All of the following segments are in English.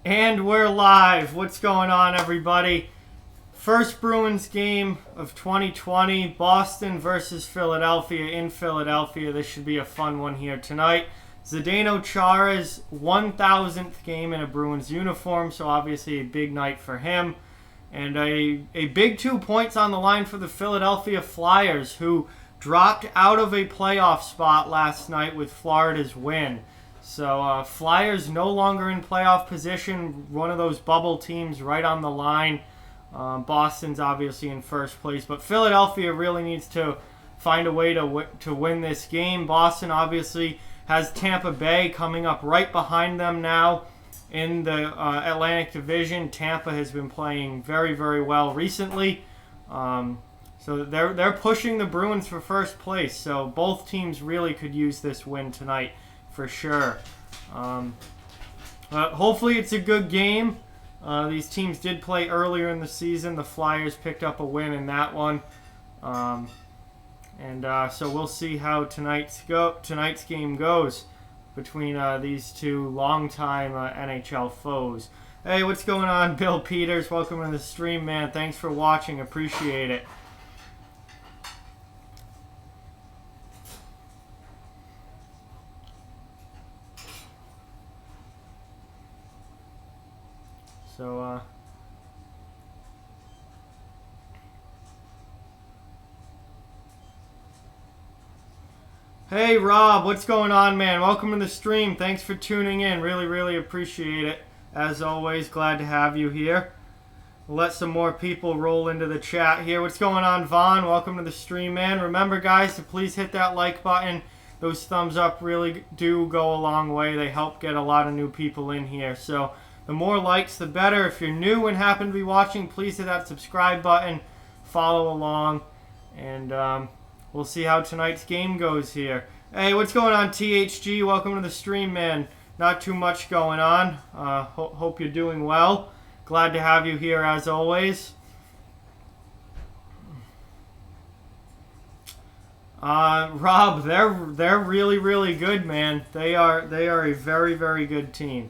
And we're live. What's going on, everybody? First Bruins game of 2020. Boston versus Philadelphia in Philadelphia. This should be a fun one here tonight. Zdeno Chara's 1,000th game in a Bruins uniform, so obviously a big night for him. And a big 2 points on the line for the Philadelphia Flyers, who dropped out of a playoff spot last night with Florida's win. So Flyers no longer in playoff position, one of those bubble teams right on the line. Boston's obviously in first place, but Philadelphia really needs to find a way to win this game. Boston obviously has Tampa Bay coming up right behind them now in the Atlantic Division. Tampa has been playing very, very well recently. So they're pushing the Bruins for first place. So both teams really could use this win tonight for sure. Hopefully it's a good game. These teams did play earlier in the season. The Flyers picked up a win in that one. So we'll see how tonight's game goes between these two longtime NHL foes. Hey, what's going on, Bill Peters? Welcome to the stream, man. Thanks for watching. Appreciate it. So, hey, Rob, what's going on, man? Welcome to the stream. Thanks for tuning in. Really, really appreciate it. As always, glad to have you here. We'll let some more people roll into the chat here. What's going on, Vaughn? Welcome to the stream, man. Remember, guys, to please hit that like button. Those thumbs up really do go a long way. They help get a lot of new people in here. So the more likes, the better. If you're new and happen to be watching, please hit that subscribe button. Follow along. And we'll see how tonight's game goes here. Hey, what's going on, THG? Welcome to the stream, man. Not too much going on. Hope you're doing well. Glad to have you here as always. Rob, they're really, really good, man. They are a very, very good team.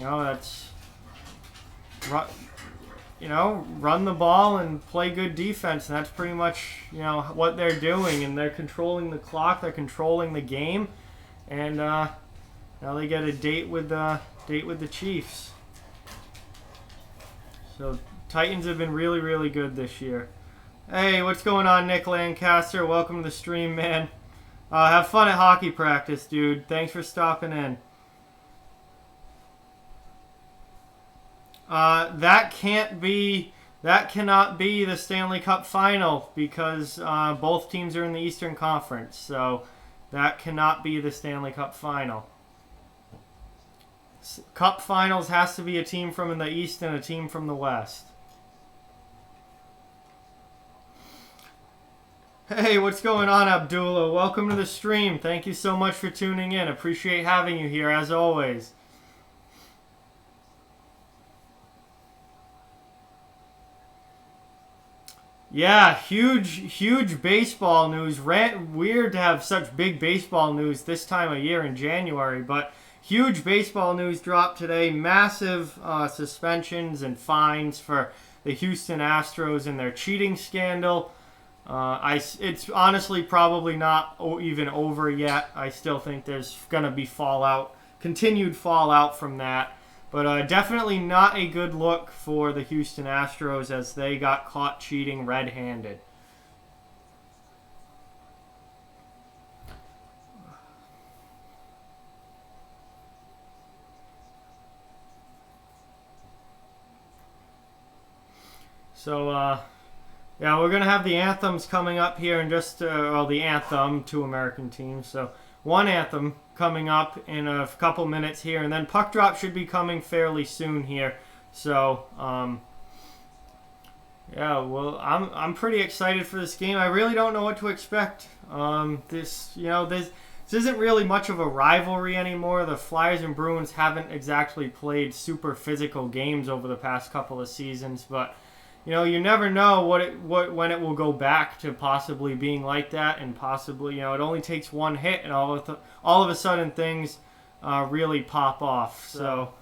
That's run the ball and play good defense, and that's pretty much what they're doing. And they're controlling the clock, they're controlling the game, and now they get a date with the Chiefs. So Titans have been really, really good this year. Hey, what's going on, Nick Lancaster? Welcome to the stream, man. Have fun at hockey practice, dude. Thanks for stopping in. That cannot be the Stanley Cup final because both teams are in the Eastern Conference. So that cannot be the Stanley Cup final. Cup finals has to be a team from the East and a team from the West. Hey, what's going on, Abdullah? Welcome to the stream. Thank you so much for tuning in. Appreciate having you here as always. Yeah, huge baseball news. Weird to have such big baseball news this time of year in January, but huge baseball news dropped today. Massive suspensions and fines for the Houston Astros and their cheating scandal. It's honestly probably not even over yet. I still think there's going to be continued fallout from that. But definitely not a good look for the Houston Astros as they got caught cheating red-handed. So, yeah, we're going to have the anthems coming up here in just, the anthem, two American teams. So, one anthem coming up in a couple minutes here, and then puck drop should be coming fairly soon here. So, yeah, well, I'm pretty excited for this game. I really don't know what to expect. This isn't really much of a rivalry anymore. The Flyers and Bruins haven't exactly played super physical games over the past couple of seasons, but you never know when it will go back to possibly being like that, and possibly, it only takes one hit, and all of a sudden things really pop off. So,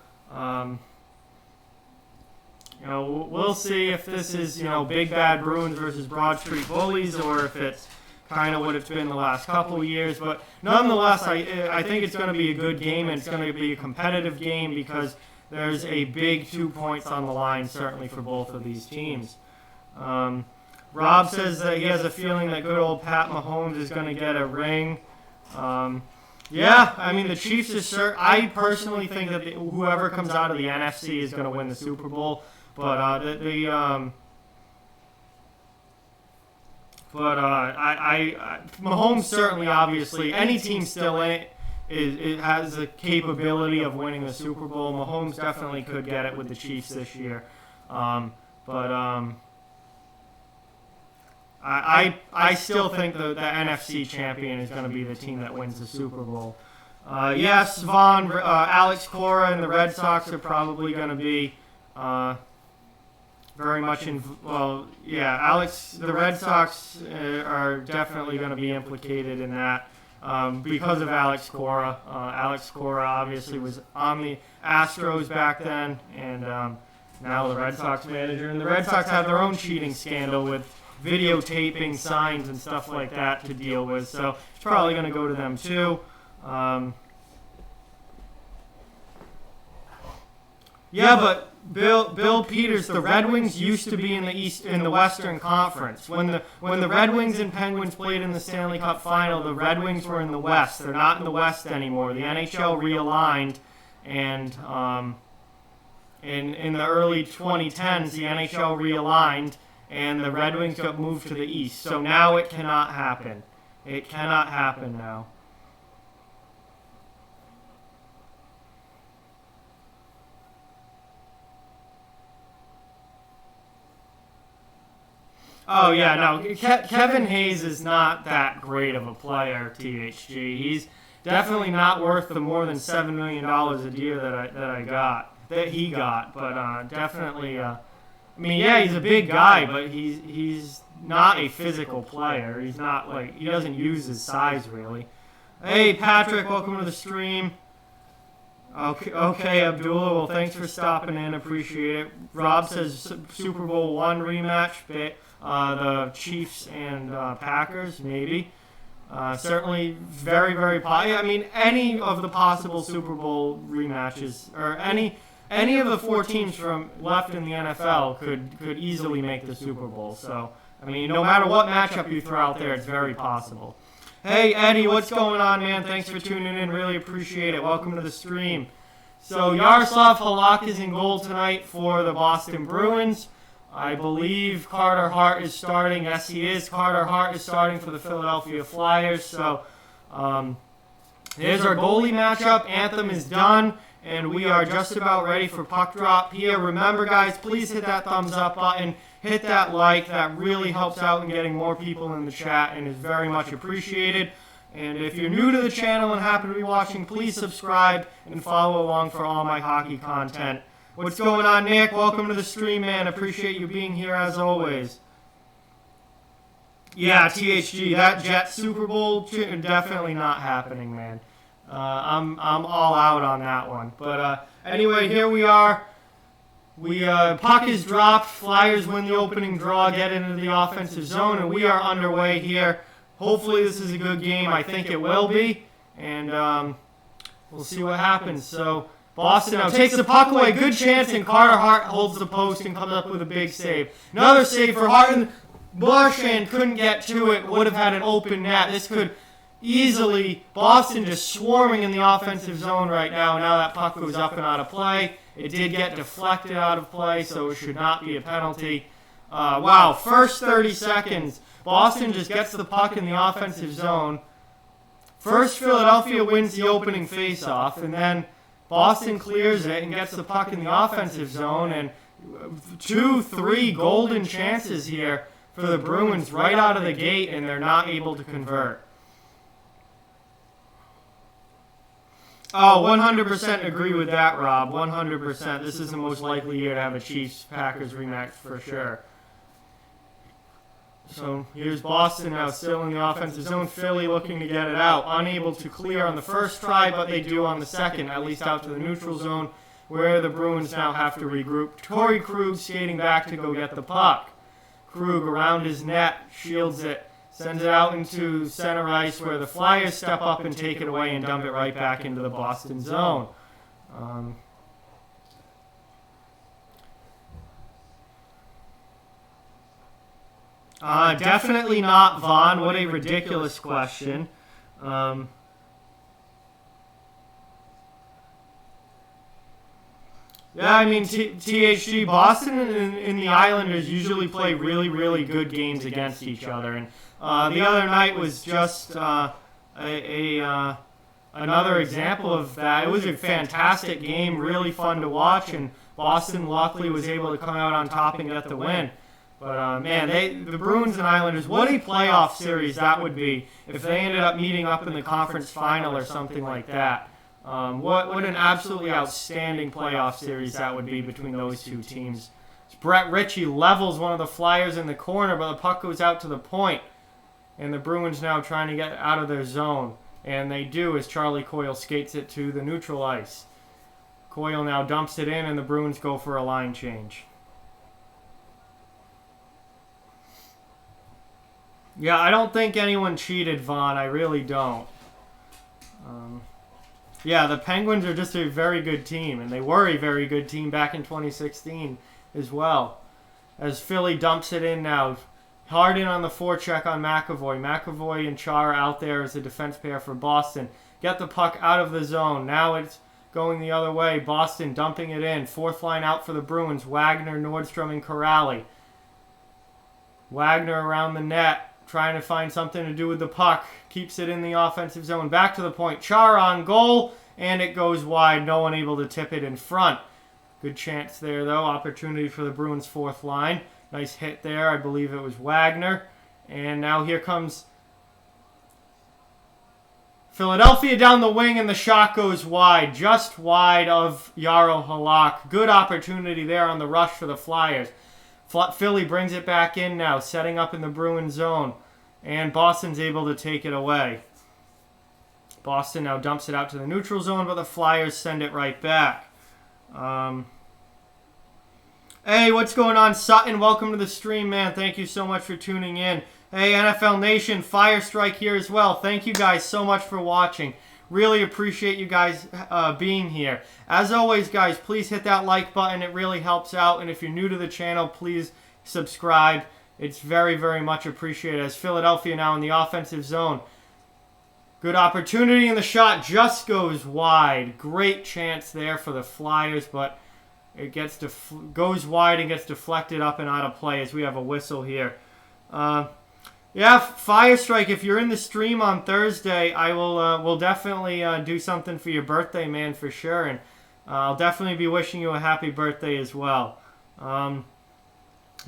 we'll see if this is, big bad Bruins versus Broad Street Bullies, or if it's kind of what it's been the last couple of years. But nonetheless, I think it's going to be a good game, and it's going to be a competitive game because there's a big 2 points on the line, certainly for both of these teams. Rob says that he has a feeling that good old Pat Mahomes is going to get a ring. Yeah, I mean, the Chiefs are I personally think that whoever comes out of the NFC is going to win the Super Bowl. But Mahomes certainly, obviously, any team still in it, it has the capability of winning the Super Bowl. Mahomes definitely could get it with the Chiefs this year. I still think the NFC champion is going to be the team that wins the Super Bowl. Yes, Vaughn, Alex Cora and the Red Sox are probably going to be very much in. Well, yeah, the Red Sox are definitely going to be implicated in that because of Alex Cora. Alex Cora obviously was on the Astros back then, and now the Red Sox manager. And the Red Sox have their own cheating scandal with videotaping signs and stuff like that to deal with, so it's probably going to go to them too. But Bill Peters, the Red Wings used to be in the Western Conference. When the Red Wings and Penguins played in the Stanley Cup Final, the Red Wings were in the West. They're not in the West anymore. The NHL realigned, and in the early 2010s, the NHL realigned, and the Red Wings got moved to the East. So now it cannot happen. It cannot happen now. Oh, yeah, no. Kevin Hayes is not that great of a player, THG. He's definitely not worth the more than $7 million a year that he got. But definitely... he's a big guy, but he's not a physical player. He's not he doesn't use his size really. Hey Patrick, welcome to the stream. Okay, Abdullah. Well, thanks for stopping in. Appreciate it. Rob says Super Bowl I rematch, the Chiefs and Packers maybe. Certainly very, very possible. I mean, any of the possible Super Bowl rematches or any of the four teams from left in the NFL could easily make the Super Bowl. So, I mean, no matter what matchup you throw out there, it's very possible. Hey, Eddie, what's going on, man? Thanks for tuning in. Really appreciate it. Welcome to the stream. So, Yaroslav Halak is in goal tonight for the Boston Bruins. I believe Carter Hart is starting. Yes, he is. Carter Hart is starting for the Philadelphia Flyers. So, here's our goalie matchup. Anthem is done. And we are just about ready for puck drop here. Remember, guys, please hit that thumbs up button. Hit that like. That really helps out in getting more people in the chat and is very much appreciated. And if you're new to the channel and happen to be watching, please subscribe and follow along for all my hockey content. What's going on, Nick? Welcome to the stream, man. Appreciate you being here as always. Yeah, THG, that Jets Super Bowl, definitely not happening, man. I'm all out on that one. But anyway, here we are. Puck is dropped. Flyers win the opening draw, get into the offensive zone, and we are underway here. Hopefully this is a good game. I think it will be. And we'll see what happens. So Boston now takes the puck away. Good chance, and Carter Hart holds the post and comes up with a big save. Another save for Hart. And Marchand couldn't get to it. Would have had an open net. This could... easily, Boston just swarming in the offensive zone right now. Now that puck goes up and out of play. It did get deflected out of play, so it should not be a penalty. Wow, first 30 seconds, Boston just gets the puck in the offensive zone. First, Philadelphia wins the opening faceoff, and then Boston clears it and gets the puck in the offensive zone. And 2-3 golden chances here for the Bruins right out of the gate, and they're not able to convert. Oh, 100% agree with that, Rob. 100%. This is the most likely year to have a Chiefs-Packers rematch for sure. So here's Boston now still in the offensive zone. Philly looking to get it out. Unable to clear on the first try, but they do on the second, at least out to the neutral zone, where the Bruins now have to regroup. Torrey Krug skating back to go get the puck. Krug around his net, shields it, sends it out into center ice where the Flyers step up and take it away and dump it right back into the Boston zone. Definitely not Vaughn. What a ridiculous question. Yeah, I mean, THG, Boston and the Islanders usually play really, really good games against each other. And the other night was just another example of that. It was a fantastic game, really fun to watch, and Boston luckily was able to come out on top and get the win. But, man, the Bruins and Islanders, what a playoff series that would be if they ended up meeting up in the conference final or something like that. What an absolutely outstanding playoff series that would be between those two teams. Brett Ritchie levels one of the Flyers in the corner, but the puck goes out to the point. And the Bruins now trying to get out of their zone. And they do as Charlie Coyle skates it to the neutral ice. Coyle now dumps it in, and the Bruins go for a line change. Yeah, I don't think anyone cheated, Vaughn. I really don't. Yeah, the Penguins are just a very good team, and they were a very good team back in 2016 as well. As Philly dumps it in now. Hard in on the forecheck on McAvoy. McAvoy and Chara out there as a defense pair for Boston. Get the puck out of the zone. Now it's going the other way. Boston dumping it in. Fourth line out for the Bruins. Wagner, Nordstrom, and Corrali. Wagner around the net, trying to find something to do with the puck. Keeps it in the offensive zone. Back to the point. Chara on goal, and it goes wide. No one able to tip it in front. Good chance there, though. Opportunity for the Bruins' fourth line. Nice hit there. I believe it was Wagner. And now here comes Philadelphia down the wing, and the shot goes wide. Just wide of Jaro Halak. Good opportunity there on the rush for the Flyers. Philly brings it back in now, setting up in the Bruins zone. And Boston's able to take it away. Boston now dumps it out to the neutral zone, but the Flyers send it right back. Hey, what's going on, Sutton? Welcome to the stream, man. Thank you so much for tuning in. Hey, NFL Nation, Fire Strike here as well. Thank you guys so much for watching. Really appreciate you guys being here. As always, guys, please hit that like button. It really helps out. And if you're new to the channel, please subscribe. It's very, very much appreciated. As Philadelphia now in the offensive zone. Good opportunity, and the shot just goes wide. Great chance there for the Flyers, but it goes wide and gets deflected up and out of play as we have a whistle here. Yeah, Fire Strike, if you're in the stream on Thursday, I will definitely do something for your birthday, man, for sure. And I'll definitely be wishing you a happy birthday as well. Rob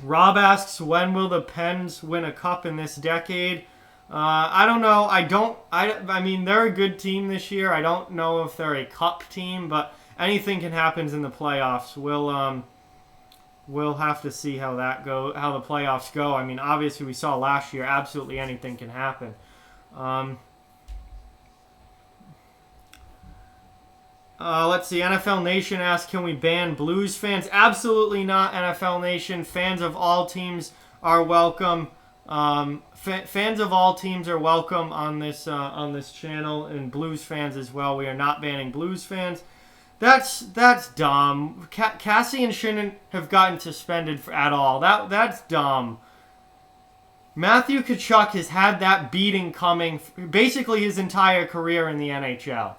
asks, when will the Pens win a cup in this decade? I don't know. I mean, they're a good team this year. I don't know if they're a cup team, but anything can happen in the playoffs. We'll have to see how the playoffs go. I mean, obviously we saw last year, absolutely anything can happen. Let's see. NFL Nation asks, can we ban Blues fans? Absolutely not, NFL Nation. Fans of all teams are welcome. Fans of all teams are welcome on this channel, and Blues fans as well. We are not banning Blues fans. That's dumb. Cassian shouldn't have gotten suspended at all. That's dumb. Matthew Tkachuk has had that beating coming basically his entire career in the NHL.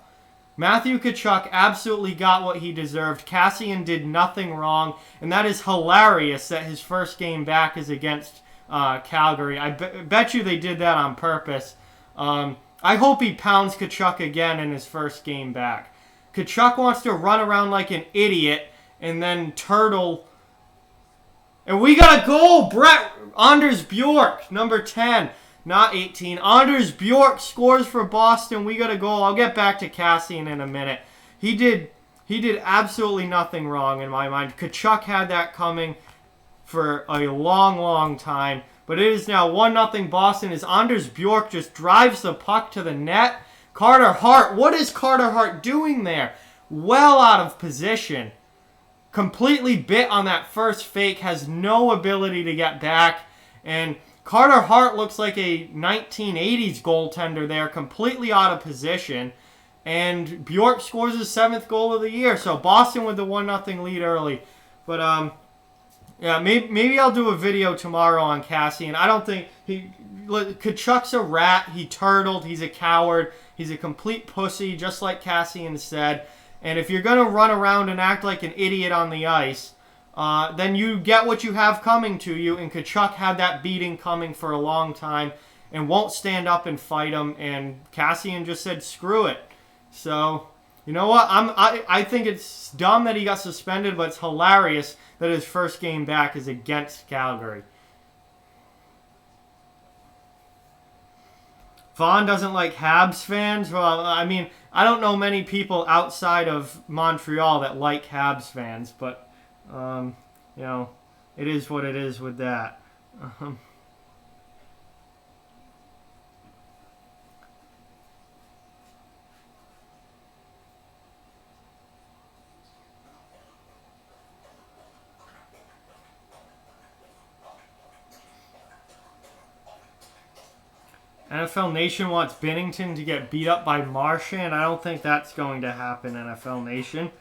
Matthew Tkachuk absolutely got what he deserved. Cassian did nothing wrong, and that is hilarious that his first game back is against Calgary. I bet you they did that on purpose. I hope he pounds Tkachuk again in his first game back. Tkachuk wants to run around like an idiot and then turtle. And we got a goal! Anders Bjork, number 10, not 18. Anders Bjork scores for Boston. We got a goal. I'll get back to Cassian in a minute. He did absolutely nothing wrong in my mind. Tkachuk had that coming for a long, long time. But it is now 1-0 Boston as Anders Bjork just drives the puck to the net. Carter Hart, what is Carter Hart doing there? Well out of position. Completely bit on that first fake, has no ability to get back. And Carter Hart looks like a 1980s goaltender there, completely out of position. And Bjork scores his 7th goal of the year. So Boston with the 1-0 lead early. But, yeah, maybe I'll do a video tomorrow on Kassian. I don't think Kachuk's a rat. He turtled. He's a coward. He's a complete pussy, just like Kassian said. And if you're going to run around and act like an idiot on the ice, then you get what you have coming to you. And Kachuk had that beating coming for a long time and won't stand up and fight him. And Kassian just said, screw it. So, you know what? I think it's dumb that he got suspended, but it's hilarious that his first game back is against Calgary. Vaughn doesn't like Habs fans. Well, I mean, I don't know many people outside of Montreal that like Habs fans, but, you know, it is what it is with that. NFL Nation wants Binnington to get beat up by Marchand. I don't think that's going to happen, NFL Nation.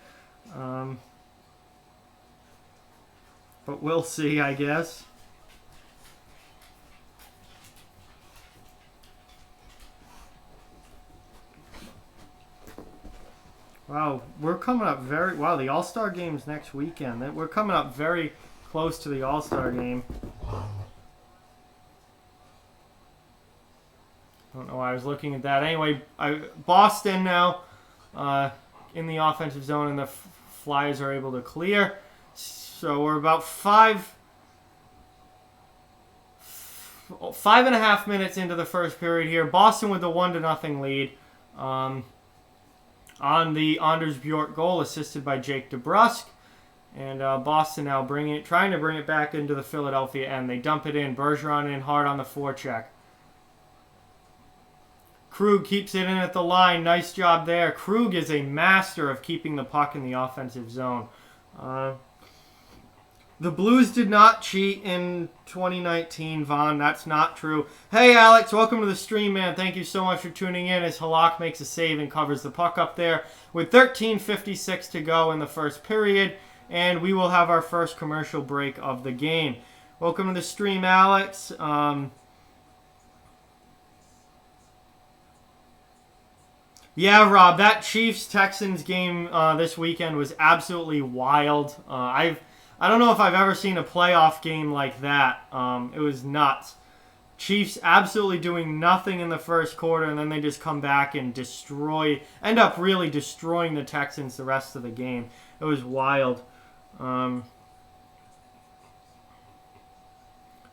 But we'll see, I guess. Wow, we're coming up very... Wow, the All-Star Game's next weekend. We're coming up very close to the All-Star Game. I don't know why I was looking at that. Anyway, Boston now in the offensive zone, and the Flyers are able to clear. So we're about 5.5 minutes into the first period here. Boston with the 1-0 lead on the Anders Bjork goal, assisted by Jake DeBrusk. And Boston now trying to bring it back into the Philadelphia end. They dump it in. Bergeron in hard on the forecheck. Krug keeps it in at the line. Nice job there. Krug is a master of keeping the puck in the offensive zone. The Blues did not cheat in 2019, Vaughn. That's not true. Hey, Alex. Welcome to the stream, man. Thank you so much for tuning in as Halak makes a save and covers the puck up there with 13:56 to go in the first period. And we will have our first commercial break of the game. Welcome to the stream, Alex. Yeah, Rob, that Chiefs-Texans game this weekend was absolutely wild. I don't know if I've ever seen a playoff game like that. It was nuts. Chiefs absolutely doing nothing in the first quarter, and then they just come back and end up really destroying the Texans the rest of the game. It was wild.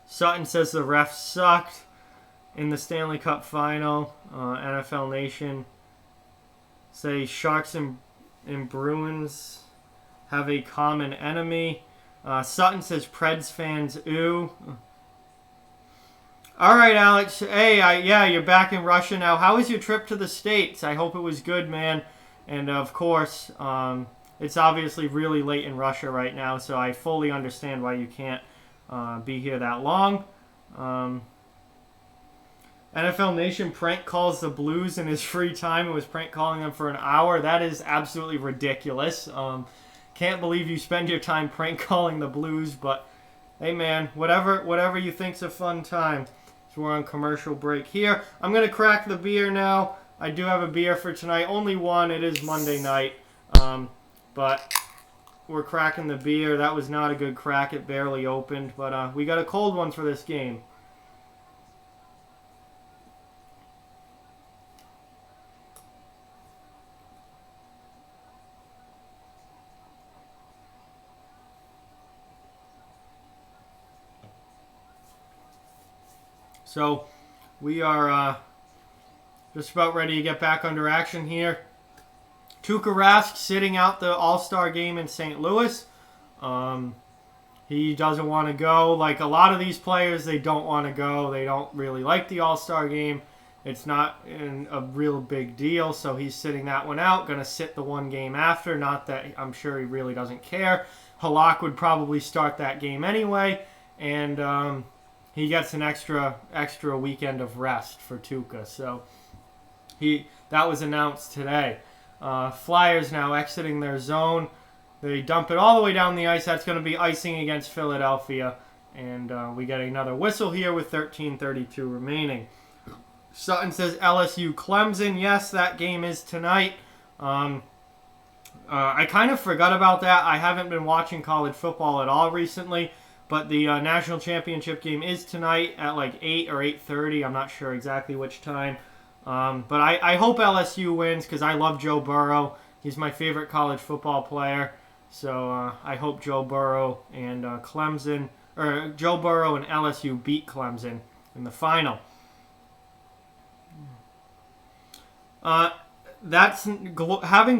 Sutton says the refs sucked in the Stanley Cup final. NFL Nation say Sharks and Bruins have a common enemy. Sutton says Preds fans, ooh. All right, Alex. Hey, yeah, you're back in Russia now. How was your trip to the States? I hope it was good, man. And, of course, it's obviously really late in Russia right now, so I fully understand why you can't be here that long. NFL Nation prank calls the Blues in his free time and was prank calling them for an hour. That is absolutely ridiculous. Can't believe you spend your time prank calling the Blues, but hey, man, whatever you think's a fun time. So we're on commercial break here. I'm going to crack the beer now. I do have a beer for tonight. Only one. It is Monday night. But we're cracking the beer. That was not a good crack. It barely opened. But we got a cold one for this game. So we are just about ready to get back under action here. Tuukka Rask sitting out the All-Star game in St. Louis. He doesn't want to go. Like a lot of these players, they don't want to go. They don't really like the All-Star game. It's not a real big deal, so he's sitting that one out. Going to sit the one game after. Not that I'm sure he really doesn't care. Halak would probably start that game anyway, and he gets an extra weekend of rest for Tuukka. So that was announced today. Flyers now exiting their zone. They dump it all the way down the ice. That's going to be icing against Philadelphia. And we get another whistle here with 13:32 remaining. Sutton says LSU Clemson. Yes, that game is tonight. I kind of forgot about that. I haven't been watching college football at all recently. But the national championship game is tonight at like 8 or 8:30. I'm not sure exactly which time. But I hope LSU wins because I love Joe Burrow. He's my favorite college football player. So I hope Joe Burrow and Joe Burrow and LSU beat Clemson in the final. Having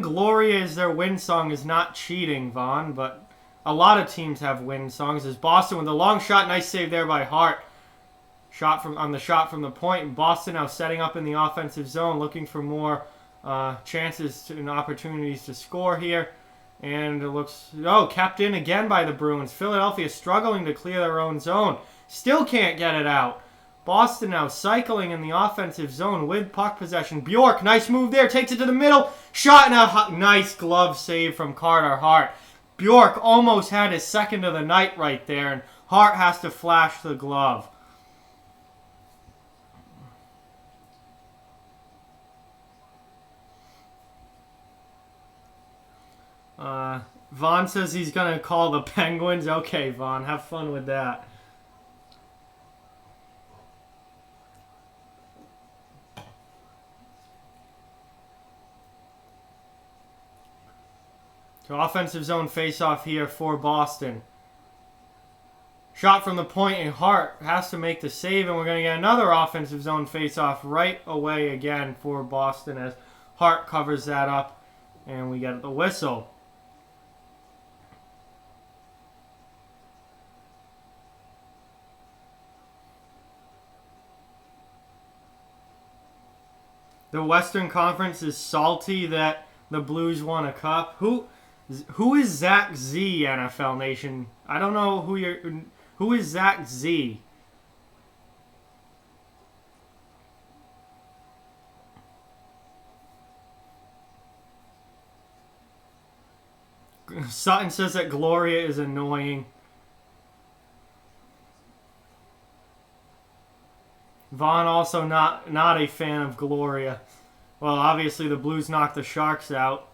Gloria as their win song is not cheating, Vaughn, but a lot of teams have win songs. There's Boston with a long shot, nice save there by Hart. Shot from the point. And Boston now setting up in the offensive zone, looking for more chances and opportunities to score here. And it looks kept in again by the Bruins. Philadelphia struggling to clear their own zone. Still can't get it out. Boston now cycling in the offensive zone with puck possession. Bjork, nice move there, takes it to the middle. Shot, now nice glove save from Carter Hart. Bjork almost had his second of the night right there, and Hart has to flash the glove. Vaughn says he's going to call the Penguins. Okay, Vaughn, have fun with that. So offensive zone face-off here for Boston. Shot from the point, and Hart has to make the save, and we're going to get another offensive zone face-off right away again for Boston as Hart covers that up, and we get the whistle. The Western Conference is salty that the Blues won a cup. Who is Zach Z, NFL Nation? I don't know who is Zach Z. Sutton says that Gloria is annoying. Vaughn also not a fan of Gloria. Well, obviously the Blues knocked the Sharks out.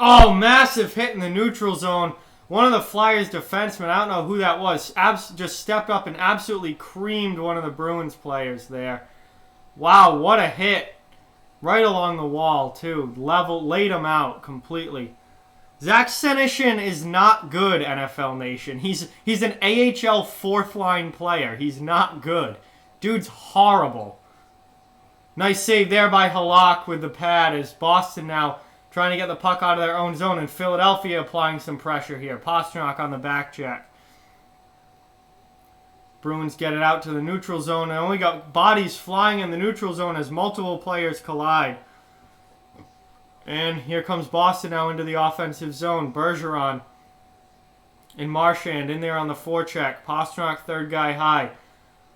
Oh, massive hit in the neutral zone. One of the Flyers defensemen, I don't know who that was, just stepped up and absolutely creamed one of the Bruins players there. Wow, what a hit. Right along the wall, too. Laid him out completely. Zach Senyshyn is not good, NFL Nation. He's an AHL fourth-line player. He's not good. Dude's horrible. Nice save there by Halak with the pad as Boston now trying to get the puck out of their own zone, and Philadelphia applying some pressure here. Pastrnak on the back check. Bruins get it out to the neutral zone, and only got bodies flying in the neutral zone as multiple players collide. And here comes Boston now into the offensive zone. Bergeron and Marchand in there on the forecheck. Pastrnak third guy high.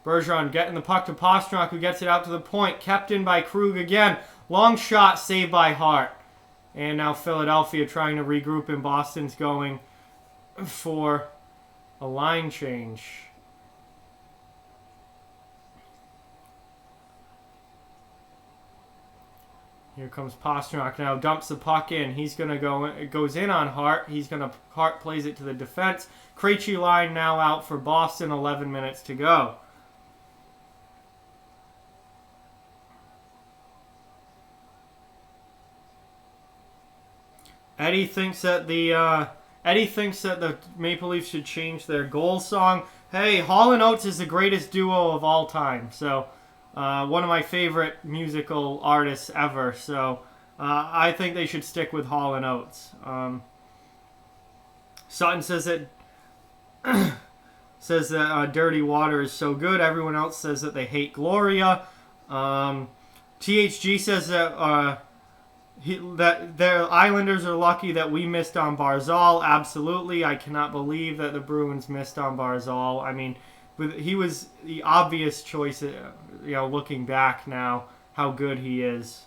Bergeron getting the puck to Pastrnak, who gets it out to the point. Kept in by Krug again. Long shot saved by Hart. And now Philadelphia trying to regroup, and Boston's going for a line change. Here comes Pastrnak now, dumps the puck in. He's going to go, it goes in on Hart. Hart plays it to the defense. Krejci line now out for Boston, 11 minutes to go. Eddie thinks that the Maple Leafs should change their goal song. Hey, Hall & Oates is the greatest duo of all time, so one of my favorite musical artists ever. So I think they should stick with Hall & Oates. Sutton says that Dirty Water is so good. Everyone else says that they hate Gloria. THG says that that their Islanders are lucky that we missed on Barzal. Absolutely. I cannot believe that the Bruins missed on Barzal. I mean, he was the obvious choice, looking back now, how good he is.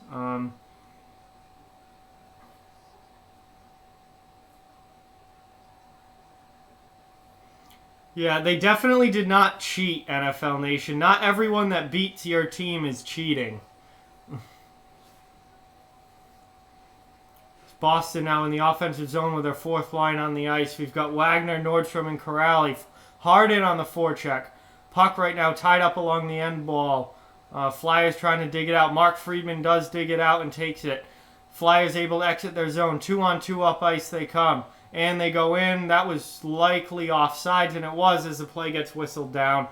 Yeah, they definitely did not cheat, NFL Nation. Not everyone that beats your team is cheating. Boston now in the offensive zone with their fourth line on the ice. We've got Wagner, Nordstrom, and Corrali hard in on the forecheck. Puck right now tied up along the end wall. Flyers trying to dig it out. Mark Friedman does dig it out and takes it. Flyers able to exit their zone. 2-on-2 up ice they come. And they go in. That was likely offsides, and it was as the play gets whistled down.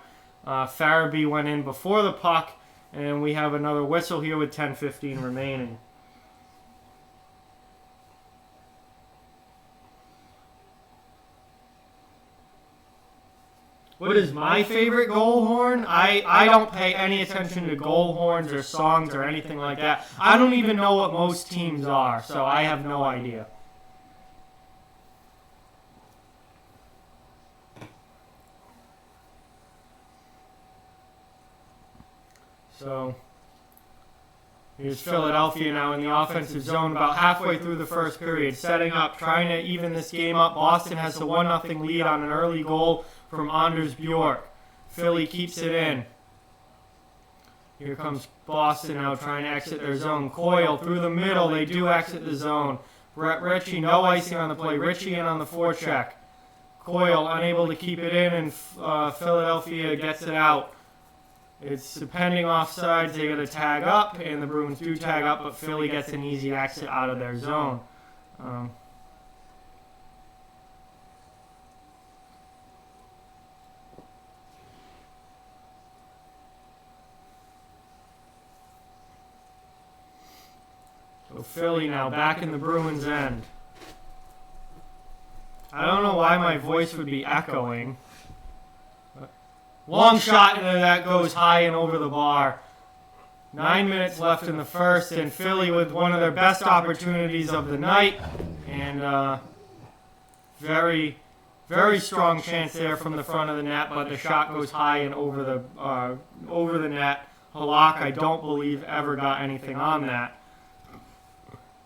Farabee went in before the puck, and we have another whistle here with 10:15 remaining. What is my favorite goal horn? I don't pay any attention to goal horns or songs or anything like that. I don't even know what most teams are, so I have no idea. So, here's Philadelphia now in the offensive zone about halfway through the first period, setting up, trying to even this game up. Boston has a 1-0 lead on an early goal from Anders Bjork. Philly keeps it in. Here comes Boston now trying to exit their zone. Coyle through the middle. They do exit the zone. Brett Ritchie, no icing on the play. Ritchie in on the forecheck. Coyle unable to keep it in, and Philadelphia gets it out. It's pending offsides. They got to tag up, and the Bruins do tag up, but Philly gets an easy exit out of their zone. So Philly now back in the Bruins' end. I don't know why my voice would be echoing. Long shot, and that goes high and over the bar. 9 minutes left in the first, and Philly with one of their best opportunities of the night. And very, very strong chance there from the front of the net, but the shot goes high and over the net. Halak, I don't believe, ever got anything on that.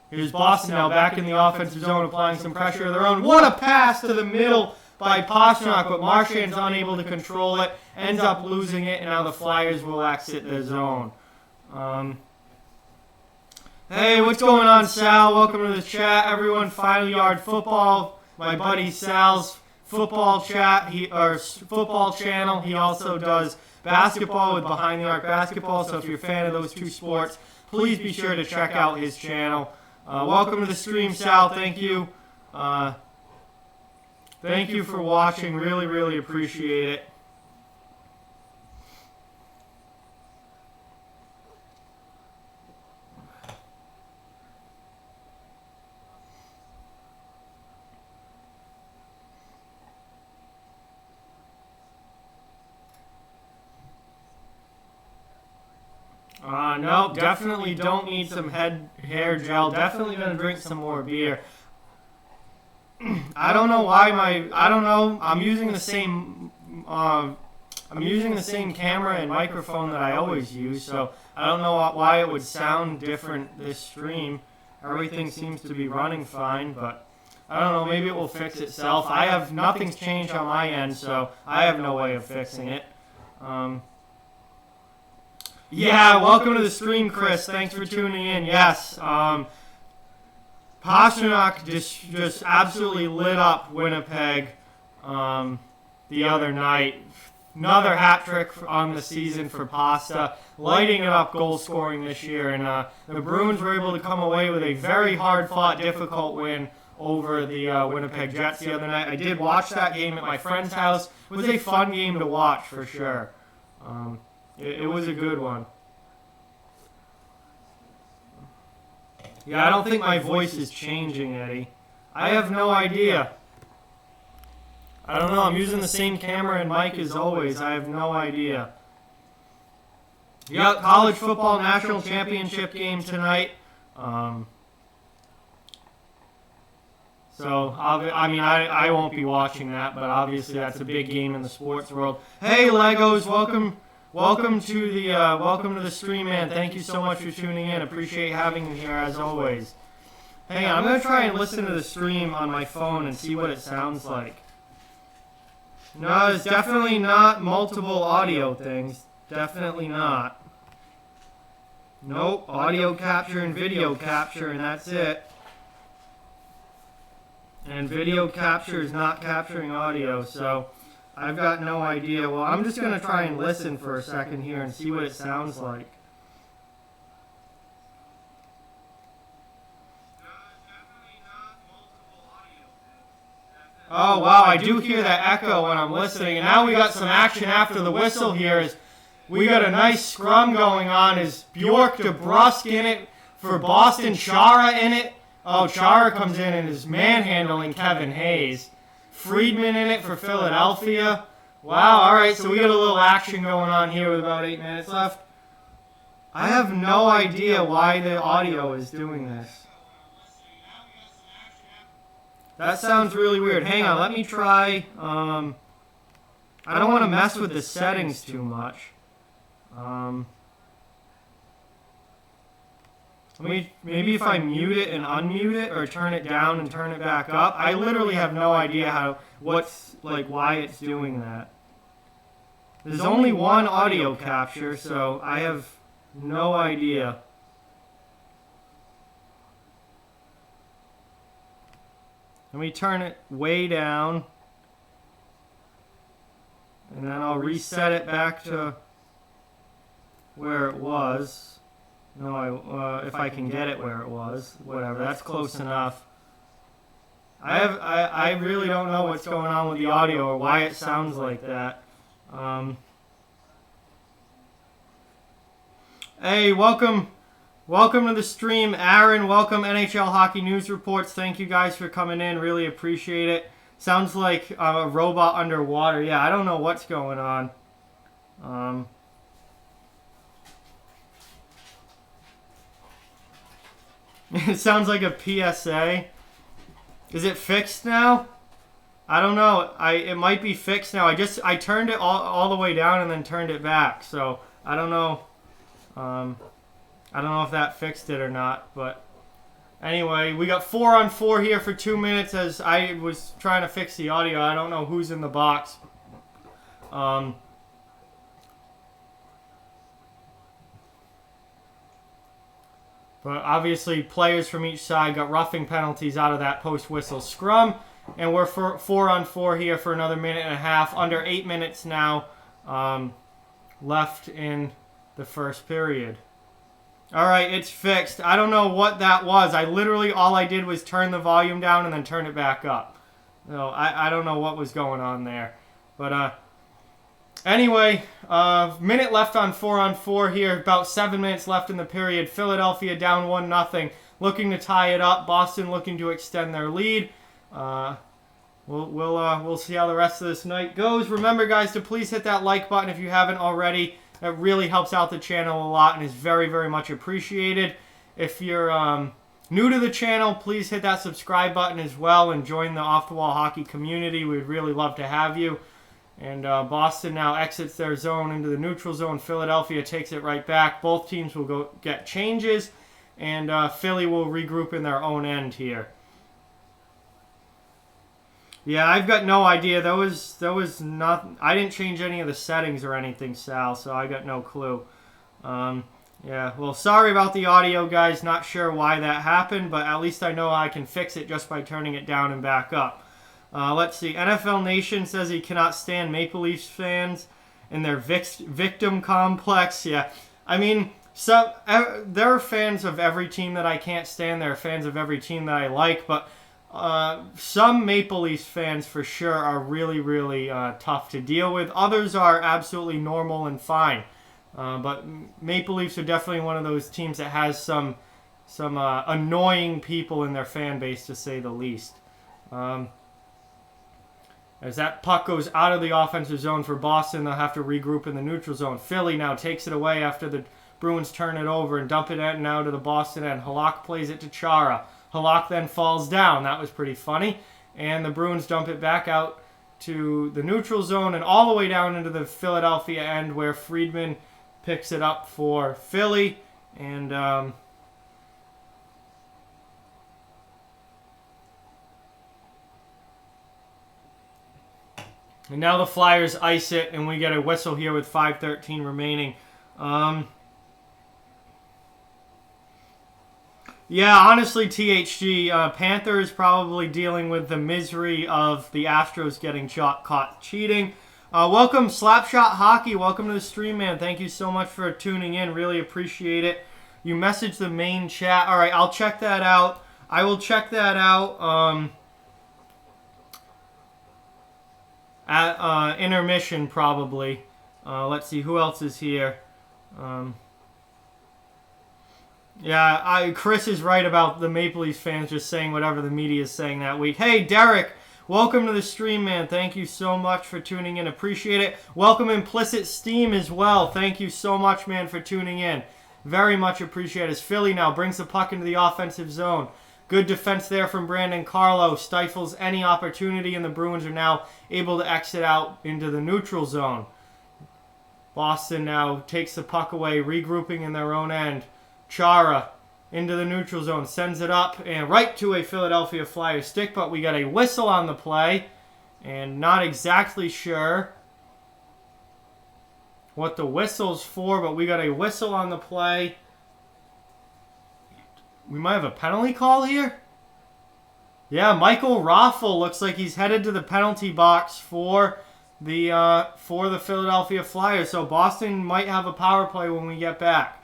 Here's Boston now back in the offensive zone, applying some pressure of their own. What a pass to the middle by Pastrnak, but Marchand's unable to control it, ends up losing it, and now the Flyers will exit the zone. Hey, what's going on, Sal? Welcome to the chat, everyone. Final Yard Football, my buddy Sal's football football channel. He also does basketball with Behind the Arc Basketball, so if you're a fan of those two sports, please be sure to check out his channel. Welcome to the stream, Sal. Thank you. Thank you for watching. Really, really appreciate it. No, definitely don't need some hair gel. Definitely going to drink some more beer. I don't know why I'm using the same camera and microphone that I always use, so I don't know why it would sound different this stream. Everything seems to be running fine, but I don't know, maybe it will fix itself. Nothing's changed on my end, so I have no way of fixing it. Yeah, welcome to the stream, Chris. Thanks for tuning in. Yes, Pastrnak just absolutely lit up Winnipeg the other night. Another hat trick on the season for Pasta, lighting it up goal scoring this year. And the Bruins were able to come away with a very hard-fought, difficult win over the Winnipeg Jets the other night. I did watch that game at my friend's house. It was a fun game to watch for sure. It was a good one. Yeah, I don't think my voice is changing, Eddie. I have no idea. I don't know. I'm using the same camera and mic as always. I have no idea. Yep, college football national championship game tonight. So, I won't be watching that, but obviously that's a big game in the sports world. Hey, Legos, welcome to the stream, man. Thank you so much for tuning in. Appreciate having me here as always. Hang on, I'm gonna try and listen to the stream on my phone and see what it sounds like. No, it's definitely not multiple audio things. Definitely not. Nope, audio capture and video capture, and that's it. And video capture is not capturing audio, so I've got no idea. Well, I'm just going to try and listen for a second here and see what it sounds like. Oh, wow, I do hear that echo when I'm listening. And now we got some action after the whistle here. We got a nice scrum going on. Is Bjork DeBrusk in it for Boston, Chara in it. Oh, Chara comes in and is manhandling Kevin Hayes. Friedman in it for Philadelphia. Wow, all right, so we got a little action going on here with about 8 minutes left. I have no idea why the audio is doing this. That sounds really weird. Hang on, let me try. I don't want to mess with the settings too much. Maybe if I mute it and unmute it, or turn it down and turn it back up. I literally have no idea why it's doing that. There's only one audio capture, so I have no idea. Let me turn it way down, and then I'll reset it back to where it was. No, if I can get it where it was, whatever. That's close enough. I really don't know what's going on with the audio or why it sounds like that. Hey, welcome to the stream, Aaron. Welcome, NHL Hockey News Reports. Thank you guys for coming in. Really appreciate it. Sounds like a robot underwater. Yeah, I don't know what's going on. It sounds like a PSA. Is it fixed now? I don't know. It might be fixed now. I turned it all the way down and then turned it back. So I don't know. I don't know if that fixed it or not. But anyway, we got 4-on-4 here for 2 minutes as I was trying to fix the audio. I don't know who's in the box. But obviously, players from each side got roughing penalties out of that post-whistle scrum. And we're 4-on-4 here for another minute and a half. Under 8 minutes now left in the first period. All right, it's fixed. I don't know what that was. All I did was turn the volume down and then turn it back up. So I don't know what was going on there. But anyway, minute left on 4-on-4 here. About 7 minutes left in the period. Philadelphia down 1-0, looking to tie it up. Boston looking to extend their lead. We'll see how the rest of this night goes. Remember, guys, to please hit that like button if you haven't already. That really helps out the channel a lot and is very, very much appreciated. If you're new to the channel, please hit that subscribe button as well and join the Off the Wall Hockey community. We'd really love to have you. And Boston now exits their zone into the neutral zone. Philadelphia takes it right back. Both teams will go get changes, and Philly will regroup in their own end here. Yeah, I've got no idea. There was nothing. I didn't change any of the settings or anything, Sal, so I got no clue. Yeah, well, sorry about the audio, guys. Not sure why that happened, but at least I know I can fix it just by turning it down and back up. Let's see. NFL Nation says he cannot stand Maple Leafs fans and their victim complex. Yeah, I mean, there are fans of every team that I can't stand. There are fans of every team that I like, but some Maple Leafs fans for sure are really, really tough to deal with. Others are absolutely normal and fine. But Maple Leafs are definitely one of those teams that has some annoying people in their fan base, to say the least. As that puck goes out of the offensive zone for Boston, they'll have to regroup in the neutral zone. Philly now takes it away after the Bruins turn it over and dump it now to the Boston end. Halak plays it to Chara. Halak then falls down. That was pretty funny. And the Bruins dump it back out to the neutral zone and all the way down into the Philadelphia end, where Friedman picks it up for Philly. And now the Flyers ice it, and we get a whistle here with 5:13 remaining. Yeah, honestly, THG, Panthers probably dealing with the misery of the Astros getting caught cheating. Welcome, Slapshot Hockey. Welcome to the stream, man. Thank you so much for tuning in. Really appreciate it. You messaged the main chat. All right, I'll check that out. I will check that out at intermission, probably. Let's see, who else is here? Yeah, Chris is right about the Maple Leafs fans just saying whatever the media is saying that week. Hey, Derek, welcome to the stream, man. Thank you so much for tuning in. Appreciate it. Welcome, Implicit Steam, as well. Thank you so much, man, for tuning in. Very much appreciate it. As Philly now brings the puck into the offensive zone. Good defense there from Brandon Carlo. Stifles any opportunity, and the Bruins are now able to exit out into the neutral zone. Boston now takes the puck away, regrouping in their own end. Chara into the neutral zone, sends it up and right to a Philadelphia Flyers stick, but we got a whistle on the play, and not exactly sure what the whistle's for, but we got a whistle on the play. We might have a penalty call here. Yeah, Michael Raffl looks like he's headed to the penalty box for the Philadelphia Flyers. So Boston might have a power play when we get back.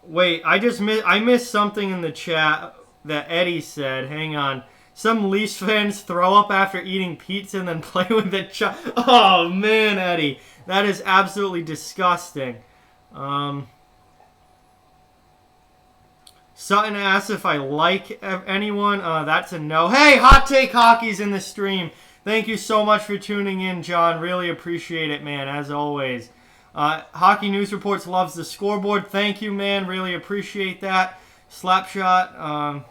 Wait, I missed something in the chat that Eddie said. Hang on. Some Leafs fans throw up after eating pizza and then play with the Oh, man, Eddie. That is absolutely disgusting. Sutton asks if I like anyone. That's a no. Hey, Hot Take Hockey's in the stream. Thank you so much for tuning in, John. Really appreciate it, man, as always. Hockey News Reports loves the scoreboard. Thank you, man. Really appreciate that. Slapshot.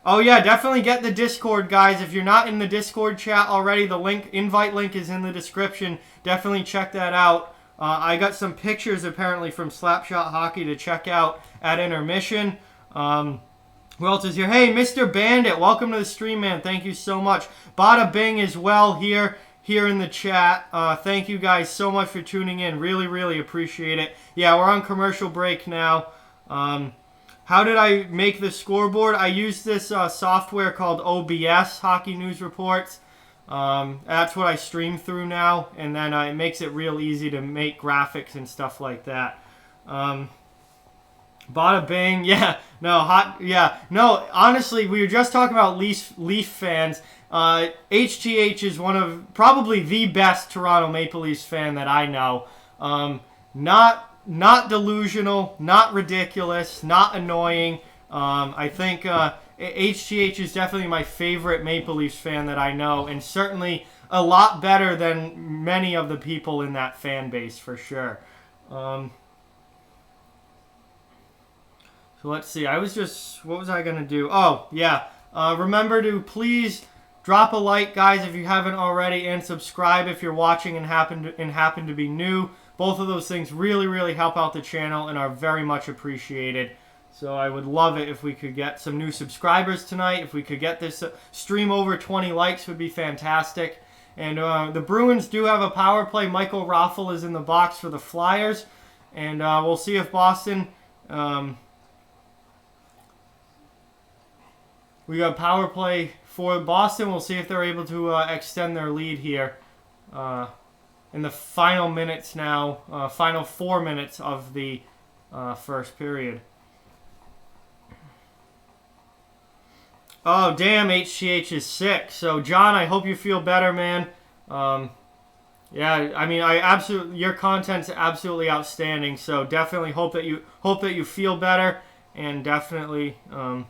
Oh, yeah, definitely get the Discord, guys. If you're not in the Discord chat already, the invite link is in the description. Definitely check that out. I got some pictures, apparently, from Slapshot Hockey to check out at intermission. Who else is here? Hey, Mr. Bandit, welcome to the stream, man. Thank you so much. Bada Bing as well here in the chat. Thank you guys so much for tuning in. Really, really appreciate it. Yeah, we're on commercial break now. How did I make the scoreboard? I used this software called OBS, Hockey News Reports. That's what I stream through now, and then it makes it real easy to make graphics and stuff like that. Bada bing, yeah, no, honestly, we were just talking about Leaf fans. HTH is one of, probably the best Toronto Maple Leafs fan that I know. Not delusional, not ridiculous, not annoying. I think HTH is definitely my favorite Maple Leafs fan that I know, and certainly a lot better than many of the people in that fan base, for sure. So let's see. What was I going to do? Oh, yeah. Remember to please drop a like, guys, if you haven't already, and subscribe if you're watching and happen to be new. Both of those things really, really help out the channel and are very much appreciated. So I would love it if we could get some new subscribers tonight. If we could get this stream over 20 likes, would be fantastic. And the Bruins do have a power play. Michael Raffl is in the box for the Flyers. And we'll see if Boston... we got power play for Boston. We'll see if they're able to extend their lead here in the final minutes now, final 4 minutes of the first period. Oh, damn, HTH is sick. So, John, I hope you feel better, man. Yeah, I mean, I absolutely your content's absolutely outstanding. So definitely hope that you feel better, and definitely hope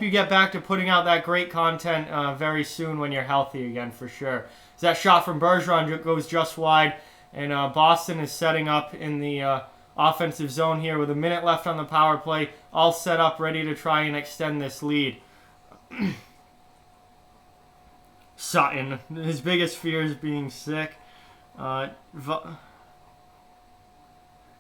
you get back to putting out that great content very soon when you're healthy again for sure. So that shot from Bergeron goes just wide, and Boston is setting up in the offensive zone here with a minute left on the power play, all set up, ready to try and extend this lead. Sutton, his biggest fear is being sick. Yeah,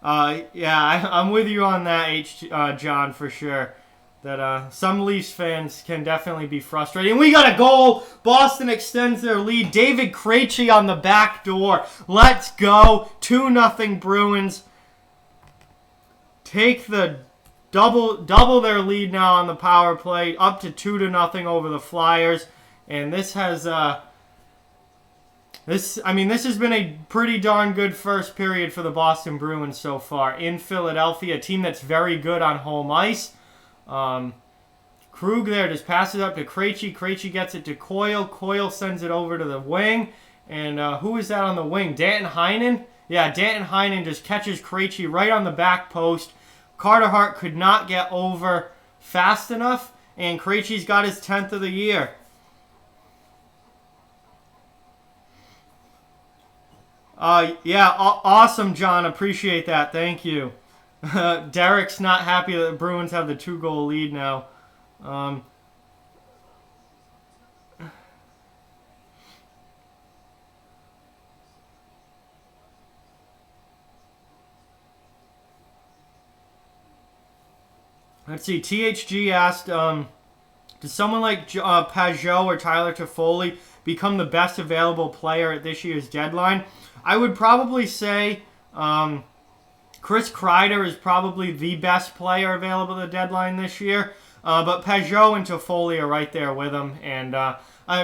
I'm with you on that, John, for sure. That some Leafs fans can definitely be frustrated. And we got a goal. Boston extends their lead. David Krejci on the back door. Let's go. 2-0 Bruins. Take the double their lead now on the power play, up to 2-0 over the Flyers. And this has this has been a pretty darn good first period for the Boston Bruins so far in Philadelphia, a team that's very good on home ice. Krug there just passes up to Krejci. Krejci gets it to Coyle. Coyle sends it over to the wing. And who is that on the wing? Danton Heinen? Yeah, Danton Heinen just catches Krejci right on the back post. Carter Hart could not get over fast enough, and Krejci's got his 10th of the year. Awesome, John. Appreciate that. Thank you. Derek's not happy that the Bruins have the 2-goal lead now. Let's see. THG asked, does someone like Pajot or Tyler Toffoli become the best available player at this year's deadline? I would probably say Chris Kreider is probably the best player available at the deadline this year. But Pajot and Toffoli are right there with him. And, I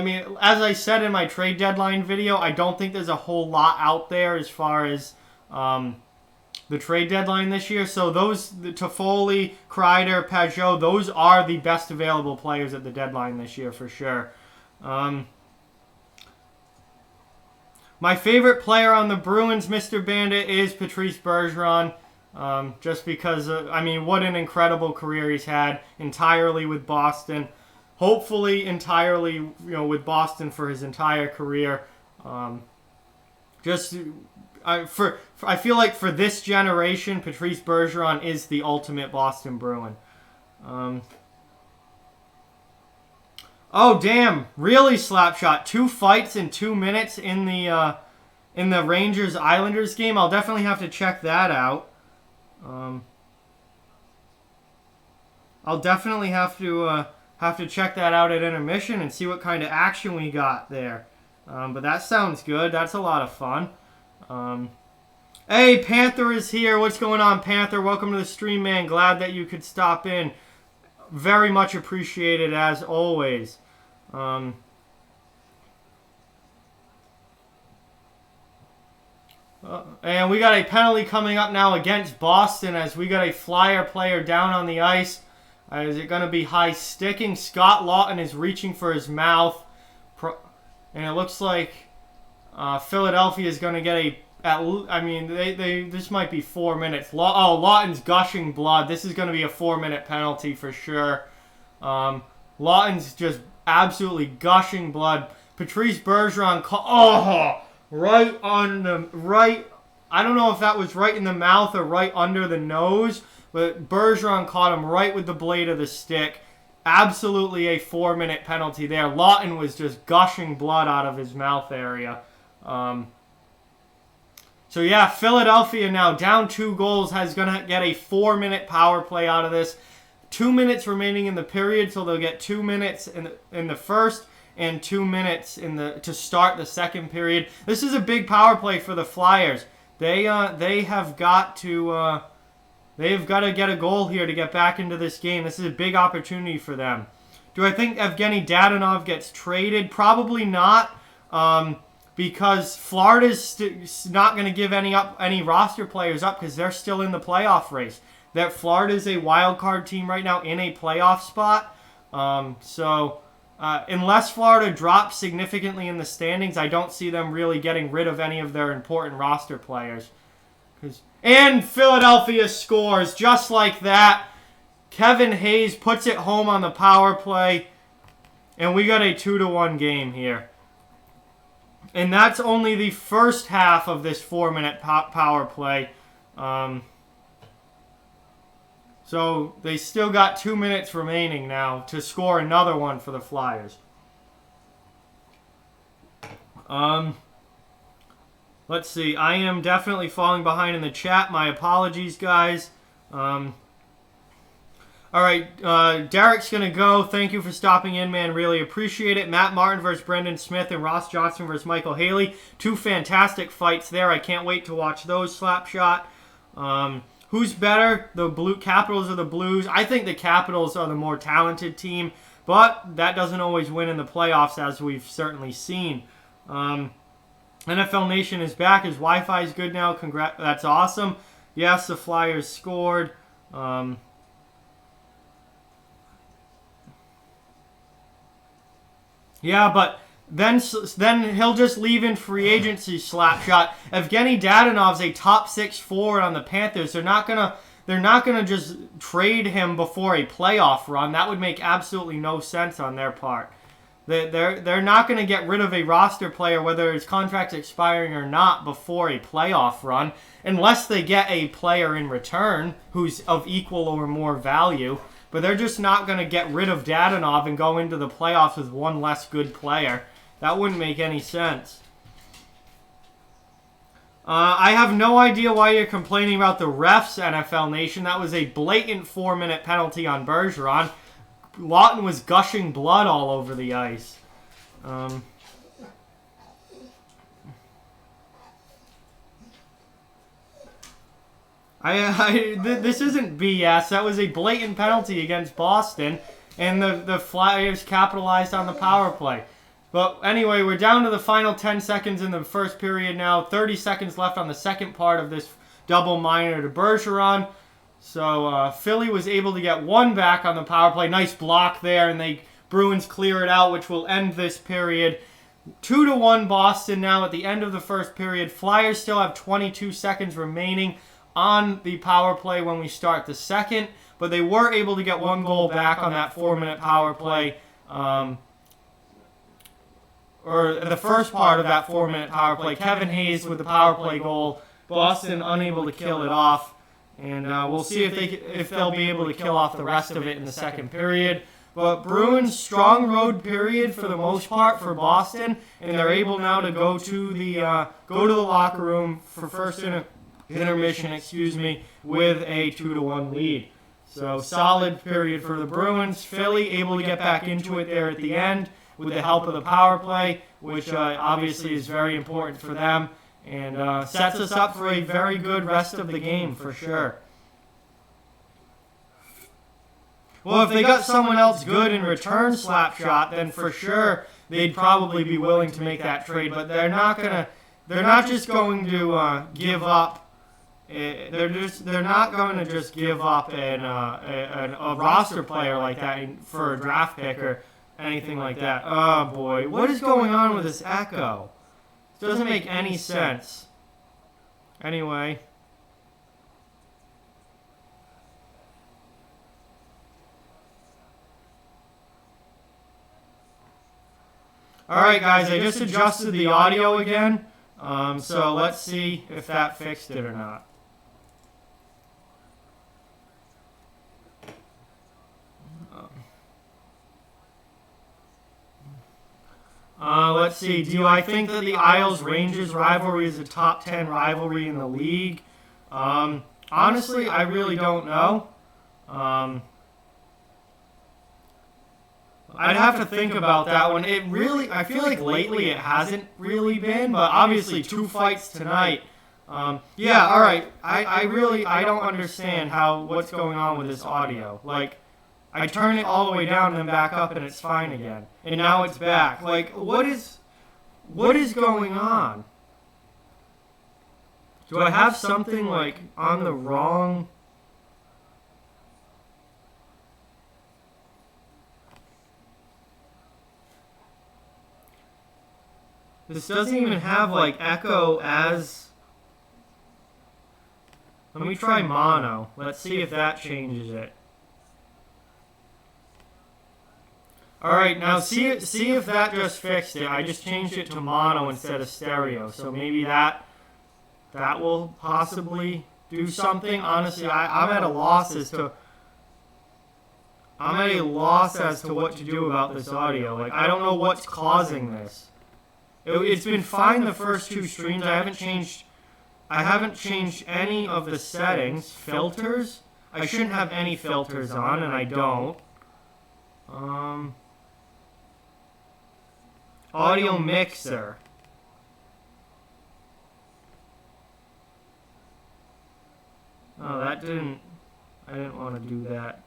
mean, as I said in my trade deadline video, I don't think there's a whole lot out there as far as the trade deadline this year. So the Toffoli, Kreider, Pajot, those are the best available players at the deadline this year for sure. My favorite player on the Bruins, Mr. Bandit, is Patrice Bergeron. Just because, what an incredible career he's had entirely with Boston. Hopefully entirely, with Boston for his entire career. I feel like for this generation, Patrice Bergeron is the ultimate Boston Bruin. Oh, damn. Really, Slapshot. 2 fights in 2 minutes in the Rangers-Islanders game. I'll definitely have to check that out. I'll definitely have to check that out at intermission and see what kind of action we got there. But that sounds good. That's a lot of fun. Hey, Panther is here. What's going on, Panther? Welcome to the stream, man. Glad that you could stop in. Very much appreciated as always. And we got a penalty coming up now against Boston as we got a Flyer player down on the ice. Is it going to be high sticking? Scott Lawton is reaching for his mouth. And it looks like Philadelphia is going to get this might be 4 minutes. Lawton's gushing blood. This is going to be a 4-minute penalty for sure. Lawton's just absolutely gushing blood. Patrice Bergeron, right on the right. I don't know if that was right in the mouth or right under the nose, but Bergeron caught him right with the blade of the stick. Absolutely a 4-minute penalty there. Lawton was just gushing blood out of his mouth area. So yeah, Philadelphia now down 2 goals is going to get a 4-minute power play out of this. 2 minutes remaining in the period, so they'll get 2 minutes in the first and 2 minutes to start the second period. This is a big power play for the Flyers. They have got to get a goal here to get back into this game. This is a big opportunity for them. Do I think Evgeny Dadonov gets traded? Probably not. Because Florida's not going to give any roster players up because they're still in the playoff race. That Florida's a wild card team right now in a playoff spot. So unless Florida drops significantly in the standings, I don't see them really getting rid of any of their important roster players. And Philadelphia scores just like that. Kevin Hayes puts it home on the power play. And we got a 2-1 game here. And that's only the first half of this 4-minute power play. So they still got 2 minutes remaining now to score another one for the Flyers. Let's see. I am definitely falling behind in the chat. My apologies, guys. All right, Derek's going to go. Thank you for stopping in, man. Really appreciate it. Matt Martin versus Brendan Smith and Ross Johnson versus Michael Haley. 2 fantastic fights there. I can't wait to watch those. Slapshot. Who's better, the Capitals or the Blues? I think the Capitals are the more talented team, but that doesn't always win in the playoffs, as we've certainly seen. NFL Nation is back. His Wi-Fi is good now. That's awesome. Yes, the Flyers scored. Yeah, but then he'll just leave in free agency. Slapshot. Evgeny Dadonov's a top 6 forward on the Panthers. They're not gonna just trade him before a playoff run. That would make absolutely no sense on their part. They're not going to get rid of a roster player, whether his contract's expiring or not, before a playoff run, unless they get a player in return who's of equal or more value. But they're just not going to get rid of Dadonov and go into the playoffs with one less good player. That wouldn't make any sense. I have no idea why you're complaining about the refs, NFL Nation. That was a blatant 4-minute penalty on Bergeron. Lawton was gushing blood all over the ice. This isn't BS. That was a blatant penalty against Boston, and the Flyers capitalized on the power play. But anyway, we're down to the final 10 seconds in the first period now. 30 seconds left on the second part of this double minor to Bergeron. So Philly was able to get 1 back on the power play. Nice block there, and Bruins clear it out, which will end this period. 2-1 Boston now at the end of the first period. Flyers still have 22 seconds remaining on the power play when we start the second, but they were able to get 1 goal back on that 4-minute power play, or the first part of that 4-minute power play. Kevin Hayes with the power play goal. Boston unable to kill it off. And we'll see if they'll be able to kill off the rest of it in the second period. But Bruins, strong road period for the most part for Boston, and they're able now to go to the locker room for first intermission, with a 2-1 lead. So solid period for the Bruins. Philly able to get back into it there at the end with the help of the power play, which obviously is very important for them. And sets us up for a very good rest of the game, for sure. Well, if they got someone else good in return, Slapshot, then for sure they'd probably be willing to make that trade. But they're not just going to give up. They're not going to just give up a roster player like that for a draft pick or anything like that. Oh boy, what is going on with this echo? Doesn't make any sense. Anyway. Alright guys, I just adjusted the audio again. So let's see if that fixed it or not. Let's see. Do I think that the Isles-Rangers rivalry is a top 10 rivalry in the league? Honestly, I really don't know. I'd have to think about that one. I feel like lately it hasn't really been, but obviously 2 fights tonight. Yeah, all right. I don't understand what's going on with this audio. Like, I turn it all the way down and then back up and it's fine again. And now it's back. Like, what is going on? Do I have something like on the wrong... This doesn't even have like echo as... Let me try mono. Let's see if that changes it. Alright, now see if that just fixed it. I just changed it to mono instead of stereo. So maybe that will possibly do something. Honestly, I'm at a loss as to... I'm at a loss as to what to do about this audio. Like, I don't know what's causing this. It's been fine the first two streams. I haven't changed any of the settings. Filters? I shouldn't have any filters on, and I don't. Audio mixer. Oh, I didn't want to do that.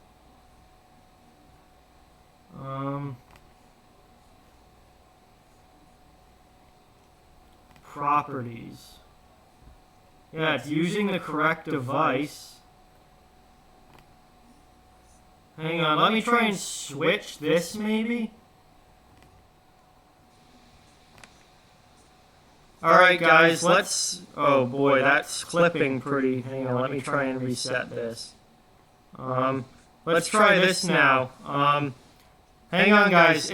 Properties. Yeah, it's using the correct device. Hang on, let me try and switch this maybe. Alright guys, let's... Oh boy, that's clipping pretty... Hang on, let me try and reset this. Let's try this now. Hang on guys,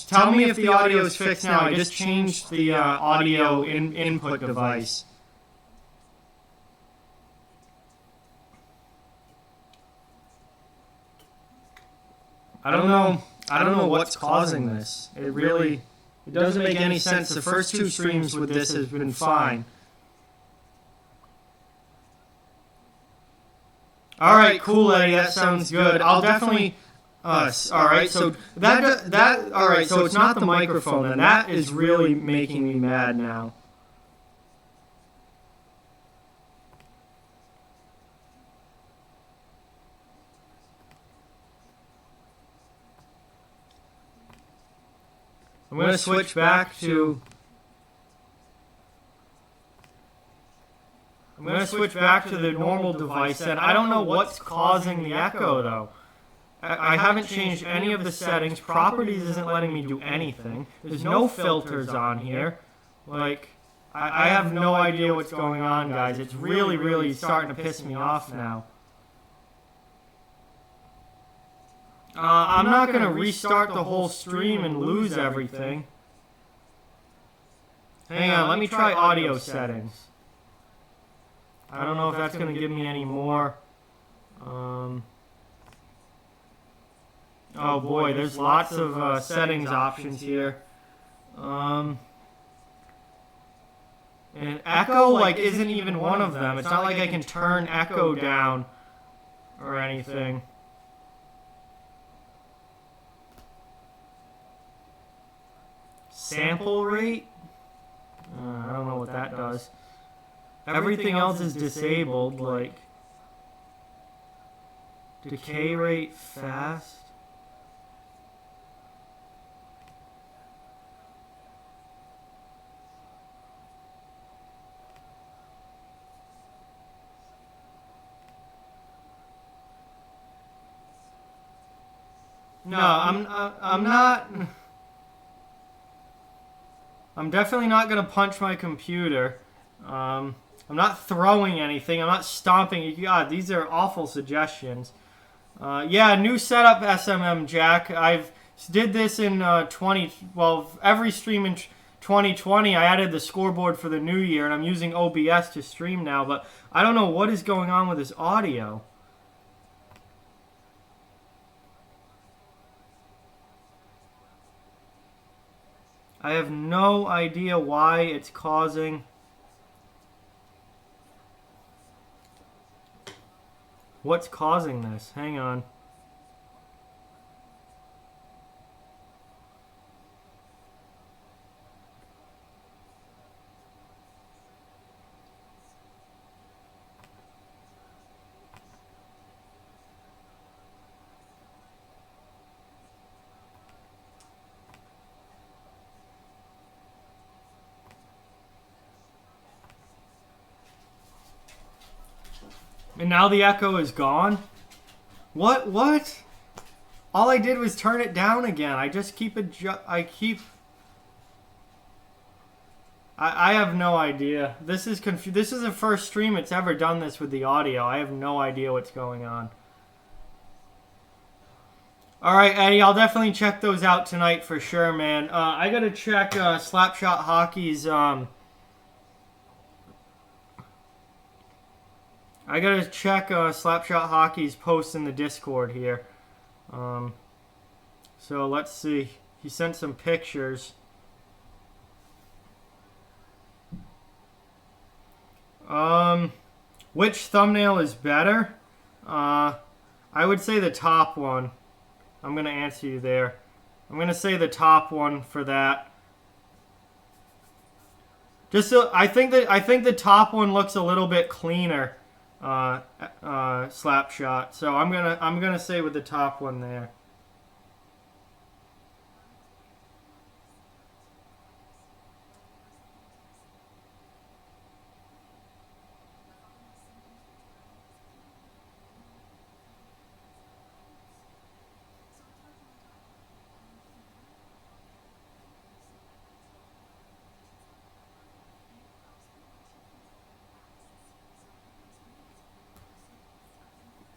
tell me if the audio is fixed now. I just changed the audio input device. I don't know what's causing this. It doesn't make any sense. The first two streams with this has been fine. Alright, cool, Eddie, that sounds good. I'll definitely... Alright, so alright, so it's not the microphone, and that is really making me mad now. I'm going to switch back to... I'm going to switch back to the normal device, and I don't know what's causing the echo, though. I haven't changed any of the settings. Properties isn't letting me do anything. There's no filters on here. Like, I have no idea what's going on, guys. It's really, really starting to piss me off now. I'm not going to restart the whole stream and lose everything. Hang on, let me try audio settings. I don't know if that's going to give me any more. Oh boy, there's lots of settings options here. And echo, like, isn't even one of them. It's not like I can turn echo down or anything. Sample rate? I don't know what that does. Everything else is disabled, like decay rate fast. No, I'm not. I'm definitely not going to punch my computer. I'm not throwing anything. I'm not stomping. God, these are awful suggestions. Yeah, new setup, SMM Jack. I've did this in every stream in 2020. I added the scoreboard for the new year, and I'm using OBS to stream now. But I don't know what is going on with this audio. I have no idea why it's causing... What's causing this? Hang on. And now the echo is gone? What? All I did was turn it down again. I just keep I have no idea. This is This is the first stream it's ever done this with the audio. I have no idea what's going on. All right, Eddie, I'll definitely check those out tonight for sure, man. I gotta check Slapshot Hockey's. I gotta check Slapshot Hockey's post in the Discord here. So let's see. He sent some pictures. Which thumbnail is better? I would say the top one. I'm gonna answer you there. I'm gonna say the top one for that. Just so I think the top one looks a little bit cleaner. Slapshot. So I'm gonna say with the top one there.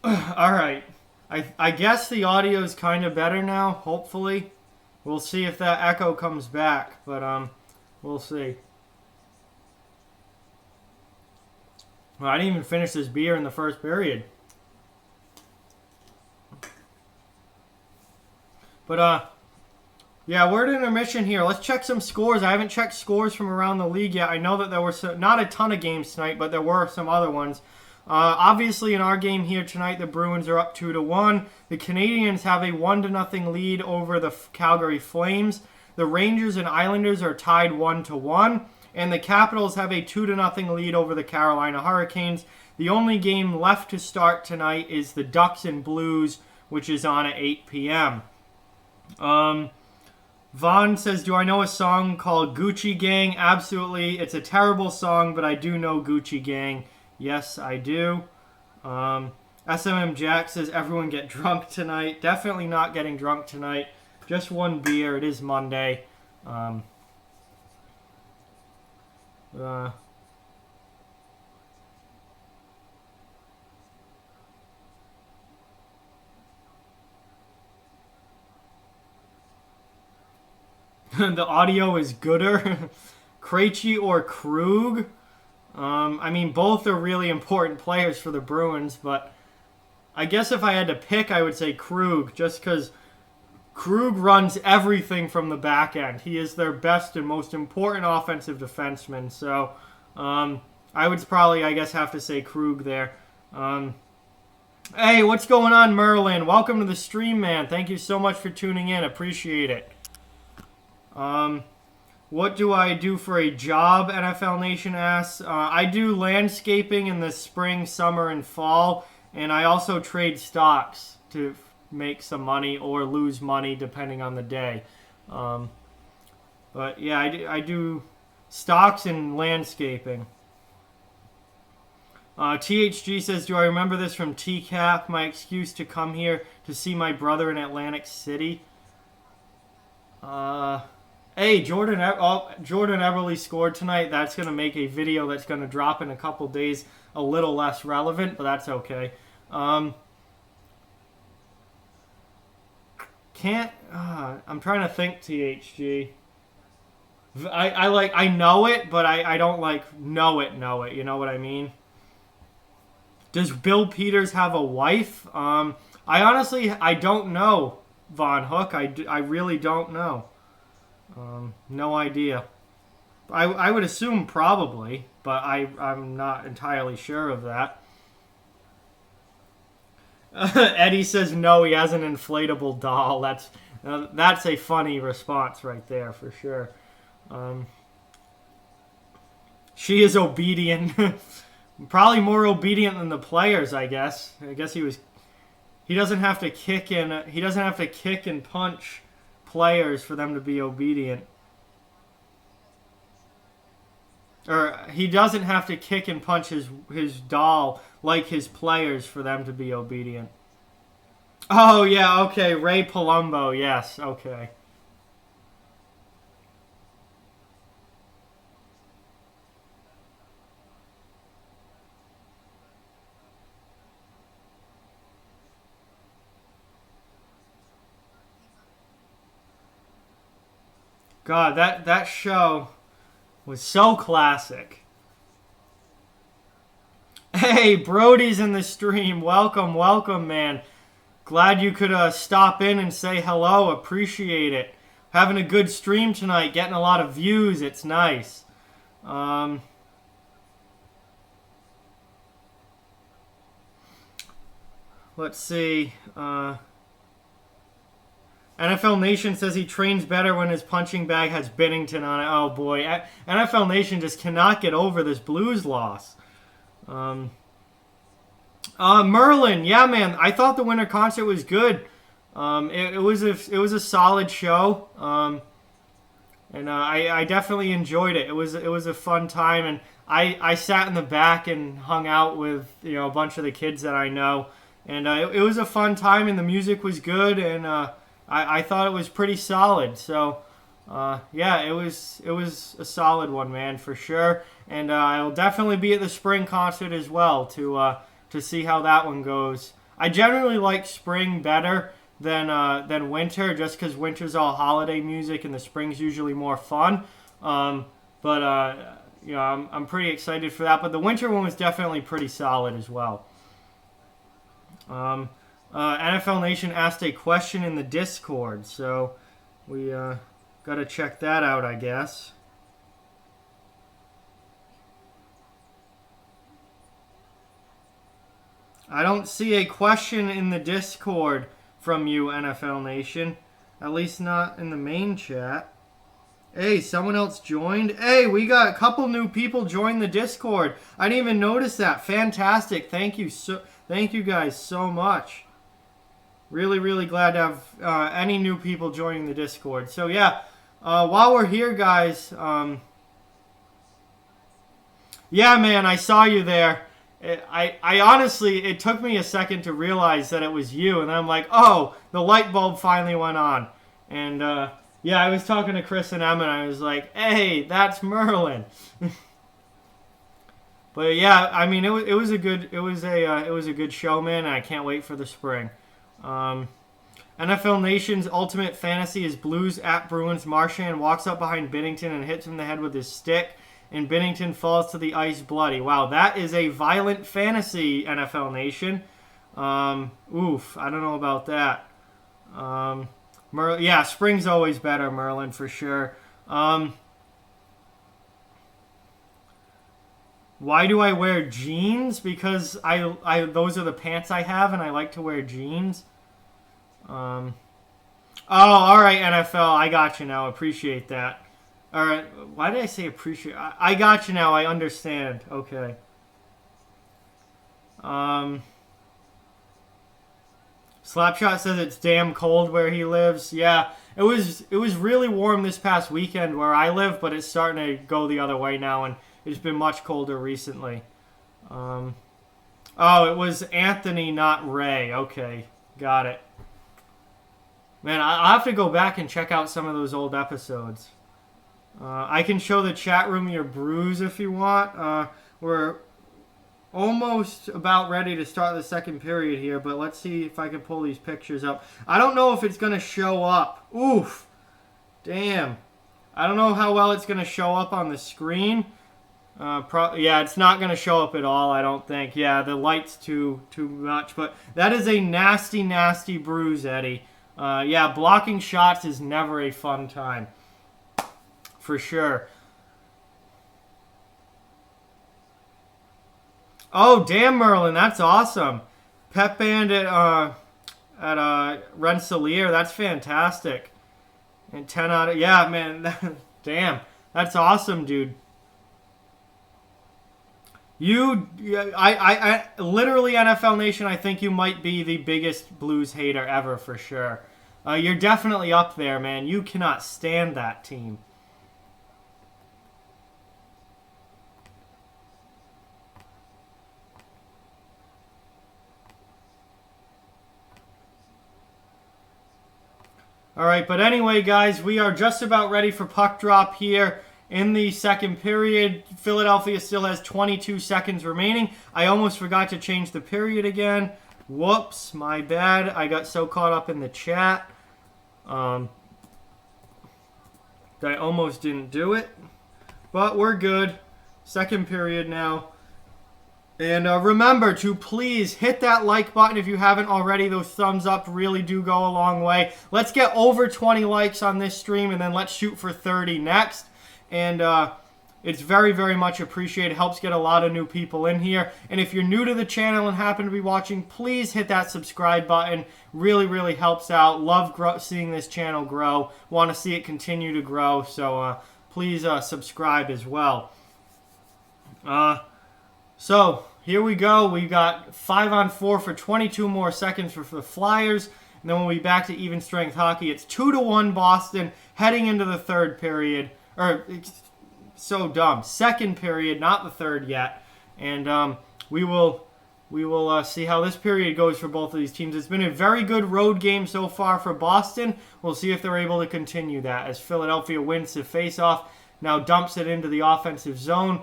All right. I guess the audio is kind of better now, hopefully. We'll see if that echo comes back, but we'll see. Well, I didn't even finish this beer in the first period. But yeah, we're at intermission here. Let's check some scores. I haven't checked scores from around the league yet. I know that there were not a ton of games tonight, but there were some other ones. Obviously, in our game here tonight, the Bruins are up 2-1. The Canadiens have a 1-0 lead over the Calgary Flames. The Rangers and Islanders are tied 1-1. And the Capitals have a 2-0 lead over the Carolina Hurricanes. The only game left to start tonight is the Ducks and Blues, which is on at 8 p.m. Vaughn says, do I know a song called Gucci Gang? Absolutely. It's a terrible song, but I do know Gucci Gang. Yes, I do. SMM Jack says, everyone get drunk tonight. Definitely not getting drunk tonight. Just one beer. It is Monday. The audio is gooder. Krejci or Krug? I mean, both are really important players for the Bruins, but I guess if I had to pick, I would say Krug, just because Krug runs everything from the back end. He is their best and most important offensive defenseman, so I would probably, I guess, have to say Krug there. Hey, what's going on, Merlin? Welcome to the stream, man. Thank you so much for tuning in. Appreciate it. What do I do for a job, NFL Nation asks? I do landscaping in the spring, summer, and fall, and I also trade stocks to make some money or lose money depending on the day. But yeah, I do stocks and landscaping. THG says, do I remember this from TCAP? My excuse to come here to see my brother in Atlantic City. Hey, Jordan Eberle scored tonight. That's going to make a video that's going to drop in a couple days a little less relevant, but that's okay. I'm trying to think, THG. I know it, but I don't know it. You know what I mean? Does Bill Peters have a wife? I don't know, Von Hook. I really don't know. No idea. I would assume probably, but I'm not entirely sure of that. Eddie says no, he has an inflatable doll. That's a funny response right there for sure. She is obedient. Probably more obedient than the players, I guess. I guess he doesn't have to kick and punch players for them to be obedient. Or he doesn't have to kick and punch his doll like his players for them to be obedient. Oh, yeah, okay. Ray Palumbo, yes, okay. God, that show was so classic. Hey, Brody's in the stream. Welcome, welcome, man. Glad you could stop in and say hello. Appreciate it. Having a good stream tonight. Getting a lot of views. It's nice. Let's see. NFL Nation says he trains better when his punching bag has Binnington on it. Oh, boy. NFL Nation just cannot get over this Blues loss. Merlin. Yeah, man. I thought the winter concert was good. It was a solid show. And I definitely enjoyed it. It was a fun time. And I sat in the back and hung out with, a bunch of the kids that I know. And it was a fun time, and the music was good, and I thought it was pretty solid. So, yeah, it was a solid one, man, for sure. And I'll definitely be at the spring concert as well to see how that one goes. I generally like spring better than winter, just because winter's all holiday music and the spring's usually more fun. I'm pretty excited for that. But the winter one was definitely pretty solid as well. NFL Nation asked a question in the Discord, so we got to check that out, I guess. I don't see a question in the Discord from you, NFL Nation. At least not in the main chat. Hey, someone else joined. Hey, we got a couple new people join the Discord. I didn't even notice that. Fantastic. Thank you guys so much. Really, really glad to have any new people joining the Discord. So, yeah, while we're here, guys, yeah, man, I saw you there. I honestly, it took me a second to realize that it was you, and I'm like, oh, the light bulb finally went on. And, yeah, I was talking to Chris and Emma, and I was like, hey, that's Merlin. But yeah, I mean, it was a good show, man, and I can't wait for the spring. NFL Nation's ultimate fantasy is Blues at Bruins. Marchand walks up behind Binnington and hits him in the head with his stick, and Binnington falls to the ice bloody. Wow, that is a violent fantasy, NFL Nation. Oof, I don't know about that. Yeah, spring's always better, Merlin, for sure. Why do I wear jeans? Because I those are the pants I have, and I like to wear jeans. Oh, all right, NFL. I got you now. Appreciate that. All right. Why did I say appreciate? I got you now. I understand. Okay. Slapshot says it's damn cold where he lives. Yeah, it was really warm this past weekend where I live, but it's starting to go the other way now, and it's been much colder recently. Oh, it was Anthony, not Ray. Okay, got it. Man, I'll have to go back and check out some of those old episodes. I can show the chat room your bruise if you want. We're almost about ready to start the second period here, but let's see if I can pull these pictures up. I don't know if it's going to show up. Oof. Damn. I don't know how well it's going to show up on the screen. Yeah, it's not going to show up at all, I don't think. Yeah, the light's too much. But that is a nasty, nasty bruise, Eddie. Yeah, blocking shots is never a fun time. For sure. Oh, damn, Merlin, that's awesome. Pep band at Rensselaer, that's fantastic. And 10 out of... Yeah, man, damn. That's awesome, dude. I literally, NFL Nation, I think you might be the biggest Blues hater ever, for sure. You're definitely up there, man. You cannot stand that team. All right, but anyway, guys, we are just about ready for puck drop here in the second period. Philadelphia still has 22 seconds remaining. I almost forgot to change the period again. Whoops, my bad. I got so caught up in the chat. I almost didn't do it. But we're good. Second period now. And remember to please hit that like button if you haven't already. Those thumbs up really do go a long way. Let's get over 20 likes on this stream, and then let's shoot for 30 next. And it's very, very much appreciated. It helps get a lot of new people in here. And if you're new to the channel and happen to be watching, please hit that subscribe button. Really, really helps out. Love seeing this channel grow. Want to see it continue to grow. So please subscribe as well. So here we go. We got 5-on-4 for 22 more seconds for the Flyers. And then we'll be back to even strength hockey. It's 2-1 Boston heading into the third period. It's so dumb. Second period, not the third yet. And we will see how this period goes for both of these teams. It's been a very good road game so far for Boston. We'll see if they're able to continue that as Philadelphia wins the faceoff. Now dumps it into the offensive zone.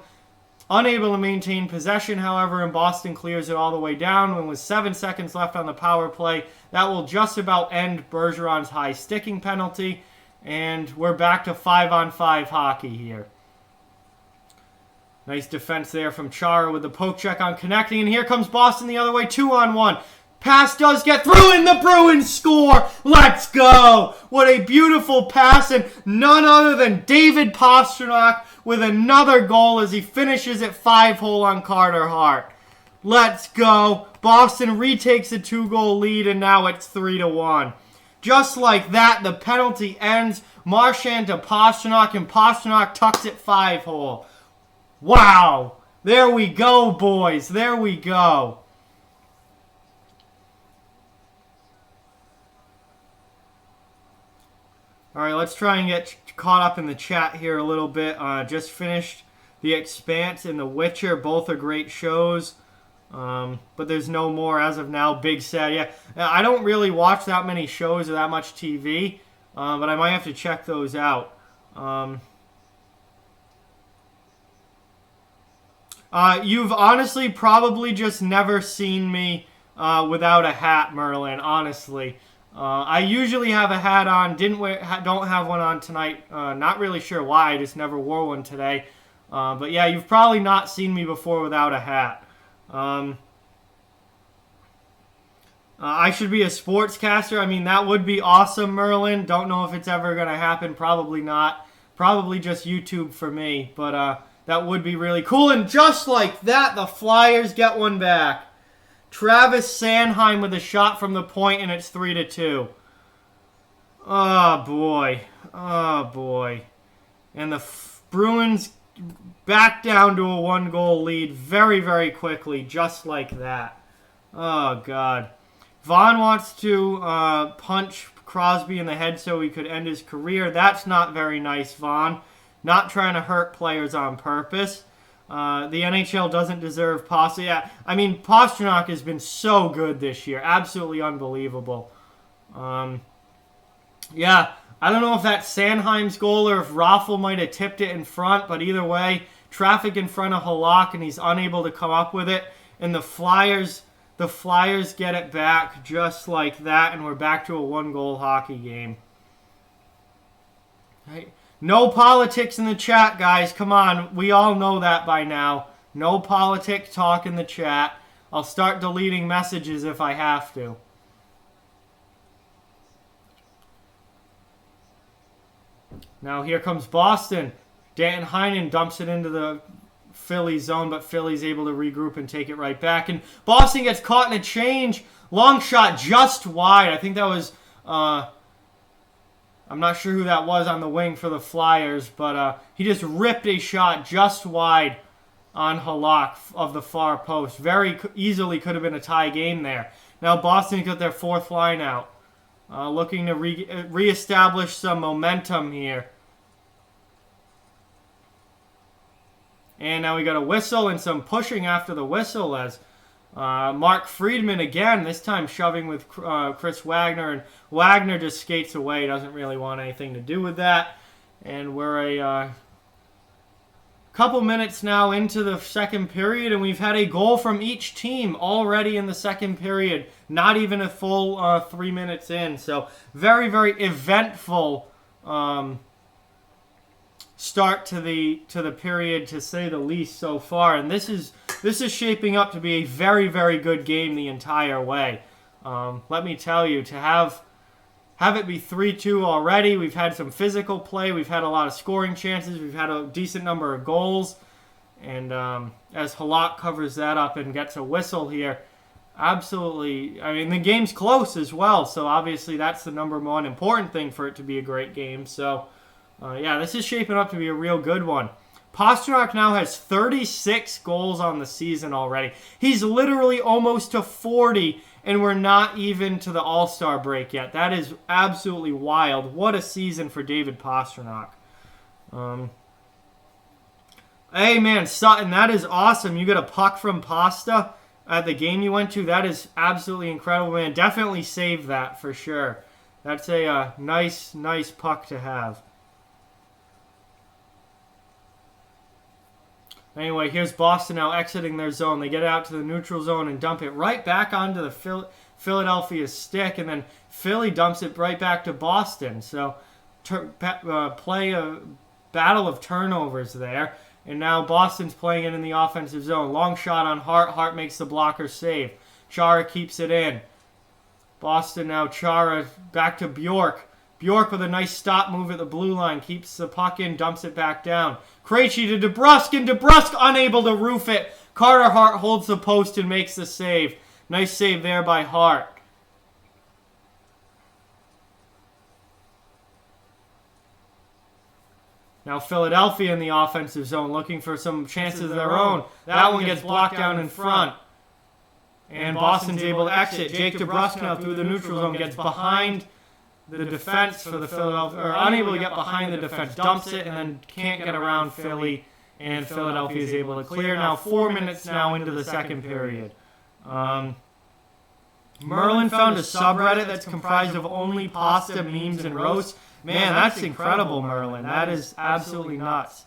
Unable to maintain possession, however, and Boston clears it all the way down. When with 7 seconds left on the power play, that will just about end Bergeron's high sticking penalty. And we're back to 5-on-5 hockey here. Nice defense there from Chara with the poke check on connecting. And here comes Boston the other way, 2-on-1. Pass does get through, and the Bruins score. Let's go. What a beautiful pass, and none other than David Pastrnak with another goal as he finishes at 5-hole on Carter Hart. Let's go. Boston retakes a 2-goal lead, and now it's 3-1. Just like that, the penalty ends. Marchand to Pastrnak, and Pastrnak tucks it 5-hole. Wow. There we go, boys. There we go. All right, let's try and get caught up in the chat here a little bit. Just finished The Expanse and The Witcher. Both are great shows. But there's no more as of now. Big sad. Yeah, I don't really watch that many shows or that much TV. But I might have to check those out. You've honestly probably just never seen me without a hat, Merlin, honestly. I usually have a hat on. Don't have one on tonight. Not really sure why. I just never wore one today. But yeah, you've probably not seen me before without a hat. I should be a sportscaster. I mean, that would be awesome, Merlin. Don't know if it's ever going to happen. Probably not. Probably just YouTube for me. But that would be really cool. And just like that, the Flyers get one back. Travis Sanheim with a shot from the point, and it's 3-2. Oh, boy. Oh, boy. And the Bruins back down to a 1-goal lead very, very quickly, just like that. Oh, God. Vaughn wants to punch Crosby in the head so he could end his career. That's not very nice, Vaughn. Not trying to hurt players on purpose. The NHL doesn't deserve Pastrnak. Yeah, I mean, Pastrnak has been so good this year. Absolutely unbelievable. Yeah, I don't know if that's Sanheim's goal or if Raffl might have tipped it in front, but either way, traffic in front of Halak, and he's unable to come up with it. And the Flyers get it back just like that, and we're back to a 1-goal hockey game. Right. No politics in the chat, guys. Come on. We all know that by now. No politic talk in the chat. I'll start deleting messages if I have to. Now here comes Boston. Dan Heinen dumps it into the Philly zone, but Philly's able to regroup and take it right back. And Boston gets caught in a change. Long shot just wide. I think that was... I'm not sure who that was on the wing for the Flyers, but he just ripped a shot just wide on Halak of the far post. Very easily could have been a tie game there. Now Boston got their 4th line out. Looking to reestablish some momentum here. And now we got a whistle and some pushing after the whistle as Mark Friedman again, this time shoving with Chris Wagner, and Wagner just skates away, doesn't really want anything to do with that. And we're a couple minutes now into the second period, and we've had a goal from each team already in the second period, not even a full 3 minutes in. So very, very eventful start to the period, to say the least, so far. And this is shaping up to be a very, very good game the entire way. Let me tell you, to have it be 3-2 already. We've had some physical play. We've had a lot of scoring chances. We've had a decent number of goals. And as Halak covers that up and gets a whistle here, absolutely. I mean, the game's close as well. So obviously that's the number one important thing for it to be a great game. So yeah, this is shaping up to be a real good one. Pastrnak now has 36 goals on the season already. He's literally almost to 40, and we're not even to the All-Star break yet. That is absolutely wild. What a season for David Pastrnak. Hey, man, Sutton, that is awesome. You got a puck from Pasta at the game you went to. That is absolutely incredible, man. Definitely save that for sure. That's a nice puck to have. Anyway, here's Boston now exiting their zone. They get it out to the neutral zone and dump it right back onto the Philadelphia stick, and then Philly dumps it right back to Boston. So play a battle of turnovers there. And now Boston's playing it in the offensive zone. Long shot on Hart. Hart makes the blocker save. Chara keeps it in. Boston now, Chara back to Bjork. Bjork with a nice stop move at the blue line. Keeps the puck in, dumps it back down. Krejci to DeBrusk, and DeBrusk unable to roof it. Carter Hart holds the post and makes the save. Nice save there by Hart. Now Philadelphia in the offensive zone looking for some chances of their own. That one gets blocked down in front. And Boston's able to exit. Jake DeBrusk now through the neutral zone gets behind the defense for the Philadelphia, or unable to get behind the defense, dumps it, and then can't get around Philly, and Philadelphia is able to clear. Now 4 minutes now into the second period. Merlin found a subreddit that's comprised of only pasta, memes, and roasts. Man, that's incredible, Merlin. That is absolutely nuts.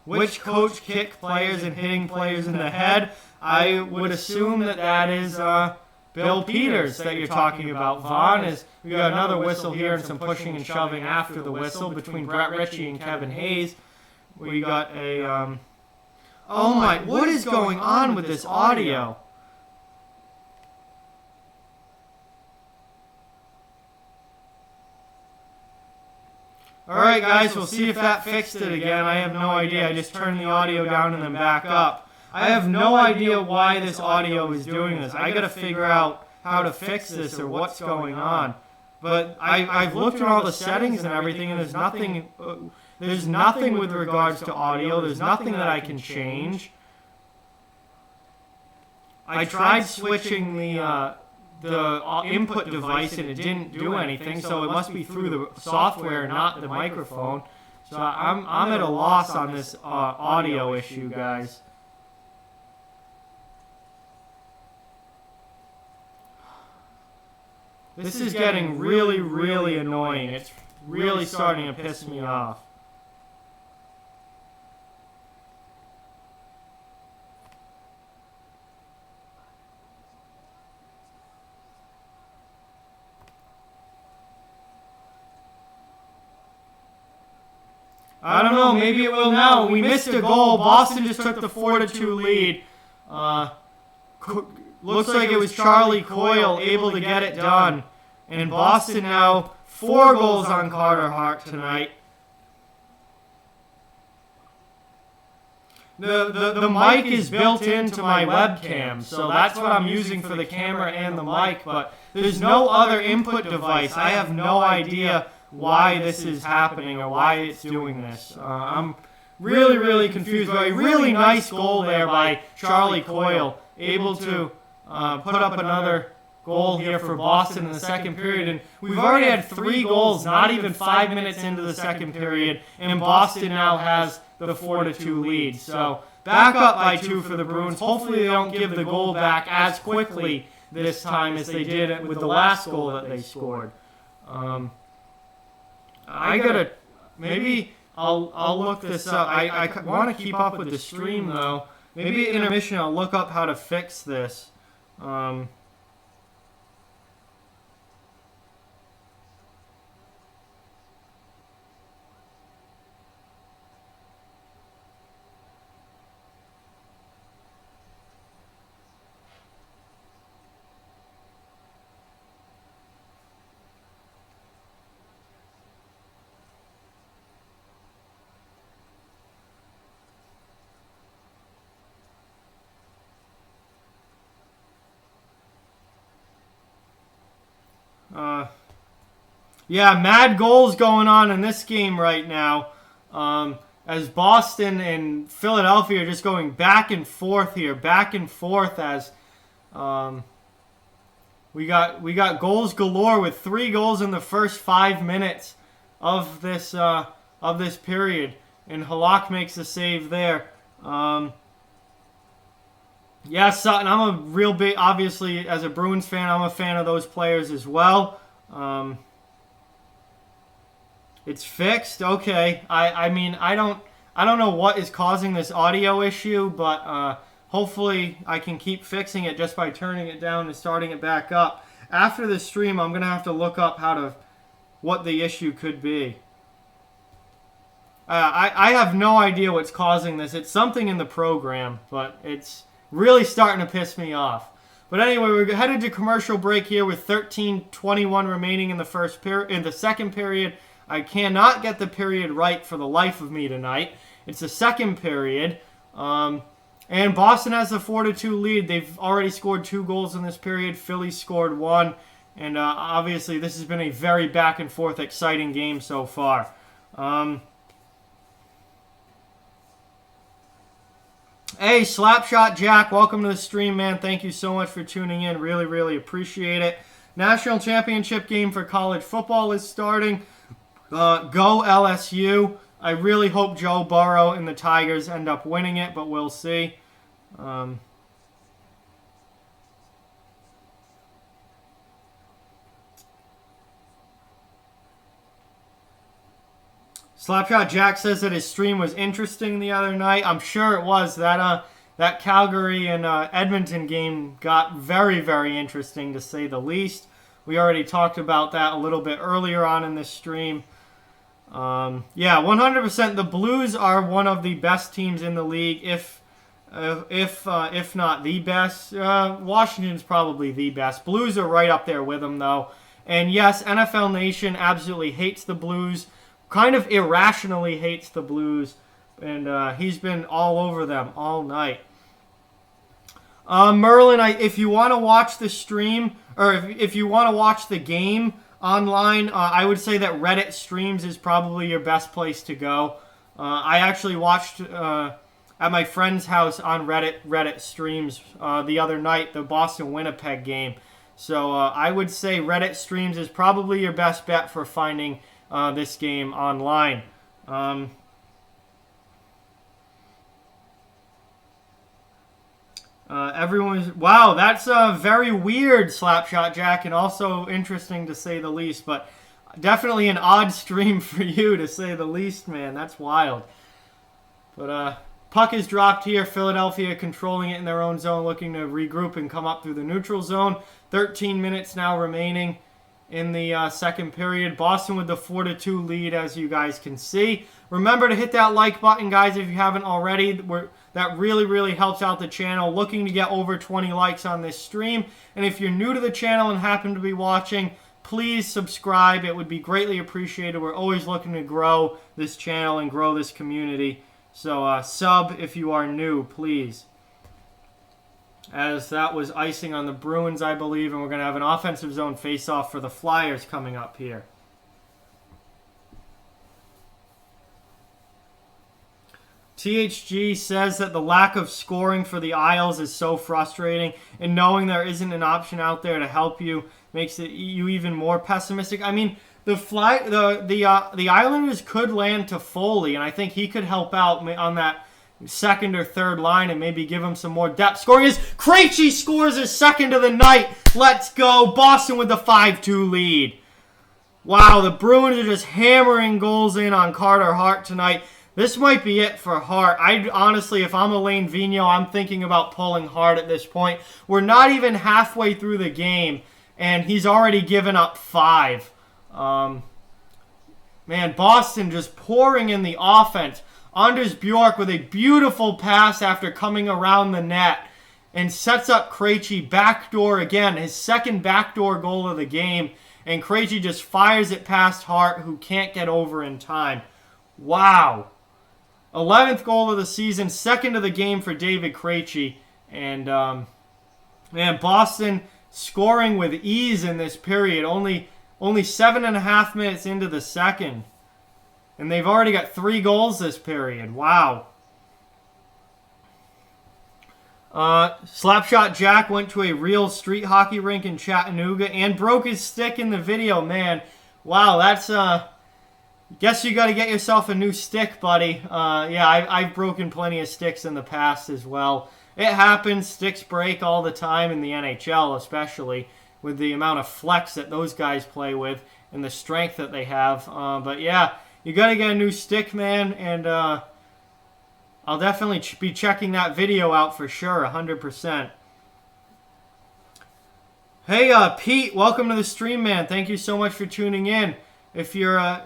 Which coach kicked players and hitting players in the head? I would assume that is Bill Peters that you're talking about. Vaughn is. We got another whistle here and some pushing and shoving after the whistle between Brett Ritchie and Kevin Hayes. We got a. Oh my! What is going on with this audio? All right, guys. We'll see if that fixed it again. I have no idea. I just turned the audio down and then back up. I have no idea why this audio is doing this. I got to figure out how to fix this or what's going on. But I've looked at all the settings and everything, and there's nothing. There's nothing with regards to audio. There's nothing that I can change. I tried switching the input device and it didn't do anything, so it must be through the software, not the microphone. So I'm at a loss on this audio issue, guys. This is getting really, really annoying. It's really starting to piss me off. I don't know, maybe it will now. We missed a goal. Boston just took the 4-2 lead. Looks like it was Charlie Coyle able to get it done. And Boston now 4 goals on Carter Hart tonight. The mic is built into my webcam, so that's what I'm using for the camera and the mic, but there's no other input device. I have no idea why this is happening or why it's doing this. I'm really, really confused. But a really nice goal there by Charlie Coyle, able to put up another goal here for Boston in the second period. And we've already had 3 goals, not even 5 minutes into the second period, and Boston now has the 4-2 lead. So back up by 2 for the Bruins. Hopefully they don't give the goal back as quickly this time as they did with the last goal that they scored. Maybe I'll look this up. I want to keep up with the stream though. Maybe at intermission I'll look up how to fix this. Yeah, mad goals going on in this game right now. As Boston and Philadelphia are just going back and forth here, back and forth as we got goals galore with 3 goals in the first 5 minutes of this period, and Halak makes a save there. Yeah, Sutton, I'm a real big, obviously, as a Bruins fan, I'm a fan of those players as well. It's fixed? Okay. I mean, I don't know what is causing this audio issue, but hopefully I can keep fixing it just by turning it down and starting it back up. After the stream, I'm going to have to look up what the issue could be. I have no idea what's causing this. It's something in the program, but it's really starting to piss me off. But anyway, we're headed to commercial break here with 13:21 remaining in the second period. I cannot get the period right for the life of me tonight. It's the second period. And Boston has a 4-2 lead. They've already scored 2 goals in this period. Philly scored 1. And obviously this has been a very back and forth exciting game so far. Hey, Slapshot Jack, welcome to the stream, man. Thank you so much for tuning in. Really, really appreciate it. National championship game for college football is starting. Go LSU. I really hope Joe Burrow and the Tigers end up winning it, but we'll see. Slapshot Jack says that his stream was interesting the other night. I'm sure it was. That Calgary and Edmonton game got very, very interesting, to say the least. We already talked about that a little bit earlier on in this stream. Yeah, 100%. The Blues are one of the best teams in the league, if not the best. Washington's probably the best. Blues are right up there with them, though. And yes, NFL Nation absolutely hates the Blues, kind of irrationally hates the Blues, and he's been all over them all night. Merlin, if you want to watch the stream, or if you want to watch the game online, I would say that Reddit streams is probably your best place to go. I actually watched at my friend's house on Reddit streams the other night, the Boston-Winnipeg game. So I would say Reddit streams is probably your best bet for finding this game online. Wow, that's very weird, Slapshot Jack, and also interesting to say the least, but definitely an odd stream for you, to say the least, man. That's wild. But puck is dropped here. Philadelphia controlling it in their own zone, looking to regroup and come up through the neutral zone. 13 minutes now remaining in the second period. Boston with the 4-2 lead, as you guys can see. Remember to hit that like button, guys, if you haven't already. That really, really helps out the channel. Looking to get over 20 likes on this stream. And if you're new to the channel and happen to be watching, please subscribe. It would be greatly appreciated. We're always looking to grow this channel and grow this community. So sub if you are new, please. As that was icing on the Bruins, I believe. And we're going to have an offensive zone face-off for the Flyers coming up here. THG says that the lack of scoring for the Isles is so frustrating, and knowing there isn't an option out there to help you makes you even more pessimistic. I mean, the Islanders could land to Foley, and I think he could help out on that second or third line and maybe give him some more depth. Scoring is Krejci scores his second of the night. Let's go. Boston with the 5-2 lead. Wow, the Bruins are just hammering goals in on Carter Hart tonight. This might be it for Hart. Honestly, if I'm Alain Vigneault, I'm thinking about pulling Hart at this point. We're not even halfway through the game, and he's already given up 5. Man, Boston just pouring in the offense. Anders Bjork with a beautiful pass after coming around the net and sets up Krejci backdoor again, his second backdoor goal of the game, and Krejci just fires it past Hart, who can't get over in time. Wow. 11th goal of the season, second of the game for David Krejci. And, man, Boston scoring with ease in this period. Only 7.5 minutes into the second. And they've already got 3 goals this period. Wow. Slapshot Jack went to a real street hockey rink in Chattanooga and broke his stick in the video, man. Wow, that's, guess you got to get yourself a new stick, buddy. Yeah, I've broken plenty of sticks in the past as well. It happens. Sticks break all the time in the NHL, especially with the amount of flex that those guys play with and the strength that they have. But yeah, you got to get a new stick, man, and I'll definitely be checking that video out for sure, 100%. Hey, Pete, welcome to the stream, man. Thank you so much for tuning in. If you're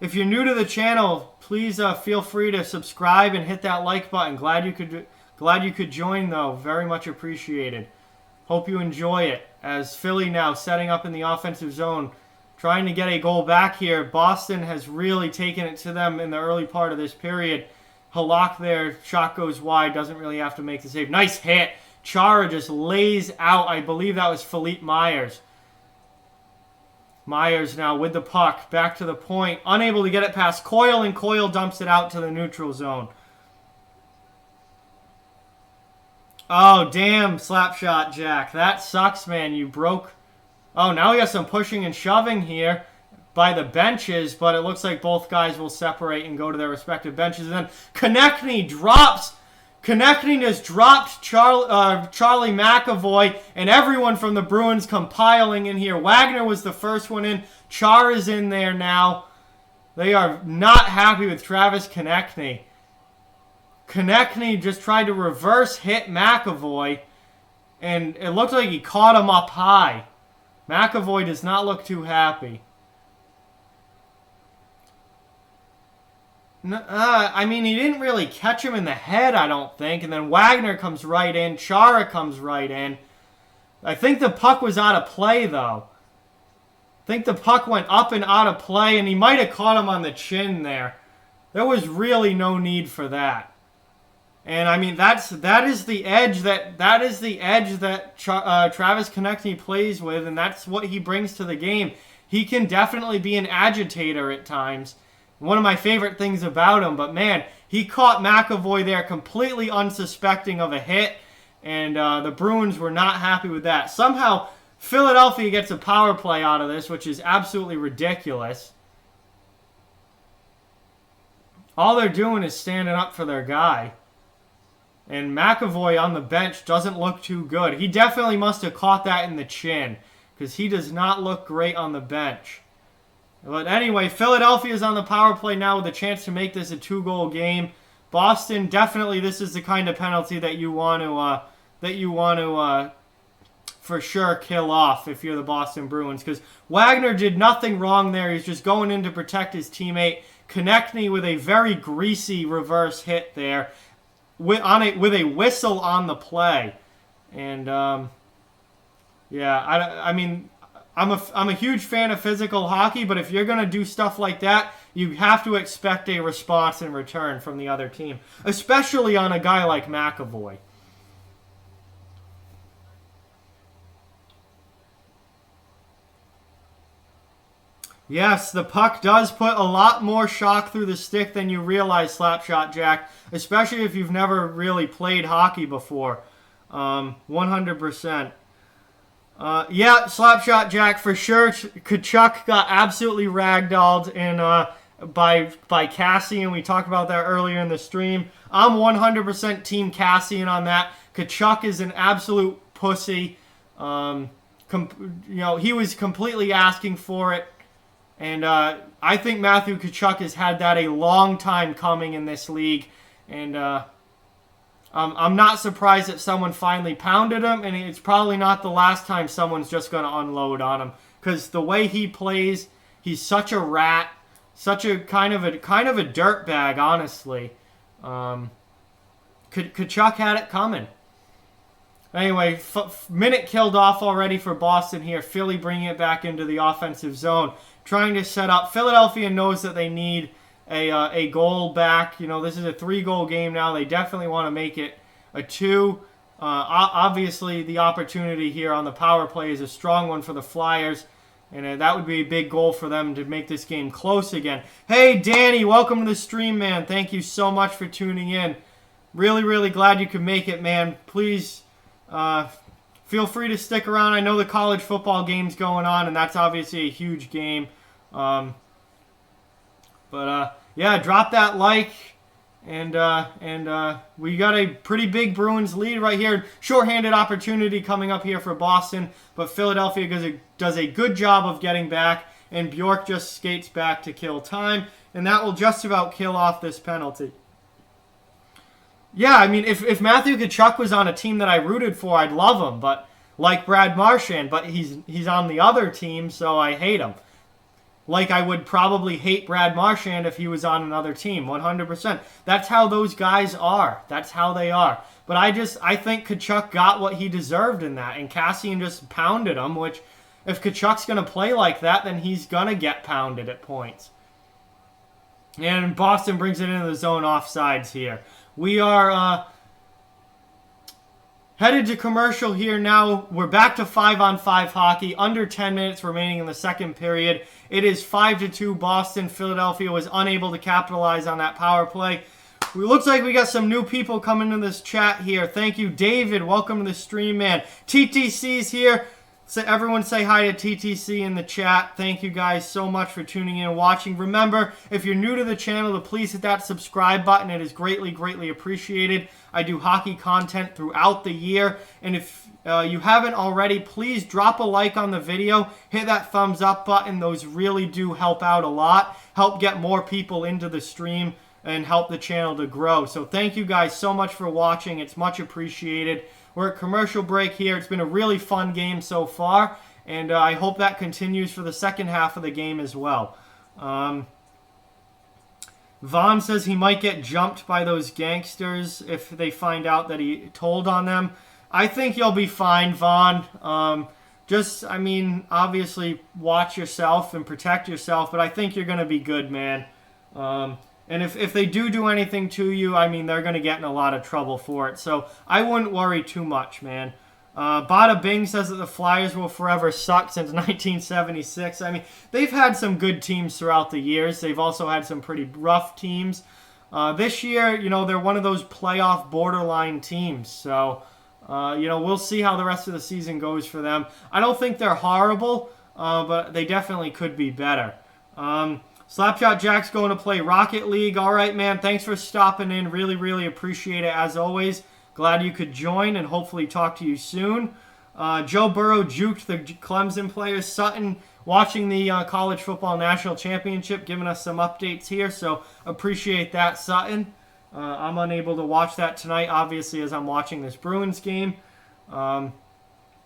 new to the channel, please feel free to subscribe and hit that like button. Glad you could join, though. Very much appreciated. Hope you enjoy it. As Philly now setting up in the offensive zone, trying to get a goal back here. Boston has really taken it to them in the early part of this period. Halak there, shot goes wide, doesn't really have to make the save. Nice hit. Chara just lays out. I believe that was Philippe Myers. Myers now with the puck, back to the point, unable to get it past Coyle, and Coyle dumps it out to the neutral zone. Oh, damn, Slapshot Jack. That sucks, man. You broke. Oh, now we got some pushing and shoving here by the benches, but it looks like both guys will separate and go to their respective benches. And then Konechny just dropped Charlie McAvoy, and everyone from the Bruins compiling in here. Wagner was the first one in. Char is in there now. They are not happy with Travis Konechny. Konechny just tried to reverse hit McAvoy, and it looked like he caught him up high. McAvoy does not look too happy. I mean, he didn't really catch him in the head, I don't think. And then Wagner comes right in. Chara comes right in. I think the puck was out of play, though. I think the puck went up and out of play, and he might have caught him on the chin there. There was really no need for that. And I mean, that is the edge that Travis Konechny plays with, and that's what he brings to the game. He can definitely be an agitator at times. One of my favorite things about him, but man, he caught McAvoy there completely unsuspecting of a hit, and the Bruins were not happy with that. Somehow, Philadelphia gets a power play out of this, which is absolutely ridiculous. All they're doing is standing up for their guy. And McAvoy on the bench doesn't look too good. He definitely must have caught that in the chin, because he does not look great on the bench. But anyway, Philadelphia's on the power play now with a chance to make this a 2-goal game. Boston, definitely this is the kind of penalty that you want to for sure kill off if you're the Boston Bruins, because Wagner did nothing wrong there. He's just going in to protect his teammate. Konechny with a very greasy reverse hit there with a whistle on the play. And yeah, I mean, I'm a huge fan of physical hockey, but if you're going to do stuff like that, you have to expect a response in return from the other team, especially on a guy like McAvoy. Yes, the puck does put a lot more shock through the stick than you realize, Slapshot Jack, especially if you've never really played hockey before. 100%. Yeah, Slapshot Jack, for sure. Kachuk got absolutely ragdolled by Cassian. We talked about that earlier in the stream. I'm 100% Team Cassian on that. Kachuk is an absolute pussy. He was completely asking for it. And I think Matthew Tkachuk has had that a long time coming in this league. And I'm not surprised that someone finally pounded him. And it's probably not the last time someone's just going to unload on him. Because the way he plays, he's such a rat. Such a kind of a dirtbag, honestly. Tkachuk had it coming. Anyway, minute killed off already for Boston here. Philly bringing it back into the offensive zone. Trying to set up. Philadelphia knows that they need a goal back. You know, this is a 3-goal game now. They definitely want to make it a 2. Obviously, the opportunity here on the power play is a strong one for the Flyers, and that would be a big goal for them to make this game close again. Hey, Danny, welcome to the stream, man. Thank you so much for tuning in. Really, really glad you could make it, man. Please feel free to stick around. I know the college football game's going on, and that's obviously a huge game. Yeah, drop that like. And we got a pretty big Bruins lead right here. Shorthanded opportunity coming up here for Boston, but Philadelphia does a good job of getting back, and Bjork just skates back to kill time, and that will just about kill off this penalty. Yeah, I mean, if Matthew Tkachuk was on a team that I rooted for, I'd love him, but like Brad Marchand, but he's on the other team, so I hate him. Like I would probably hate Brad Marchand if he was on another team, 100%. That's how those guys are. That's how they are. But I think Tkachuk got what he deserved in that, and Cassian just pounded him, which if Tkachuk's going to play like that, then he's going to get pounded at points. And Boston brings it into the zone offsides here. We are headed to commercial here now. We're back to 5-on-5 hockey. Under 10 minutes remaining in the second period. It is 5-2 Boston. Philadelphia was unable to capitalize on that power play. It looks like we got some new people coming to this chat here. Thank you, David. Welcome to the stream, man. TTC's here. So everyone say hi to TTC in the chat. Thank you guys so much for tuning in and watching. Remember, if you're new to the channel, to please hit that subscribe button. It is greatly, greatly appreciated. I do hockey content throughout the year. And if you haven't already, please drop a like on the video. Hit that thumbs up button. Those really do help out a lot. Help get more people into the stream and help the channel to grow. So thank you guys so much for watching. It's much appreciated. We're at commercial break here. It's been a really fun game so far, and I hope that continues for the second half of the game as well. Vaughn says he might get jumped by those gangsters if they find out that he told on them. I think you'll be fine, Vaughn. Obviously watch yourself and protect yourself, but I think you're going to be good, man. And if they do anything to you, I mean, they're going to get in a lot of trouble for it. So I wouldn't worry too much, man. Bada Bing says that the Flyers will forever suck since 1976. I mean, they've had some good teams throughout the years. They've also had some pretty rough teams. This year, they're one of those playoff borderline teams. So, we'll see how the rest of the season goes for them. I don't think they're horrible, but they definitely could be better. Slapshot Jack's going to play Rocket League. All right, man. Thanks for stopping in. Really, really appreciate it as always. Glad you could join and hopefully talk to you soon. Joe Burrow juked the Clemson players. Sutton watching the College Football National Championship, giving us some updates here. So appreciate that, Sutton. I'm unable to watch that tonight, obviously, as I'm watching this Bruins game. And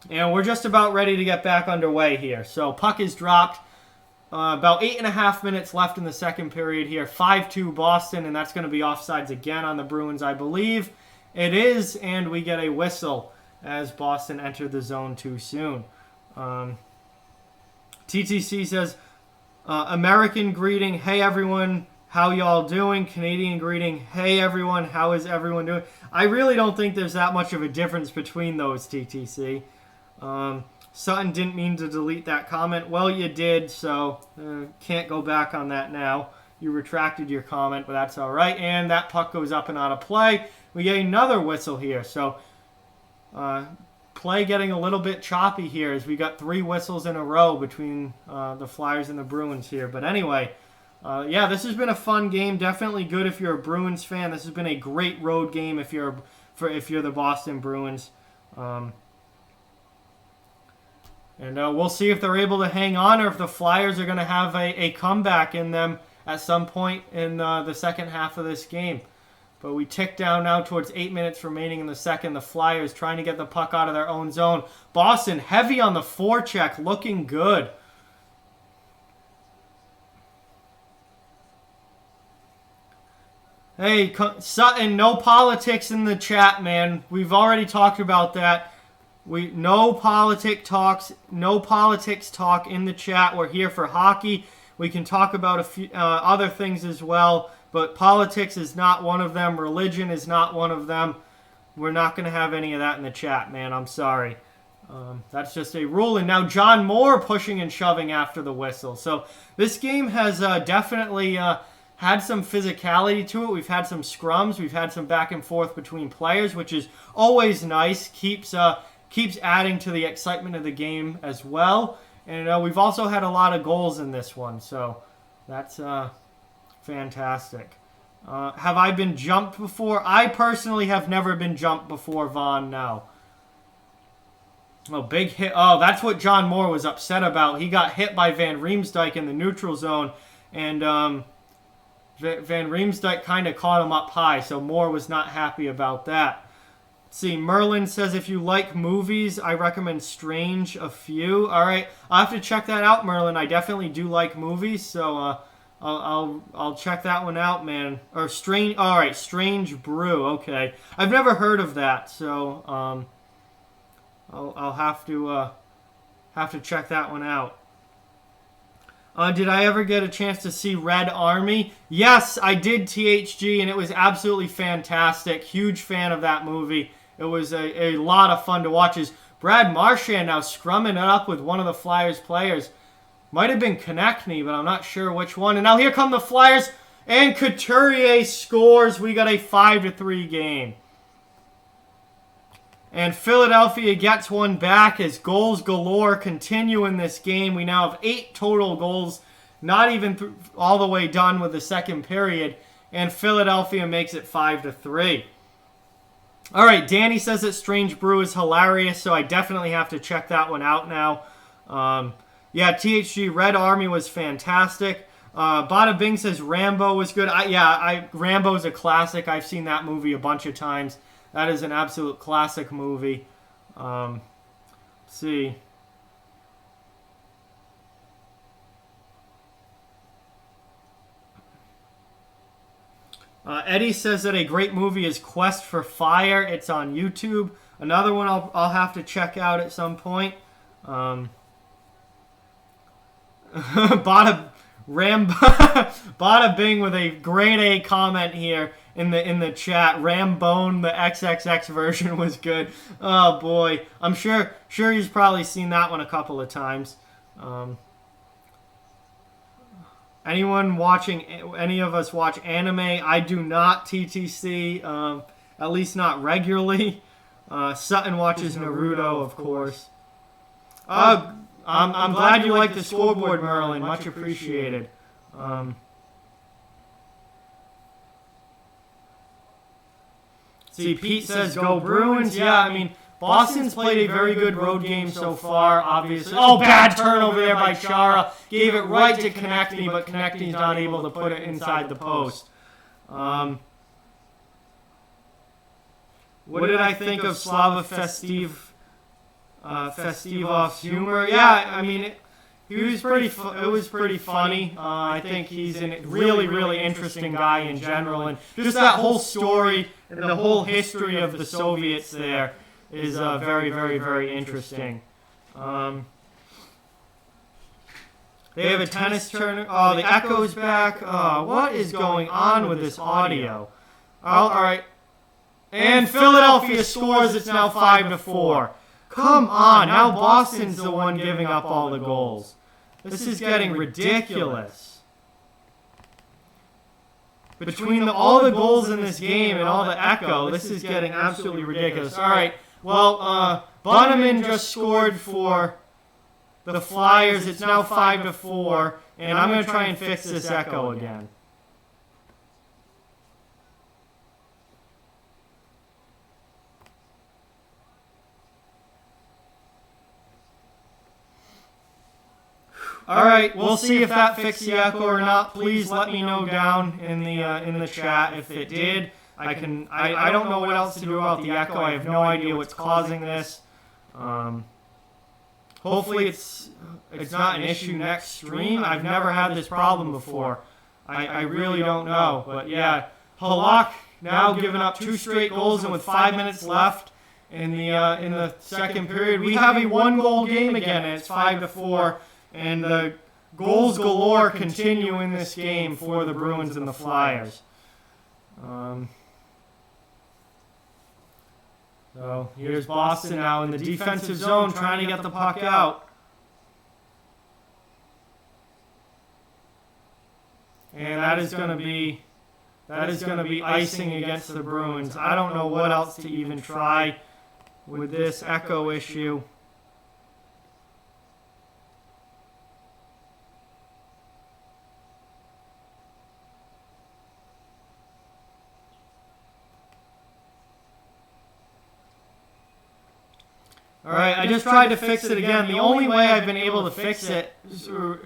we're just about ready to get back underway here. So puck is dropped. About 8.5 minutes left in the second period here. 5-2 Boston, and that's going to be offsides again on the Bruins, I believe. It is, and we get a whistle as Boston entered the zone too soon. TTC says, American greeting, hey everyone, how y'all doing? Canadian greeting, hey everyone, how is everyone doing? I really don't think there's that much of a difference between those, TTC. Sutton didn't mean to delete that comment. Well, you did, so can't go back on that now. You retracted your comment, but that's all right. And that puck goes up and out of play. We get another whistle here. So play getting a little bit choppy here as we got 3 whistles in a row between the Flyers and the Bruins here. But anyway, this has been a fun game. Definitely good if you're a Bruins fan. This has been a great road game if you're the Boston Bruins. And we'll see if they're able to hang on or if the Flyers are going to have a comeback in them at some point in the second half of this game. But we tick down now towards 8 minutes remaining in the second. The Flyers trying to get the puck out of their own zone. Boston heavy on the forecheck, looking good. Hey, Sutton, no politics in the chat, man. We've already talked about that. No politics talk in the chat. We're here for hockey. We can talk about a few other things as well, but politics is not one of them. Religion is not one of them. we're not going to have any of that in the chat, man. I'm sorry. That's just a rule. And now John Moore pushing and shoving after the whistle. So this game has definitely had some physicality to it. We've had some scrums. We've had some back and forth between players, which is always nice. Keeps adding to the excitement of the game as well. And we've also had a lot of goals in this one. So that's fantastic. Have I been jumped before? I personally have never been jumped before, Vaughn, no. Oh, big hit. Oh, that's what John Moore was upset about. He got hit by Van Riemsdyk in the neutral zone, and Van Riemsdyk kind of caught him up high, so Moore was not happy about that. Let's see, Merlin says, if you like movies, I recommend Strange a Few. All right, I'll have to check that out, Merlin. I definitely do like movies, so I'll check that one out, man. Or Strange. All right, Strange Brew. Okay, I've never heard of that, so I'll have to check that one out. Did I ever get a chance to see Red Army? Yes, I did, THG, and it was absolutely fantastic. Huge fan of that movie. It was a lot of fun to watch. Is Brad Marchand now scrumming it up with one of the Flyers players? Might have been Konechny, but I'm not sure which one. And now here come the Flyers, and Couturier scores. We got a 5-3 game. And Philadelphia gets one back as goals galore continue in this game. We now have 8 total goals, not even all the way done with the second period. And Philadelphia makes it 5-3. All right, Danny says that Strange Brew is hilarious, so I definitely have to check that one out now. Yeah, THG, Red Army was fantastic. Bada Bing says Rambo was good. Rambo's a classic. I've seen that movie a bunch of times. That is an absolute classic movie. Let's see. Eddie says that a great movie is Quest for Fire. It's on YouTube. Another one I'll have to check out at some point. Bada Bing with a grade A comment here in the chat. Rambone, the XXX version was good. Oh boy, I'm sure he's probably seen that one a couple of times. Anyone watching? Any of us watch anime? I do not. TTC, at least not regularly. Sutton watches Naruto, of course. I'm glad you like the scoreboard, Merlin. Much appreciated. See, Pete says, go Bruins. Yeah, I mean, Boston's played a very good road game so far, obviously. Oh, bad turnover there by Chara. Gave it right to Konechny, but Konechny's not able to put it inside the post. What did I think of Slava Festivov's humor? Yeah, I mean, it was pretty funny. I think he's a really, really interesting guy in general, and just that whole story and the whole history of the Soviets there is very, very, very interesting. They have a tennis tournament. Oh, the echo's back. What is going on with this audio? All right. And Philadelphia scores. It's now 5-4. Come on. Now Boston's the one giving up all the goals. This is getting ridiculous. Between all the goals in this game and all the echo, this is getting absolutely ridiculous. All right. Well, Bunneman just scored for the Flyers. It's now 5-4, and I'm going to try and fix this echo again. All right, we'll see if that fixed the echo or not. Please let me know down in the chat if it did. I don't know what else to do about the echo. I have no idea what's causing this. Hopefully it's not an issue next stream. I've never had this problem before. I really don't know. But yeah, Halak now giving up 2 straight goals, and with 5 minutes left in the second period, we have a 1-goal game again, and it's 5-4. And the goals galore continue in this game for the Bruins and the Flyers. Let's see, Bruins 5 Flyers 4. All right, we'll see if that fixed the echo or not. Please let me know down in the chat if it did. I don't know what else to do about the echo. I have no idea what's causing this. Hopefully it's not an issue next stream. I've never had this problem before. I really don't know. But yeah, Halak now giving up 2 straight goals, and with 5 minutes left in the second period, we have a 1-goal game again, and it's 5-4. And the goals galore continue in this game for the Bruins and the Flyers. So here's Boston now in the defensive zone trying to get the puck out. And that is going to be icing against the Bruins. I don't know what else to even try with this echo issue. All right, I just tried to fix it again. The only way I've been able to fix it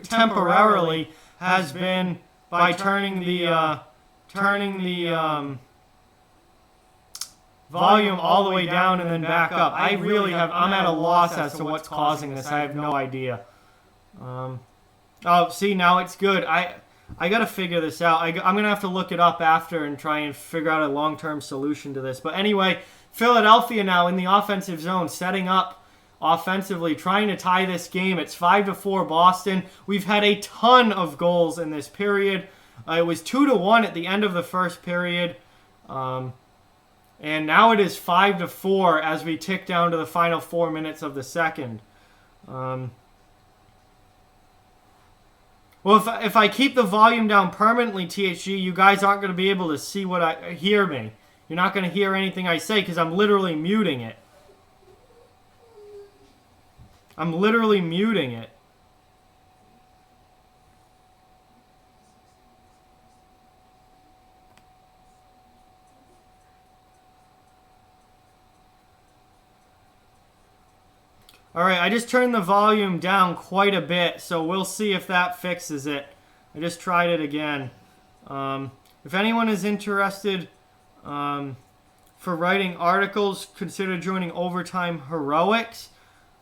temporarily has been by turning the volume all the way down and then back up. I'm at a loss as to what's causing this. I have no idea. Oh, see, now it's good. I got to figure this out. I'm going to have to look it up after and try and figure out a long-term solution to this. But anyway, Philadelphia now in the offensive zone, setting up offensively, trying to tie this game. It's 5-4 Boston. We've had a ton of goals in this period. It was 2-1 at the end of the first period. And now it is 5-4 as we tick down to the final 4 minutes of the second. Well, if I keep the volume down permanently, THG, you guys aren't going to be able to see hear me. You're not going to hear anything I say because I'm literally muting it. I'm literally muting it. All right, I just turned the volume down quite a bit, so we'll see if that fixes it. I just tried it again. If anyone is interested for writing articles, consider joining Overtime Heroics.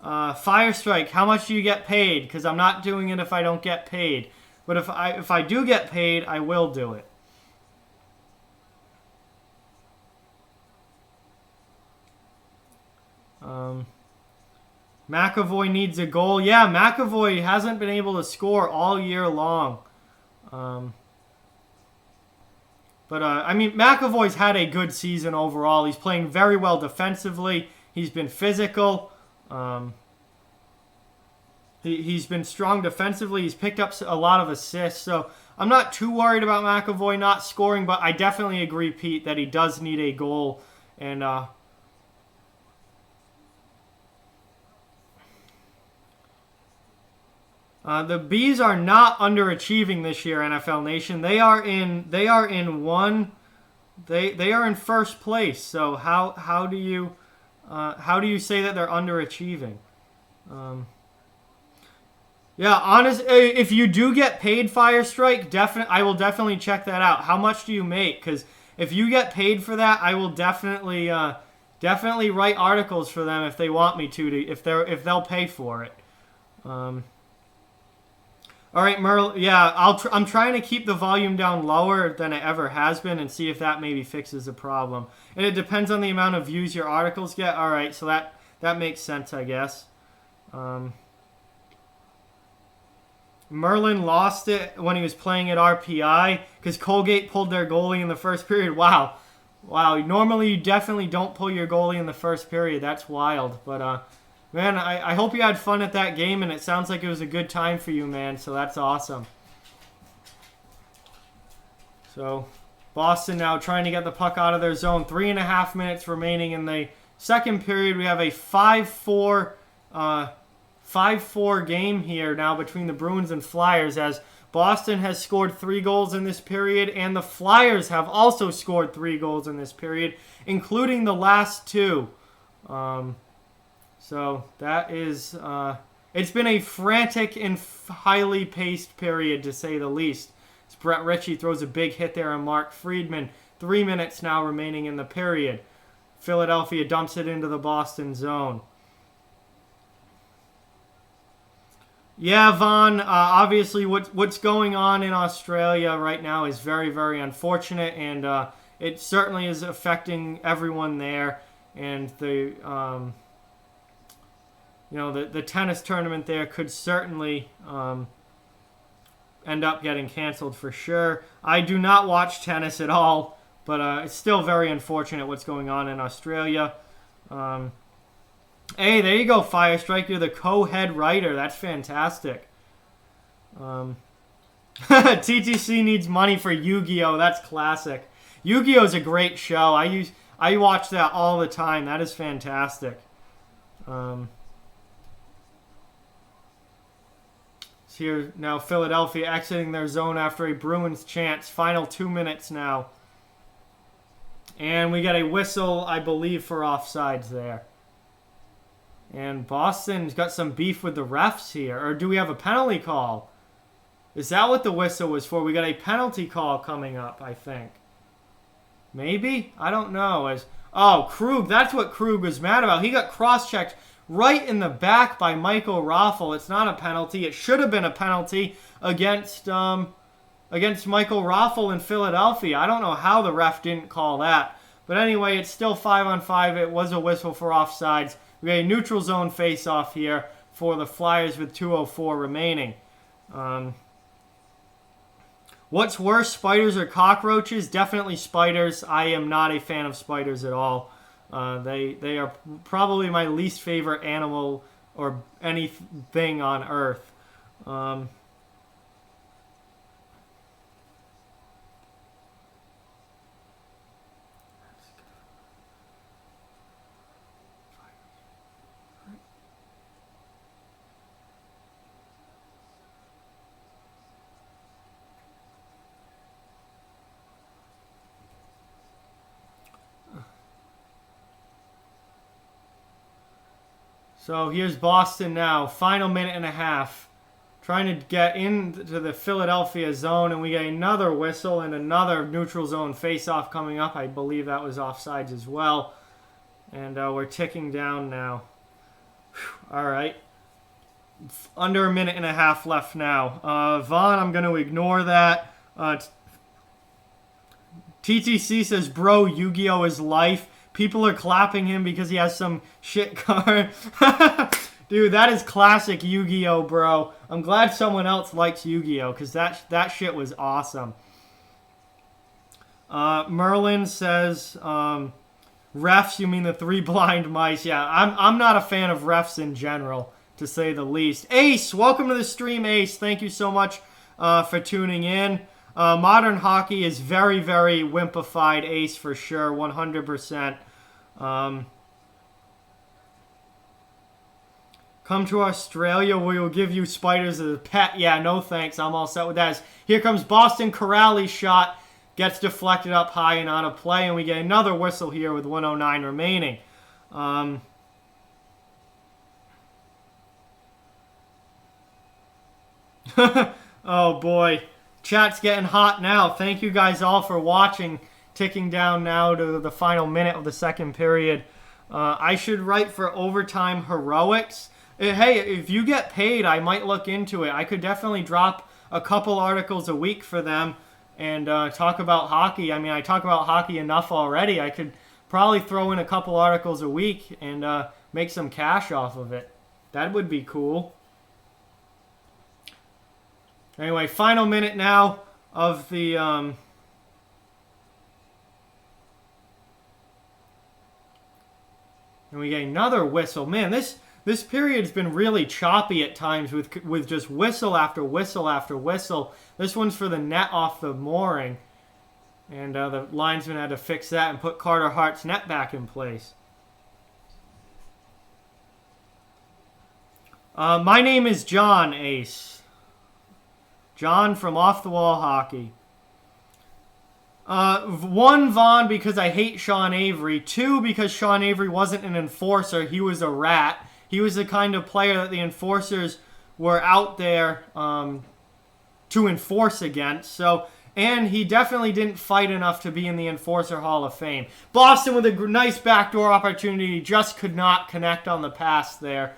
Fire Strike, how much do you get paid? Because I'm not doing it if I don't get paid. But if I do get paid, I will do it. McAvoy needs a goal. Yeah, McAvoy hasn't been able to score all year long. I mean, McAvoy's had a good season overall. He's playing very well defensively. He's been physical. He's been strong defensively. He's picked up a lot of assists. So I'm not too worried about McAvoy not scoring, but I definitely agree, Pete, that he does need a goal. And the Bees are not underachieving this year, NFL Nation. They are in first place. So how do you say that they're underachieving? Yeah, honest. If you do get paid, Fire Strike, I will definitely check that out. How much do you make? Because if you get paid for that, I will definitely write articles for them if they want me to if they'll pay for it. All right, Merle. Yeah, I'm trying to keep the volume down lower than it ever has been and see if that maybe fixes the problem. And it depends on the amount of views your articles get. All right, so that makes sense, I guess. Merlin lost it when he was playing at RPI because Colgate pulled their goalie in the first period. Wow. Normally, you definitely don't pull your goalie in the first period. That's wild. But, man, I hope you had fun at that game, and it sounds like it was a good time for you, man. So that's awesome. So, Boston now trying to get the puck out of their zone. 3.5 minutes remaining in the second period. We have a 5-4 game here now between the Bruins and Flyers as Boston has scored 3 goals in this period, and the Flyers have also scored 3 goals in this period, including the last 2. So that is, it's been a frantic and highly paced period, to say the least. As Brett Ritchie throws a big hit there on Mark Friedman. 3 minutes now remaining in the period. Philadelphia dumps it into the Boston zone. Yeah, Vaughn, obviously what's going on in Australia right now is very, very unfortunate, and it certainly is affecting everyone there. And the tennis tournament there could certainly end up getting canceled for sure. I do not watch tennis at all, but it's still very unfortunate what's going on in Australia. Hey, there you go, Fire Strike. You're the co-head writer. That's fantastic. TTC needs money for Yu-Gi-Oh! That's classic. Yu-Gi-Oh! Is a great show. I watch that all the time. That is fantastic. It's here now. Philadelphia exiting their zone after a Bruins chance. Final 2 minutes now. And we got a whistle, I believe, for offsides there. And Boston's got some beef with the refs here. Or do we have a penalty call? Is that what the whistle was for? We got a penalty call coming up, I think. Maybe? I don't know. Oh, Krug. That's what Krug was mad about. He got cross-checked right in the back by Michael Raffl. It's not a penalty. It should have been a penalty against Michael Raffl in Philadelphia. I don't know how the ref didn't call that. But anyway, it's still 5-on-5. It was a whistle for offsides. We got a neutral zone face-off here for the Flyers with 2:04 remaining. What's worse, spiders or cockroaches? Definitely spiders. I am not a fan of spiders at all. They are probably my least favorite animal or anything on Earth. So here's Boston now. Final minute and a half. Trying to get into the Philadelphia zone. And we get another whistle and another neutral zone face-off coming up. I believe that was offsides as well. And we're ticking down now. Whew. All right. Under a minute and a half left now. Vaughn, I'm going to ignore that. TTC says, bro, Yu-Gi-Oh! Is life. People are clapping him because he has some shit card. Dude, that is classic Yu-Gi-Oh, bro. I'm glad someone else likes Yu-Gi-Oh, because that shit was awesome. Merlin says, refs, you mean the three blind mice? Yeah, I'm not a fan of refs in general, to say the least. Ace, welcome to the stream, Ace. Thank you so much for tuning in. Modern hockey is very, very wimpified, Ace, for sure, 100%. Come to Australia, we will give you spiders as a pet. Yeah, no thanks. I'm all set with that. Here comes Boston Corrali's shot. Gets deflected up high and out of play. And we get another whistle here with 1:09 remaining. Oh, boy. Chat's getting hot now. Thank you guys all for watching. Ticking down now to the final minute of the second period. I should write for Overtime Heroics. Hey, if you get paid, I might look into it. I could definitely drop a couple articles a week for them and talk about hockey. I mean, I talk about hockey enough already. I could probably throw in a couple articles a week and make some cash off of it. That would be cool. Anyway, final minute now of the... And we get another whistle. Man, this period's been really choppy at times with just whistle after whistle after whistle. This one's for the net off the mooring. And the linesman had to fix that and put Carter Hart's net back in place. My name is John, Ace. John from Off the Wall Hockey. One, Vaughn, because I hate Sean Avery. Two, because Sean Avery wasn't an enforcer. He was a rat. He was the kind of player that the enforcers were out there to enforce against. And he definitely didn't fight enough to be in the Enforcer Hall of Fame. Boston with a nice backdoor opportunity. Just could not connect on the pass there.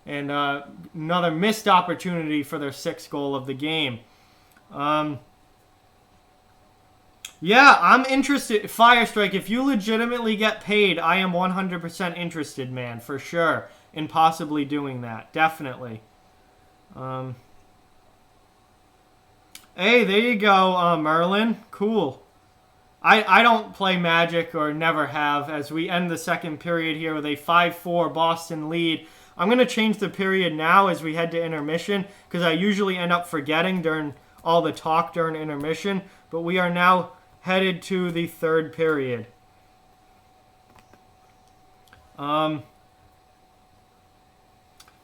And another missed opportunity for their sixth goal of the game. Yeah, I'm interested. Fire Strike, if you legitimately get paid, I am 100% interested, man, for sure, in possibly doing that. Definitely. Hey, there you go, Merlin. Cool. I don't play Magic, or never have, as we end the second period here with a 5-4 Boston lead. I'm going to change the period now as we head to intermission, because I usually end up forgetting during all the talk during intermission. But we are now headed to the third period.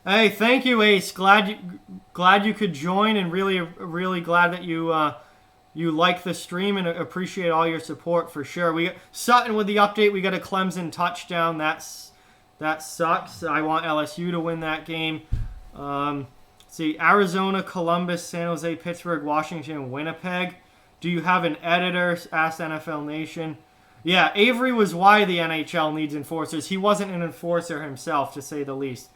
Hey, thank you, Ace. Glad you could join, and really glad that you like the stream and appreciate all your support for sure. We got Sutton with the update. We got a Clemson touchdown. That sucks. I want LSU to win that game. See, Arizona, Columbus, San Jose, Pittsburgh, Washington, Winnipeg. Do you have an editor? Asked NFL Nation. Yeah, Avery was why the NHL needs enforcers. He wasn't an enforcer himself, to say the least.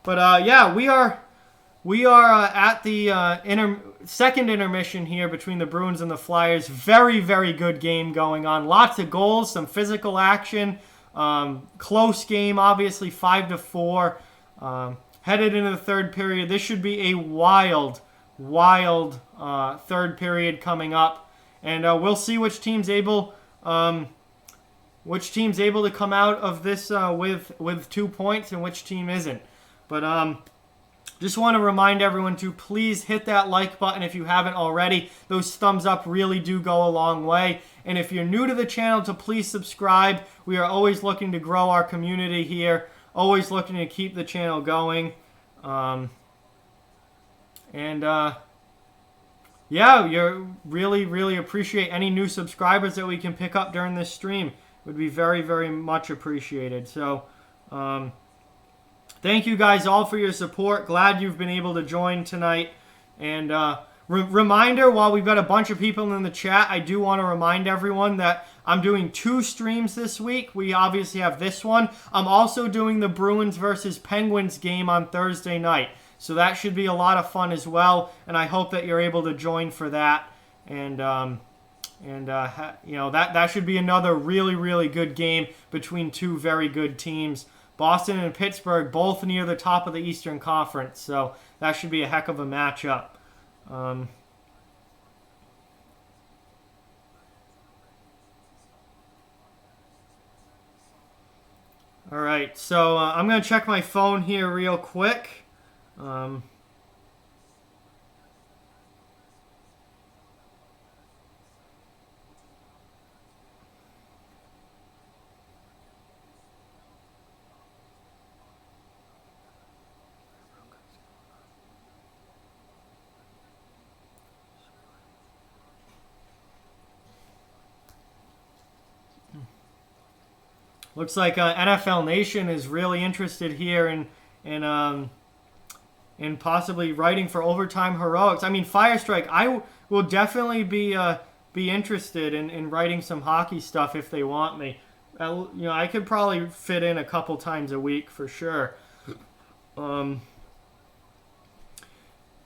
But yeah, we are at the second intermission here between the Bruins and the Flyers. Very, very good game going on. Lots of goals, some physical action. Close game, obviously 5-4. Headed into the third period. This should be a wild third period coming up, and we'll see which team's able to come out of this with 2 points and which team isn't. But just want to remind everyone to please hit that like button if you haven't already. Those thumbs up really do go a long way. And if you're new to the channel, to please subscribe. We are always looking to grow our community here. Always looking to keep the channel going. Yeah, you really appreciate any new subscribers that we can pick up during this stream. It would be very, very much appreciated. So, thank you guys all for your support. Glad you've been able to join tonight. And reminder, while we've got a bunch of people in the chat, I do want to remind everyone that I'm doing 2 streams this week. We obviously have this one. I'm also doing the Bruins versus Penguins game on Thursday night. So that should be a lot of fun as well. And I hope that you're able to join for that. And that should be another really good game between 2 very good teams. Boston and Pittsburgh, both near the top of the Eastern Conference. So that should be a heck of a matchup. All right, so I'm going to check my phone here real quick. Looks like NFL Nation is really interested here in possibly writing for Overtime Heroics. I mean, Firestrike, I will definitely be interested in writing some hockey stuff if they want me. I could probably fit in a couple times a week for sure. All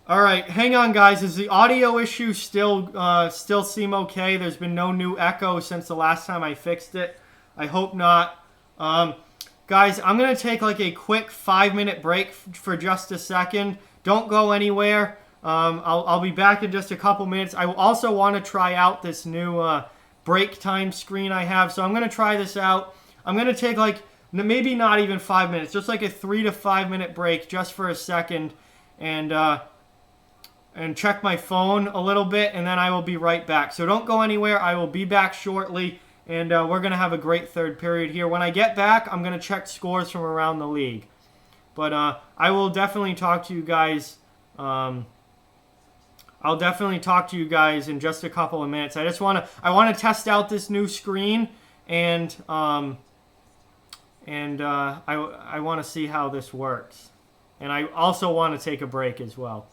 right, hang on, guys. Is the audio issue still seem okay? There's been no new echo since the last time I fixed it. I hope not. Guys, I'm going to take like a quick 5-minute break for just a second. Don't go anywhere. I'll be back in just a couple minutes. I also want to try out this new break time screen I have. So I'm going to try this out. I'm going to take like maybe not even 5 minutes, just like a 3 to 5 minute break just for a second, and check my phone a little bit, and then I will be right back. So don't go anywhere. I will be back shortly. And we're going to have a great third period here. When I get back, I'm going to check scores from around the league. But I will definitely talk to you guys. I'll definitely talk to you guys in just a couple of minutes. I want to test out this new screen, and I want to see how this works. And I also want to take a break as well.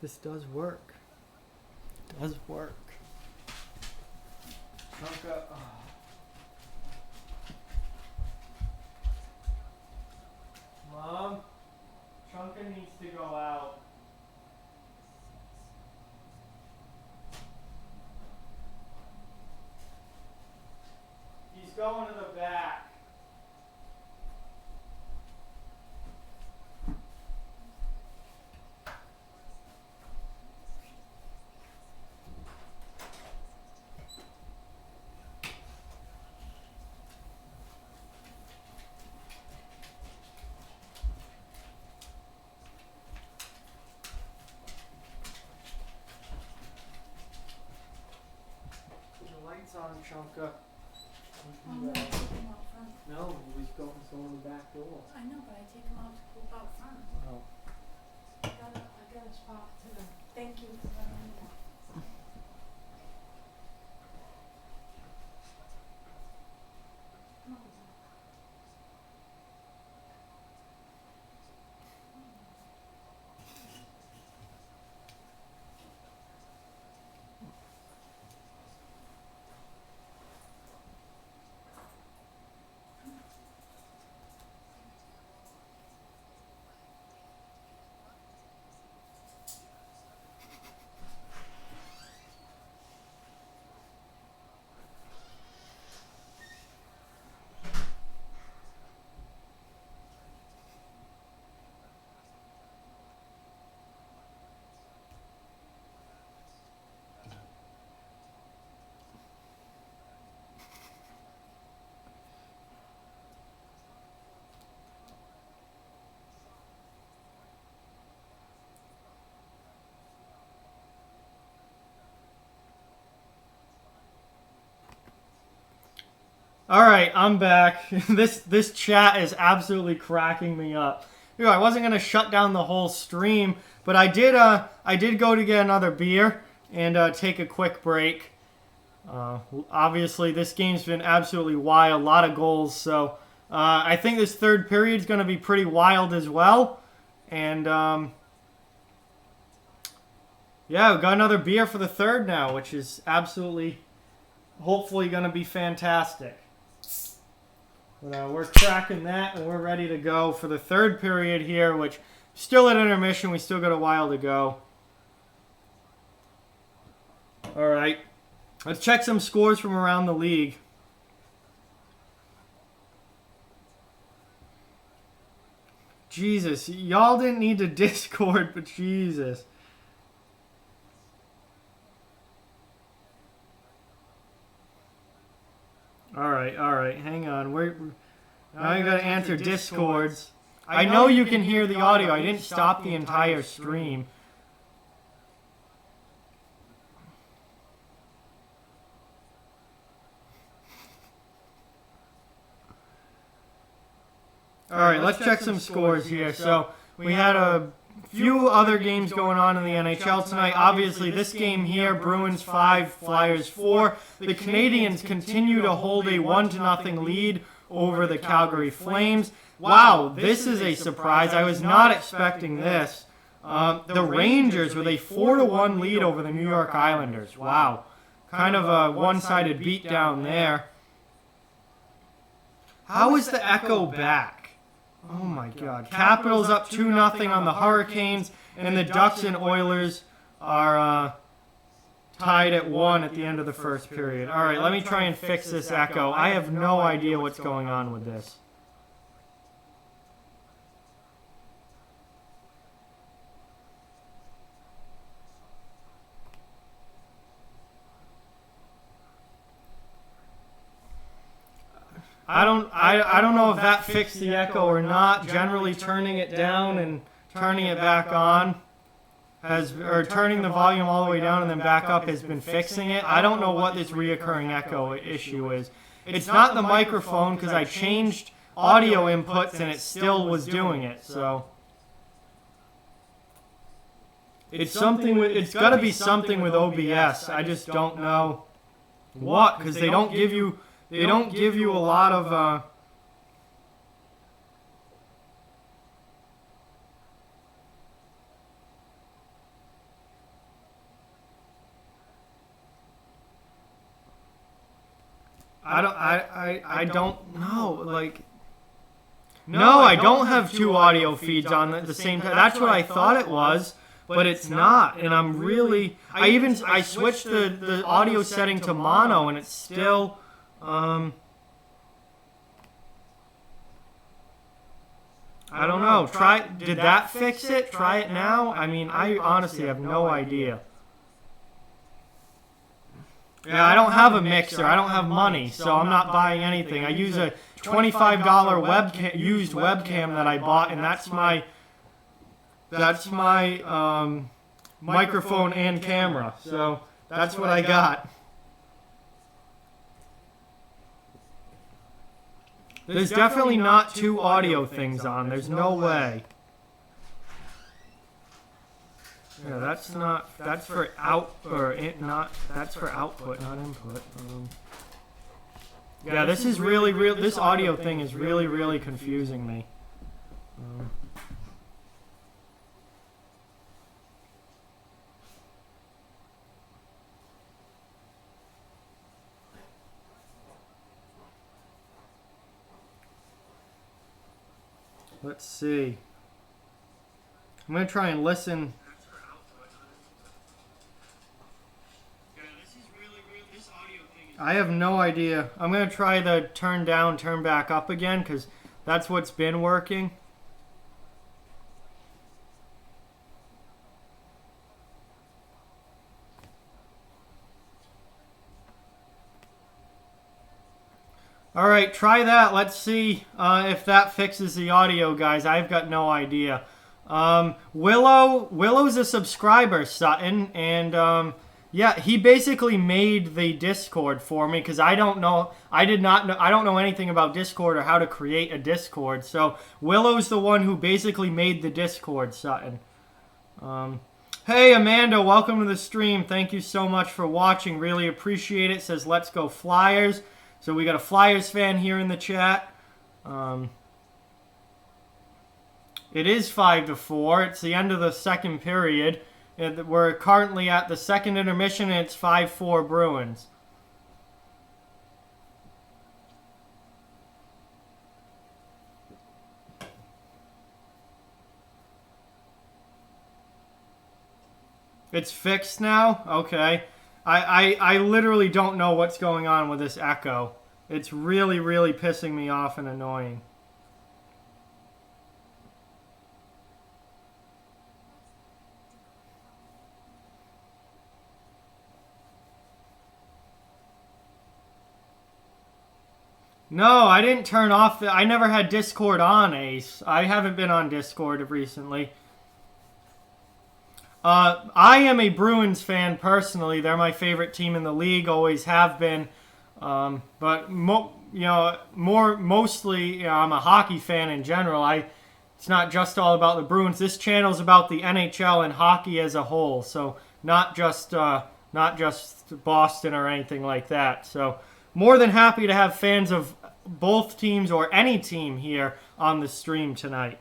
This does work. It does work. Chunka. Oh. Mom, Chunka needs to go out. He's going to the back. The lights on, Chunka. Oh, no, I take him out front. No, he was going to the back door. I know, but I take him out to poop out front. Oh. I got a spot to them. Thank you for letting me know. All right, I'm back. This chat is absolutely cracking me up. You know, I wasn't gonna shut down the whole stream, but I did go to get another beer and take a quick break. Obviously, this game's been absolutely wild, a lot of goals. So I think this third period is gonna be pretty wild as well. And yeah, we got another beer for the third now, which is absolutely, hopefully, gonna be fantastic. But we're tracking that, and we're ready to go for the third period here, which still at intermission. We still got a while to go. All right. Let's check some scores from around the league. Jesus, y'all didn't need to Discord, but Jesus. All right. Hang on. Now you gotta answer Discords. I know you can hear the audio. I didn't stop the entire stream. All right, let's check some scores here. So we had a few other games going on in the NHL tonight. Obviously, this game here, Bruins 5, Flyers 4. The Canadians continue to hold a 1-0 lead over the Calgary Flames. Wow, this is a surprise. I was not expecting this. The Rangers with a 4-1 lead over the New York Islanders. Wow, kind of a one-sided beatdown there. How is the Echo back? Oh my God. Capitals up 2-0 on the Hurricanes, and the Ducks and Oilers are tied at 1 at the end of the first period. All right, let me try and fix this echo. I have no idea what's going on with this. I don't know if that fixed the echo or not. Generally, turning it down and turning it back on or turning the volume all the way down and then back up has been fixing it. I don't know what this reoccurring echo issue is. It's not the microphone because I changed audio inputs and it still was doing it. So it's something with, it's got to be something with OBS. I just don't know what, because they don't give you a lot of I don't know. Like, no, I don't have two audio feeds on the same time. That's what I thought it was, but it's not. And I'm really, I switched the audio setting to mono, and it's still, I don't know. Did that fix it? Try it now? I mean, I honestly have no idea. Yeah, I don't have a mixer. I don't have money, so I'm not buying anything. I use a $25 used webcam that I bought, and that's my microphone and camera. So that's what I got. There's definitely not two audio things on. There's no way. Yeah, that's for that's for output, not input. Yeah, this is really this audio thing is really confusing me. Let's see. I'm going to try and listen. I have no idea. I'm going to try the turn down, turn back up again, because that's what's been working. All right, try that. Let's see if that fixes the audio, guys. I've got no idea. Willow's a subscriber, Sutton, and yeah, he basically made the Discord for me because I don't know anything about Discord or how to create a Discord. So Willow's the one who basically made the Discord, Sutton. Hey Amanda, welcome to the stream. Thank you so much for watching. Really appreciate it. Says let's go Flyers. So we got a Flyers fan here in the chat. It is 5-4. It's the end of the second period. We're currently at the second intermission, and it's 5-4 Bruins. It's fixed now? Okay. I literally don't know what's going on with this echo. It's really pissing me off and annoying. No, I didn't turn off I never had Discord on, Ace. I haven't been on Discord recently. I am a Bruins fan personally. They're my favorite team in the league, always have been. But mostly, I'm a hockey fan in general. It's not just all about the Bruins. This channel is about the NHL and hockey as a whole. So not just Boston or anything like that. So more than happy to have fans of both teams or any team here on the stream tonight.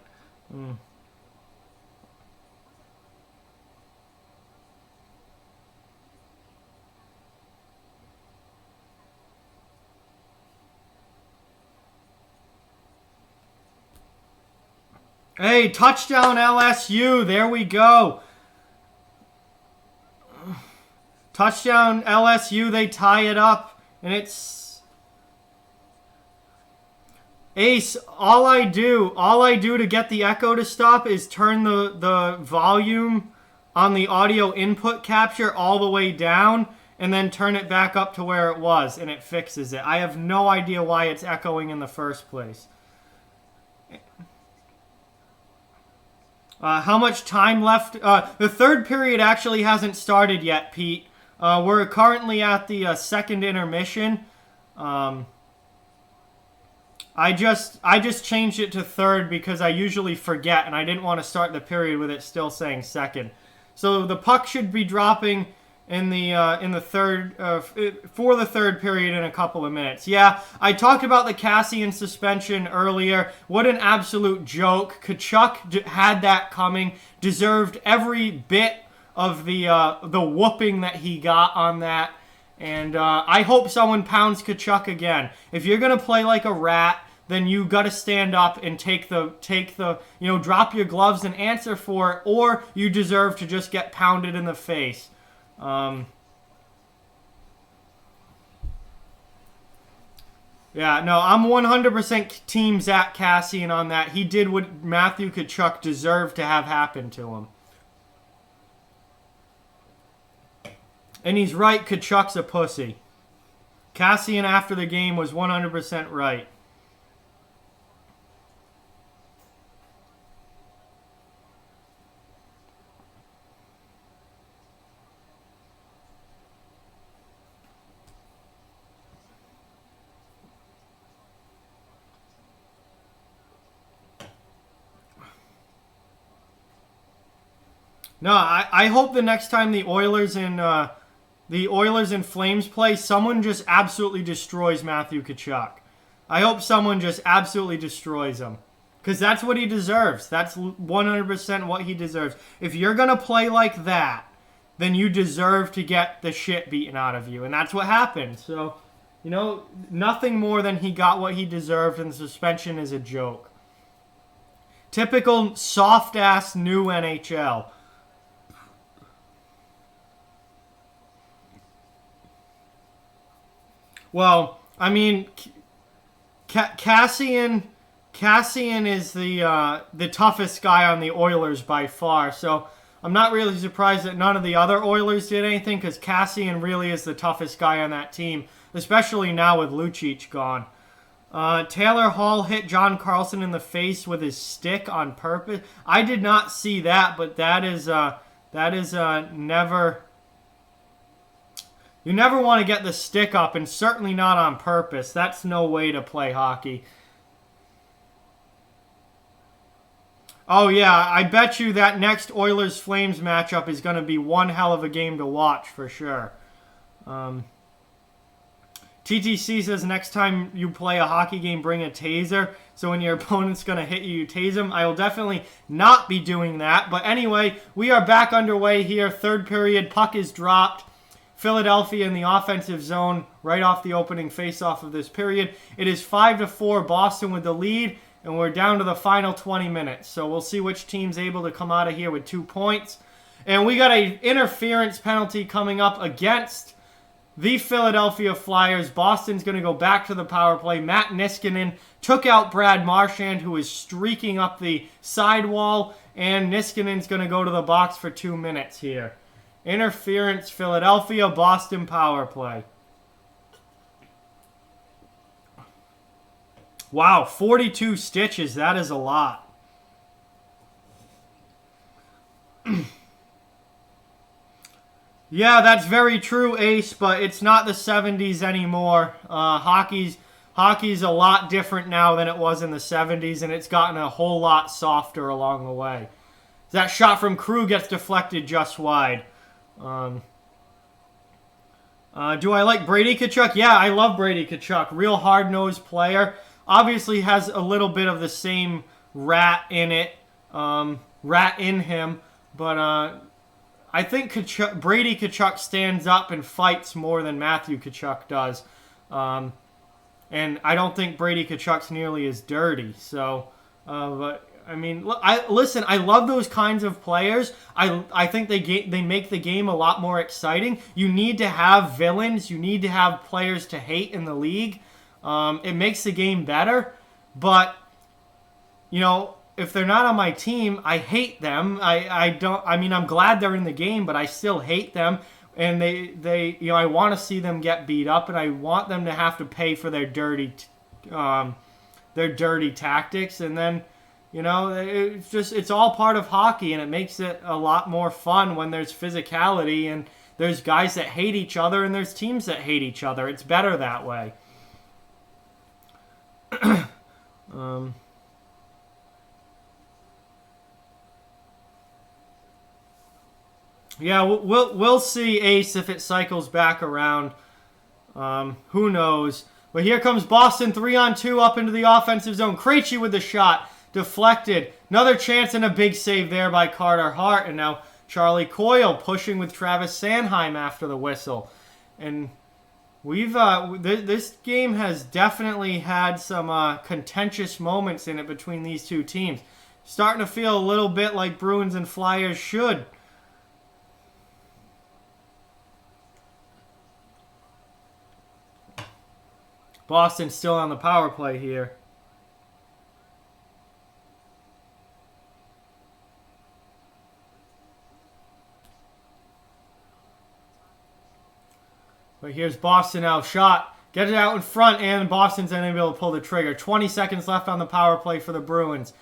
Hey, touchdown LSU. There we go. Touchdown LSU. They tie it up. And it's... Ace, all I do to get the echo to stop is turn the volume on the audio input capture all the way down and then turn it back up to where it was, and it fixes it. I have no idea why it's echoing in the first place. How much time left? The third period actually hasn't started yet, Pete. We're currently at the second intermission. I just changed it to third because I usually forget, and I didn't want to start the period with it still saying second. So the puck should be dropping in the third for the third period in a couple of minutes. Yeah, I talked about the Cassian suspension earlier. What an absolute joke. Kachuk had that coming. Deserved every bit of the whooping that he got on that. And I hope someone pounds Kachuk again. If you're going to play like a rat, then you got to stand up and take the, drop your gloves and answer for it, or you deserve to just get pounded in the face. Yeah, no, I'm 100% team Zach Kassian on that. He did what Matthew Tkachuk deserved to have happen to him. And he's right, Tkachuk's a pussy. Kassian after the game was 100% right. No, I hope the next time the Oilers and Flames play, someone just absolutely destroys Matthew Tkachuk. I hope someone just absolutely destroys him. Because that's what he deserves. That's 100% what he deserves. If you're going to play like that, then you deserve to get the shit beaten out of you. And that's what happened. So, nothing more than he got what he deserved, and the suspension is a joke. Typical soft-ass new NHL. Well, I mean, Kassian is the toughest guy on the Oilers by far. So I'm not really surprised that none of the other Oilers did anything, because Kassian really is the toughest guy on that team, especially now with Lucic gone. Taylor Hall hit John Carlson in the face with his stick on purpose. I did not see that, but that is never. You never want to get the stick up, and certainly not on purpose. That's no way to play hockey. Oh, yeah, I bet you that next Oilers-Flames matchup is going to be one hell of a game to watch for sure. TTC says next time you play a hockey game, bring a taser. So when your opponent's going to hit you, you tase them. I will definitely not be doing that. But anyway, we are back underway here. Third period, puck is dropped. Philadelphia in the offensive zone right off the opening faceoff of this period. It is 5-4, Boston with the lead, and we're down to the final 20 minutes. So we'll see which team's able to come out of here with 2 points. And we got an interference penalty coming up against the Philadelphia Flyers. Boston's going to go back to the power play. Matt Niskanen took out Brad Marchand, who is streaking up the sidewall, and Niskanen's going to go to the box for 2 minutes here. Interference, Philadelphia, Boston power play. Wow, 42 stitches. That is a lot. Yeah, that's very true, Ace, but it's not the 70s anymore. Hockey's a lot different now than it was in the 70s, and it's gotten a whole lot softer along the way. That shot from Krug gets deflected just wide. Do I like Brady Tkachuk? Yeah, I love Brady Tkachuk. Real hard-nosed player. Obviously has a little bit of the same rat in him. But I think Brady Tkachuk stands up and fights more than Matthew Tkachuk does. And I don't think Brady Tkachuk's nearly as dirty. So, but I mean, listen, I love those kinds of players. I think they make the game a lot more exciting. You need to have villains. You need to have players to hate in the league. It makes the game better. But, if they're not on my team, I hate them. I'm glad they're in the game, but I still hate them. And I want to see them get beat up, and I want them to have to pay for their dirty tactics. And then, it's all part of hockey, and it makes it a lot more fun when there's physicality and there's guys that hate each other and there's teams that hate each other. It's better that way. Yeah, we'll see, Ace, if it cycles back around. Who knows? But here comes Boston 3-on-2 up into the offensive zone. Krejci with the shot. Deflected. Another chance and a big save there by Carter Hart. And now Charlie Coyle pushing with Travis Sanheim after the whistle. And This game has definitely had some contentious moments in it between these two teams. Starting to feel a little bit like Bruins and Flyers should. Boston's still on the power play here. But here's Boston now. Shot. Get it out in front, and Boston's unable to pull the trigger. 20 seconds left on the power play for the Bruins.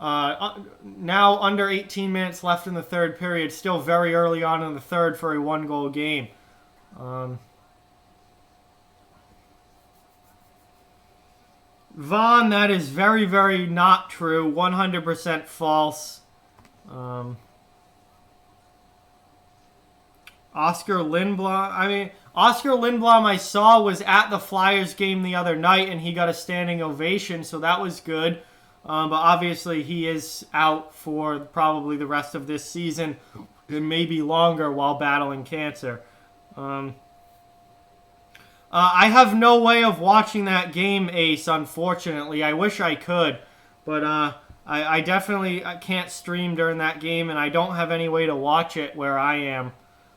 Now under 18 minutes left in the third period. Still very early on in the third for a one-goal game. Vaughn, that is very, very not true. 100% false. Oscar Lindblom. Oscar Lindblom I saw was at the Flyers game the other night, and he got a standing ovation, so that was good. But obviously he is out for probably the rest of this season and maybe longer while battling cancer. I have no way of watching that game, Ace, unfortunately. I wish I could, but I definitely can't stream during that game, and I don't have any way to watch it where I am.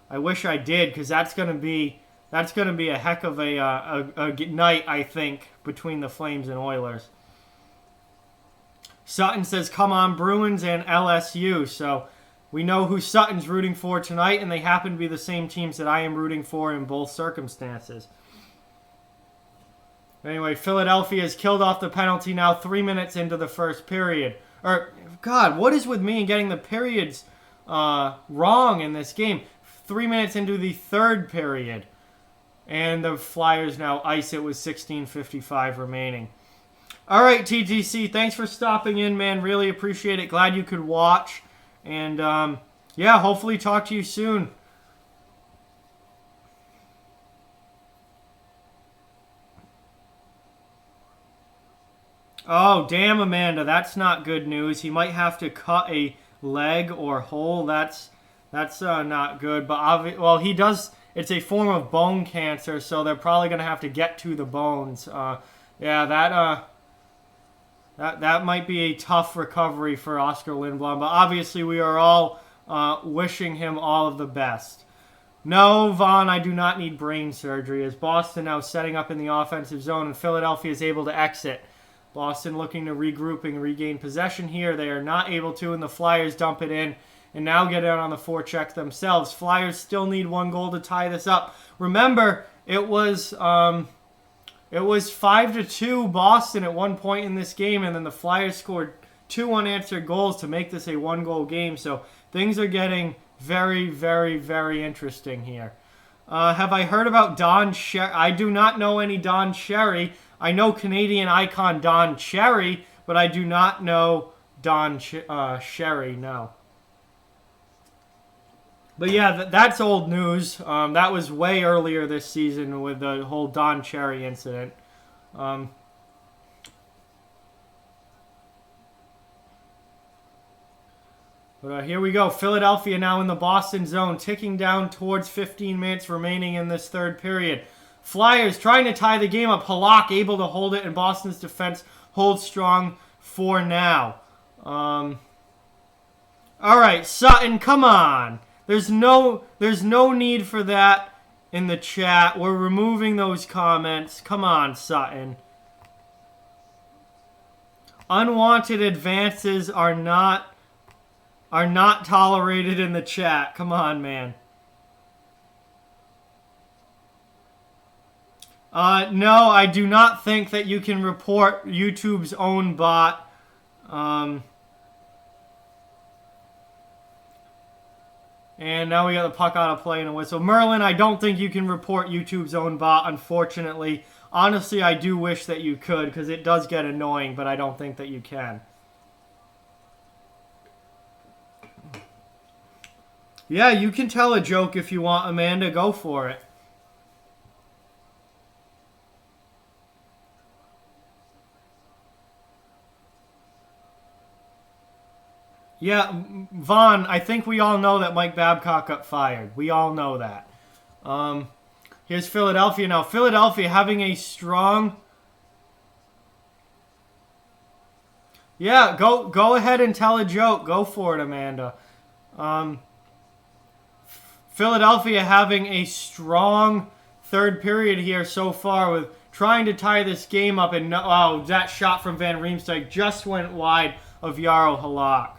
I wish I did, because that's gonna be a heck of a night, I think, between the Flames and Oilers. Sutton says, "Come on, Bruins and LSU." So we know who Sutton's rooting for tonight, and they happen to be the same teams that I am rooting for in both circumstances. Anyway, Philadelphia has killed off the penalty now 3 minutes into the first period. God, what is with me and getting the periods wrong in this game? 3 minutes into the third period. And the Flyers now ice it with 16:55 remaining. All right, TTC, thanks for stopping in, man. Really appreciate it. Glad you could watch. And, yeah, hopefully talk to you soon. Oh, damn, Amanda, that's not good news. He might have to cut a leg or hole. That's not good. But well, he does. It's a form of bone cancer, so they're probably gonna have to get to the bones. Yeah, that might be a tough recovery for Oscar Lindblom. But obviously, we are all wishing him all of the best. No, Vaughn, I do not need brain surgery. As Boston now setting up in the offensive zone, and Philadelphia is able to exit. Boston looking to regroup and regain possession here. They are not able to, and the Flyers dump it in and now get out on the forecheck themselves. Flyers still need one goal to tie this up. Remember, it was 5-2 Boston at one point in this game, and then the Flyers scored 2 unanswered goals to make this a one-goal game. So things are getting very, very, very interesting here. Have I heard about Don Cherry? I do not know any Don Cherry. I know Canadian icon Don Cherry, but I do not know Don Cherry, no. But yeah, that's old news. That was way earlier this season with the whole Don Cherry incident. But here we go. Philadelphia now in the Boston zone, ticking down towards 15 minutes remaining in this third period. Flyers trying to tie the game up. Halak able to hold it, and Boston's defense holds strong for now. All right, Sutton, come on. There's no need for that in the chat. We're removing those comments. Come on, Sutton. Unwanted advances are not tolerated in the chat. Come on, man. No, I do not think that you can report YouTube's own bot. And now we got the puck out of play and a whistle. Merlin, I don't think you can report YouTube's own bot, unfortunately. Honestly, I do wish that you could, because it does get annoying, but I don't think that you can. Yeah, you can tell a joke if you want, Amanda. Go for it. Yeah, Vaughn, I think we all know that Mike Babcock got fired. We all know that. Here's Philadelphia now. Philadelphia having a strong... Yeah, go ahead and tell a joke. Go for it, Amanda. Philadelphia having a strong third period here so far with trying to tie this game up. And that shot from Van Riemsdyk just went wide of Jaro Halak.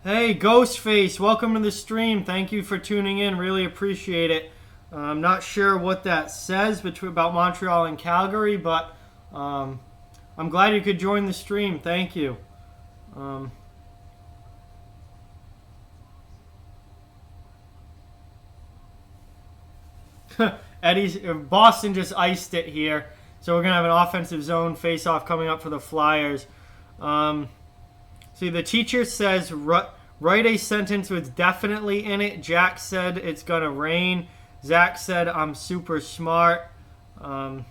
Hey, Ghostface, welcome to the stream. Thank you for tuning in. Really appreciate it. I'm not sure what that says about Montreal and Calgary, but I'm glad you could join the stream. Thank you. Boston just iced it here. So we're going to have an offensive zone face-off coming up for the Flyers. See, the teacher says, write a sentence with definitely in it. Jack said it's going to rain. Zach said, I'm super smart. Oh,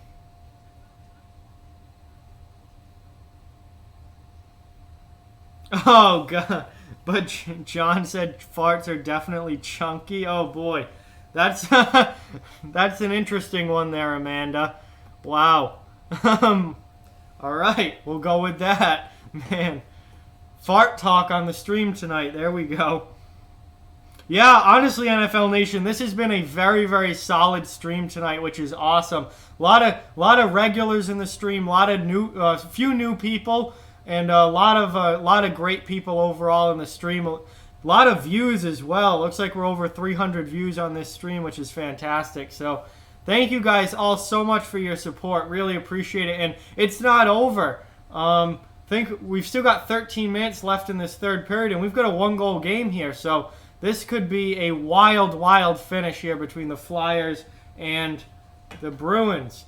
God. But John said farts are definitely chunky. Oh, boy. That's that's an interesting one there, Amanda. Wow. All right. We'll go with that. Man. Fart talk on the stream tonight. There we go. Yeah, honestly, NFL Nation, this has been a very, very solid stream tonight, which is awesome. A lot of regulars in the stream, a lot of few new people, and a lot of great people overall in the stream. A lot of views as well. Looks like we're over 300 views on this stream, which is fantastic. So, thank you guys all so much for your support. Really appreciate it, and it's not over. Think we've still got 13 minutes left in this third period, and we've got a one-goal game here. So this could be a wild, wild finish here between the Flyers and the Bruins.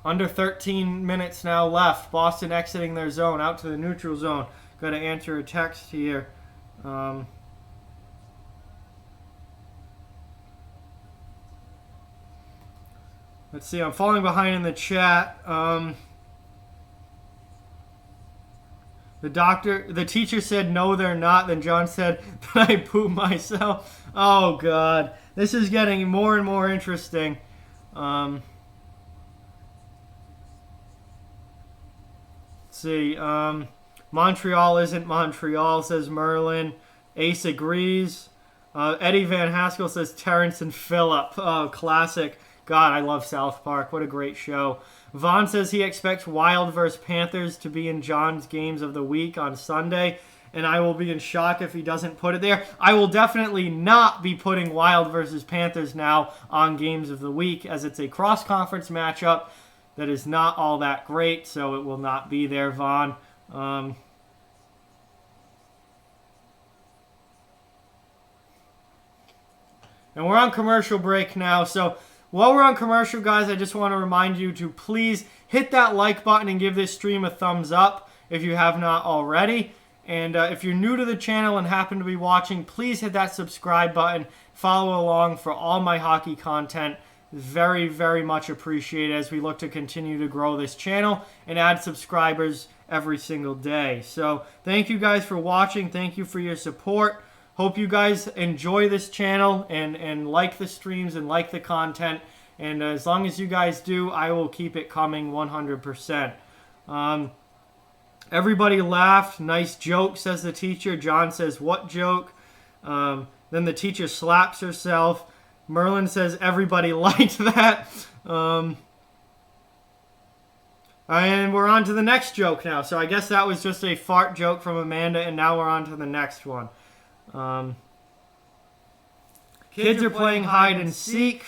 Under 13 minutes now left. Boston exiting their zone, out to the neutral zone. Got to answer a text here. Let's see, I'm falling behind in the chat. The teacher said, no, they're not. Then John said that I poop myself. Oh, God. This is getting more and more interesting. Let's see. Montreal isn't Montreal, says Merlin. Ace agrees. Eddie Van Haskell says Terrence and Phillip. Oh, classic. God, I love South Park. What a great show. Vaughn says he expects Wild vs. Panthers to be in John's games of the week on Sunday, and I will be in shock if he doesn't put it there. I will definitely not be putting Wild vs. Panthers now on games of the week, as it's a cross-conference matchup that is not all that great, so it will not be there, Vaughn. And we're on commercial break now, so while we're on commercial, guys, I just want to remind you to please hit that like button and give this stream a thumbs up if you have not already. And if you're new to the channel and happen to be watching, please hit that subscribe button. Follow along for all my hockey content. Very, very much appreciated as we look to continue to grow this channel and add subscribers every single day. So thank you guys for watching. Thank you for your support. Hope you guys enjoy this channel and like the streams and like the content. And as long as you guys do, I will keep it coming 100%. Everybody laughed. Nice joke, says the teacher. John says, what joke? Then the teacher slaps herself. Merlin says, everybody liked that. And we're on to the next joke now. So I guess that was just a fart joke from Amanda, and now we're on to the next one. Kids are playing hide and seek.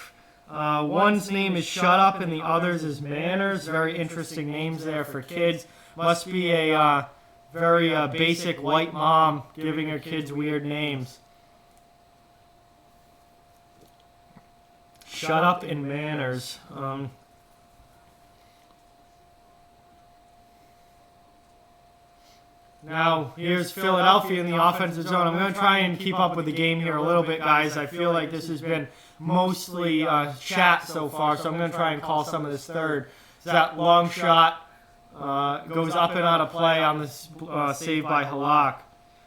One's name is Shut Up and the other's is Manners. Very interesting names there for kids. Must be a very basic white mom giving her kids weird names. Shut Up and Manners. Now, here's Philadelphia in the offensive zone. I'm going to try and keep up with the game here a little bit, guys. I feel like this has been mostly chat so far, so I'm going to try and call some of this third. That long shot goes up and out of play on this save by Halak.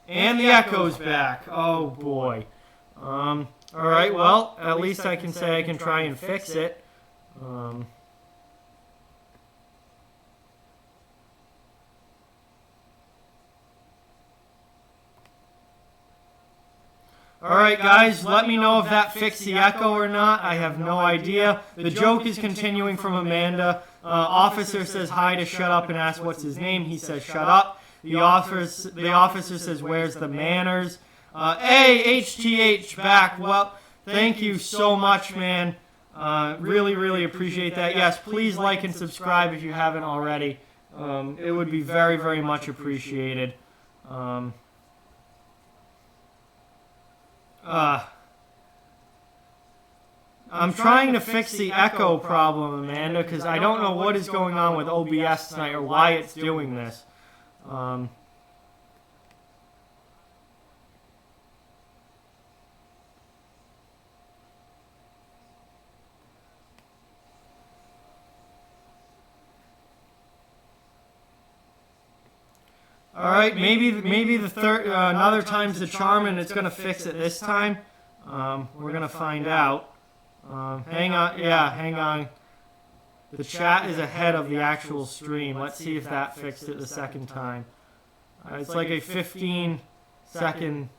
And the echo's back. Oh, boy. All right, well, at least I can say I can try and fix it. Alright guys, let me know if that fixed the echo or not. I have no idea. The joke is continuing from Amanda. Officer says hi to shut up and asks what's his name. He says shut up. The officer says where's the manners. Hey, HTH back. Well, thank you so much, man. Really, really appreciate that. Yes, please like and subscribe if you haven't already. It would be very, very much appreciated. I'm trying to fix the echo problem, Amanda, because I don't know what is going on with OBS tonight or why it's doing this. All right, maybe the third another time's the charm, and it's gonna fix it this time. We're gonna find out. Hang on, yeah, hang on. The chat is ahead of the actual stream. Let's see if that fixed it the second time. It's like a 15-second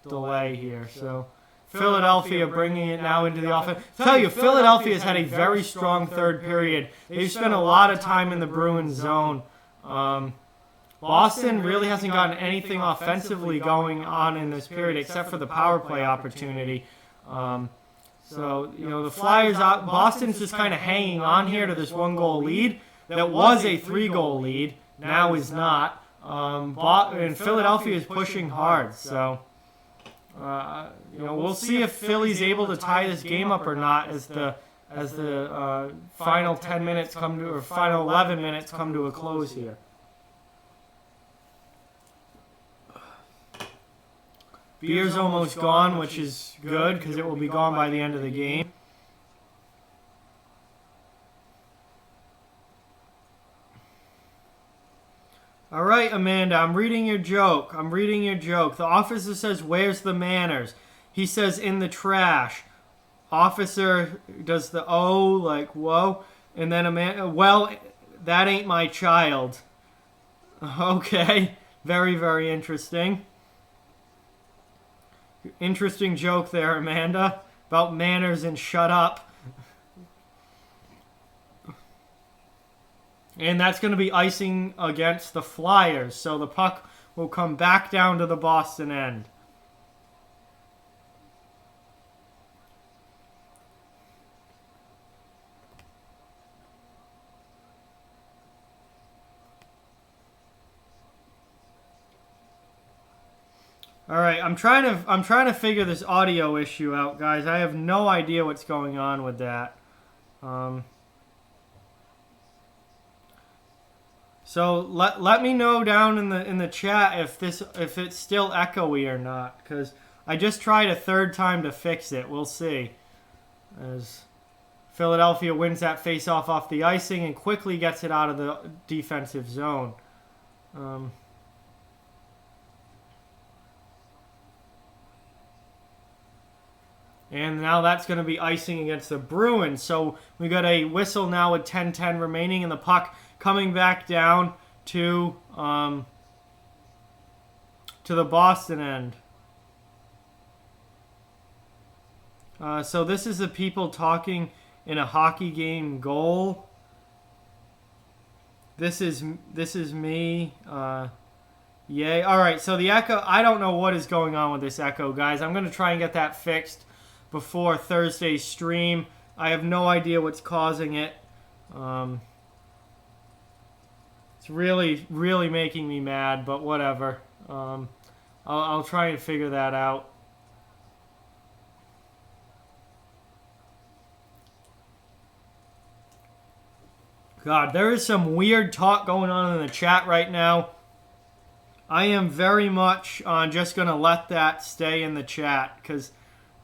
delay here. So Philadelphia bringing it now into the offense. I tell you, Philadelphia's had a very strong third period. They've spent a lot of time in the Bruins zone. Boston really hasn't gotten anything offensively going on in this period except for the power play opportunity. So, you know, the Flyers, Boston's just kind of hanging on here to this 1-goal lead that was a 3-goal lead, now is not. And Philadelphia is pushing hard. So, you know, we'll see if Philly's able to tie this game up or not as the final 10 minutes come to, or final 11 minutes come to a close here. Beer's almost gone, which is good because it will be gone by the end of the game. All right, Amanda, I'm reading your joke. The officer says, where's the manners? He says, in the trash. Officer does the O, like, whoa. And then Amanda, well, that ain't my child. Okay, very, very interesting. Interesting joke there, Amanda, about manners and shut up. And that's going to be icing against the Flyers, so the puck will come back down to the Boston end. All right, I'm trying to figure this audio issue out, guys. I have no idea what's going on with that. So let me know down in the chat if it's still echoey or not, because I just tried a third time to fix it. We'll see. As Philadelphia wins that faceoff off the icing and quickly gets it out of the defensive zone. And now that's going to be icing against the Bruins. So we got a whistle now with 10:10 remaining, and the puck coming back down to the Boston end. So this is the people talking in a hockey game goal. This is me. Yay. All right, so the echo, I don't know what is going on with this echo, guys. I'm going to try and get that fixed before Thursday's stream. I have no idea what's causing it. It's really, really making me mad, but whatever. I'll try and figure that out. God, there is some weird talk going on in the chat right now. I am very much just going to let that stay in the chat because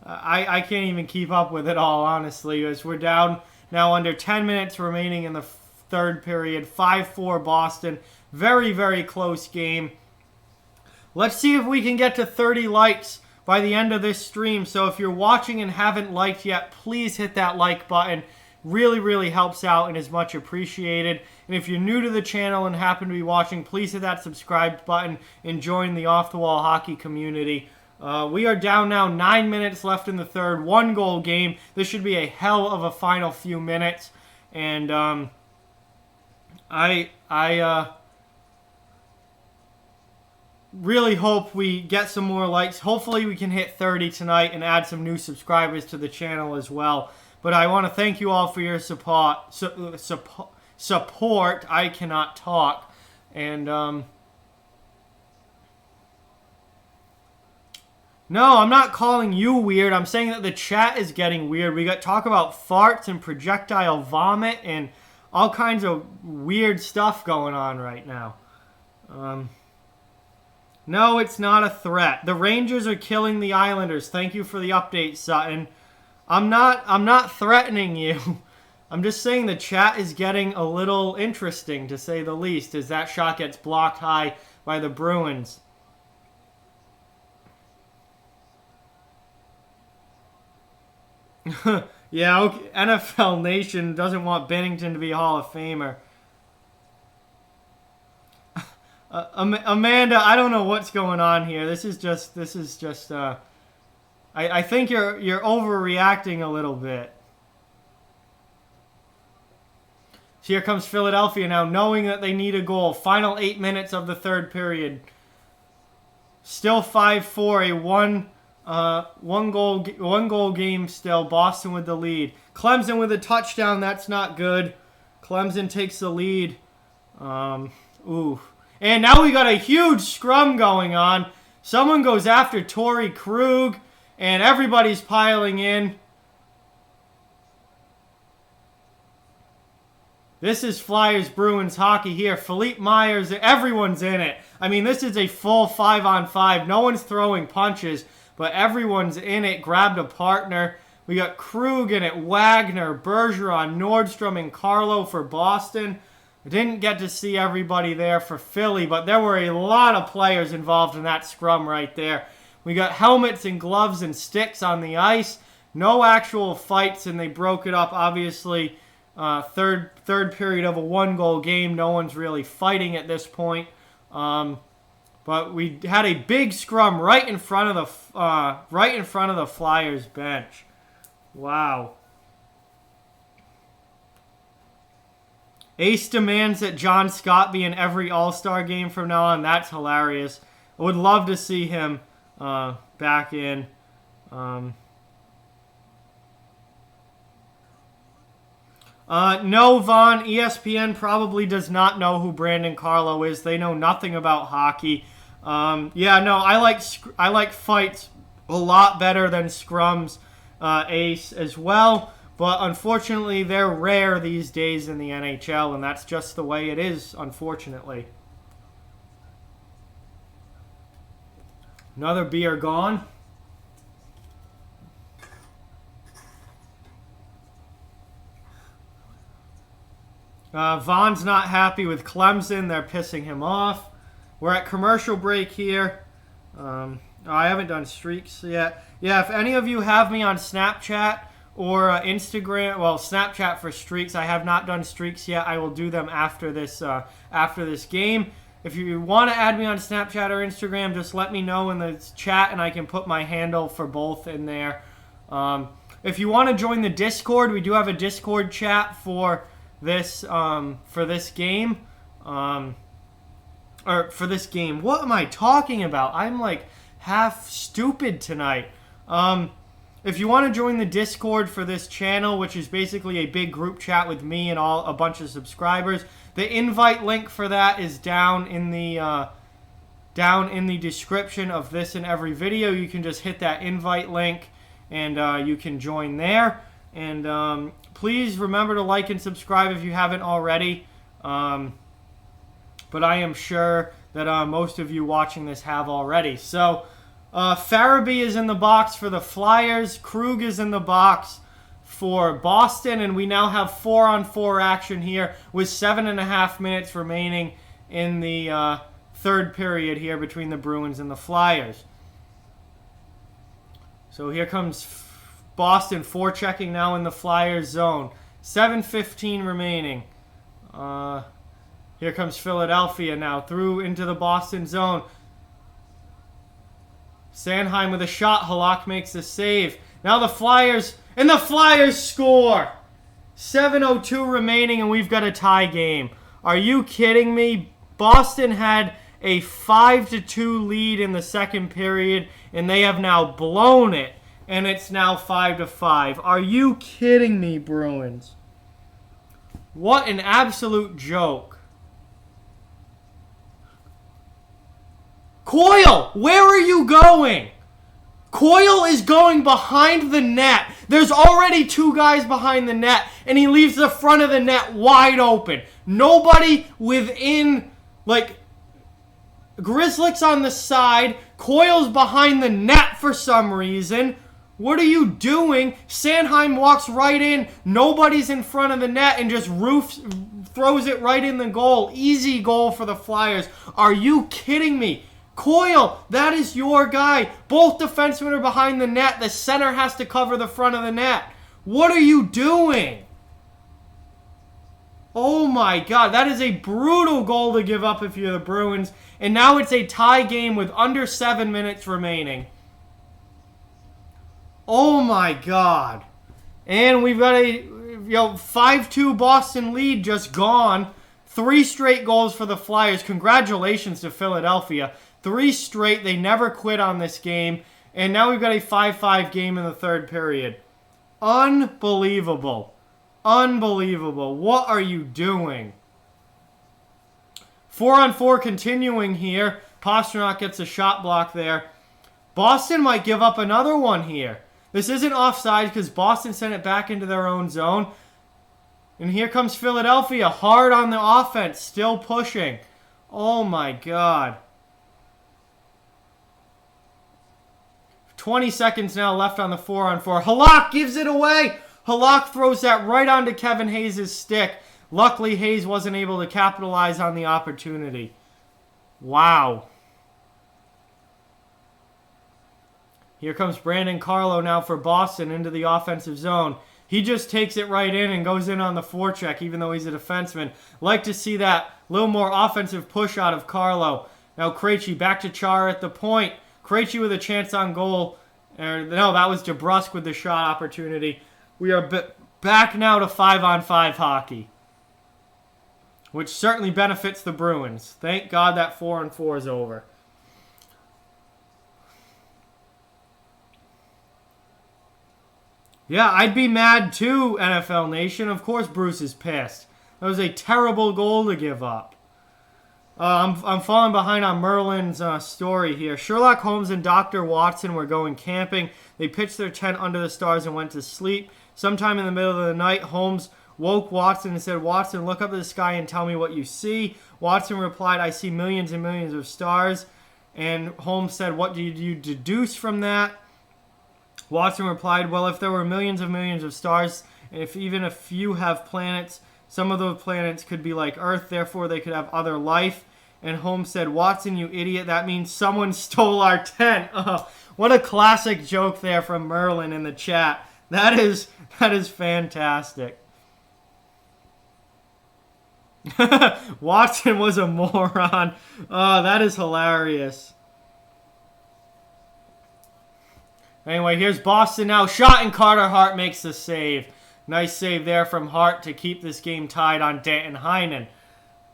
I can't even keep up with it all, honestly, as we're down now under 10 minutes remaining in the third period. 5-4 Boston. Very, very close game. Let's see if we can get to 30 likes by the end of this stream. So if you're watching and haven't liked yet, please hit that like button. Really, really helps out and is much appreciated. And if you're new to the channel and happen to be watching, please hit that subscribe button and join the Off the Wall hockey community. We are down now, 9 minutes left in the third, 1-goal game. This should be a hell of a final few minutes. And I really hope we get some more likes. Hopefully we can hit 30 tonight and add some new subscribers to the channel as well. But I want to thank you all for your support. I cannot talk. And no, I'm not calling you weird. I'm saying that the chat is getting weird. We got talk about farts and projectile vomit and all kinds of weird stuff going on right now. No, it's not a threat. The Rangers are killing the Islanders. Thank you for the update, Sutton. I'm not threatening you. I'm just saying the chat is getting a little interesting, to say the least, as that shot gets blocked high by the Bruins. Yeah, okay. NFL Nation doesn't want Bennington to be a Hall of Famer. Amanda, I don't know what's going on here. This is just. I think you're overreacting a little bit. So here comes Philadelphia now, knowing that they need a goal. Final 8 minutes of the third period. Still 5-4, a one goal game still. Boston with the lead. Clemson with a touchdown. That's not good. Clemson takes the lead. Ooh. And now we got a huge scrum going on. Someone goes after Torrey Krug, and everybody's piling in. This is Flyers Bruins hockey here. Philippe Myers, everyone's in it. I mean, this is a full 5-on-5. No one's throwing punches, but everyone's in it. Grabbed a partner. We got Krug in it, Wagner, Bergeron, Nordstrom, and Carlo for Boston. I didn't get to see everybody there for Philly, but there were a lot of players involved in that scrum right there. We got helmets and gloves and sticks on the ice. No actual fights, and they broke it up, obviously. Third period of a one-goal game. No one's really fighting at this point. But we had a big scrum right in front of the Flyers bench. Wow. Ace demands that John Scott be in every All-Star game from now on. That's hilarious. I would love to see him back in. No, Vaughn, ESPN probably does not know who Brandon Carlo is. They know nothing about hockey. Yeah, no, I like fights a lot better than scrums, Ace, as well. But unfortunately, they're rare these days in the NHL, and that's just the way it is, unfortunately. Another beer gone. Vaughn's not happy with Clemson. They're pissing him off. We're at commercial break here. I haven't done streaks yet. Yeah, if any of you have me on Snapchat or Instagram, well, Snapchat for streaks. I have not done streaks yet. I will do them after this game. If you want to add me on Snapchat or Instagram, just let me know in the chat, and I can put my handle for both in there. If you want to join the Discord, we do have a Discord chat for this game. Or for this game. What am I talking about? I'm like half stupid tonight. If you want to join the Discord for this channel, which is basically a big group chat with me and a bunch of subscribers, the invite link for that is down in the description of this and every video. You can just hit that invite link and you can join there. And please remember to like and subscribe if you haven't already. But I am sure that most of you watching this have already. So Farabee is in the box for the Flyers. Krug is in the box for Boston. And we now have 4-on-4 action here with 7.5 minutes remaining in the third period here between the Bruins and the Flyers. So here comes Boston forechecking now in the Flyers zone. 7:15 remaining. Here comes Philadelphia now through into the Boston zone. Sanheim with a shot. Halak makes the save. Now the Flyers score. 7:02 remaining and we've got a tie game. Are you kidding me? Boston had a 5-2 lead in the second period, and they have now blown it, and it's now 5-5. Are you kidding me, Bruins? What an absolute joke. Coyle, where are you going? Coyle is going behind the net. There's already 2 guys behind the net, and he leaves the front of the net wide open. Nobody within, Grizzlick's on the side. Coyle's behind the net for some reason. What are you doing? Sanheim walks right in. Nobody's in front of the net and just throws it right in the goal. Easy goal for the Flyers. Are you kidding me? Coyle, that is your guy. Both defensemen are behind the net. The center has to cover the front of the net. What are you doing? Oh my God, that is a brutal goal to give up if you're the Bruins. And now it's a tie game with under 7 minutes remaining. Oh my God. And we've got a 5-2 Boston lead just gone. 3 straight goals for the Flyers. Congratulations to Philadelphia. 3 straight. They never quit on this game. And now we've got a 5-5 game in the third period. Unbelievable. Unbelievable. What are you doing? 4-on-4 continuing here. Pastrnak gets a shot block there. Boston might give up another one here. This isn't offside because Boston sent it back into their own zone. And here comes Philadelphia. Hard on the offense. Still pushing. Oh my God. 20 seconds now left on the 4-on-4. Halak gives it away. Halak throws that right onto Kevin Hayes' stick. Luckily, Hayes wasn't able to capitalize on the opportunity. Wow. Here comes Brandon Carlo now for Boston into the offensive zone. He just takes it right in and goes in on the forecheck, even though he's a defenseman. Like to see that little more offensive push out of Carlo. Now Krejci back to Chara at the point. Krejci with a chance on goal. No, that was DeBrusk with the shot opportunity. We are back now to 5-on-5 hockey, which certainly benefits the Bruins. Thank God that 4-on-4 is over. Yeah, I'd be mad too, NFL Nation. Of course Bruce is pissed. That was a terrible goal to give up. I'm falling behind on Merlin's story here. Sherlock Holmes and Dr. Watson were going camping. They pitched their tent under the stars and went to sleep. Sometime in the middle of the night, Holmes woke Watson and said, "Watson, look up at the sky and tell me what you see." Watson replied, "I see millions and millions of stars." And Holmes said, "What do you deduce from that?" Watson replied, "Well, if there were millions of stars, and if even a few have planets, some of those planets could be like Earth, therefore they could have other life." And Holmes said, "Watson, you idiot, that means someone stole our tent." Oh, what a classic joke there from Merlin in the chat. That is fantastic. Watson was a moron. Oh, that is hilarious. Anyway, here's Boston now. Shot, and Carter Hart makes the save. Nice save there from Hart to keep this game tied on Danton Heinen.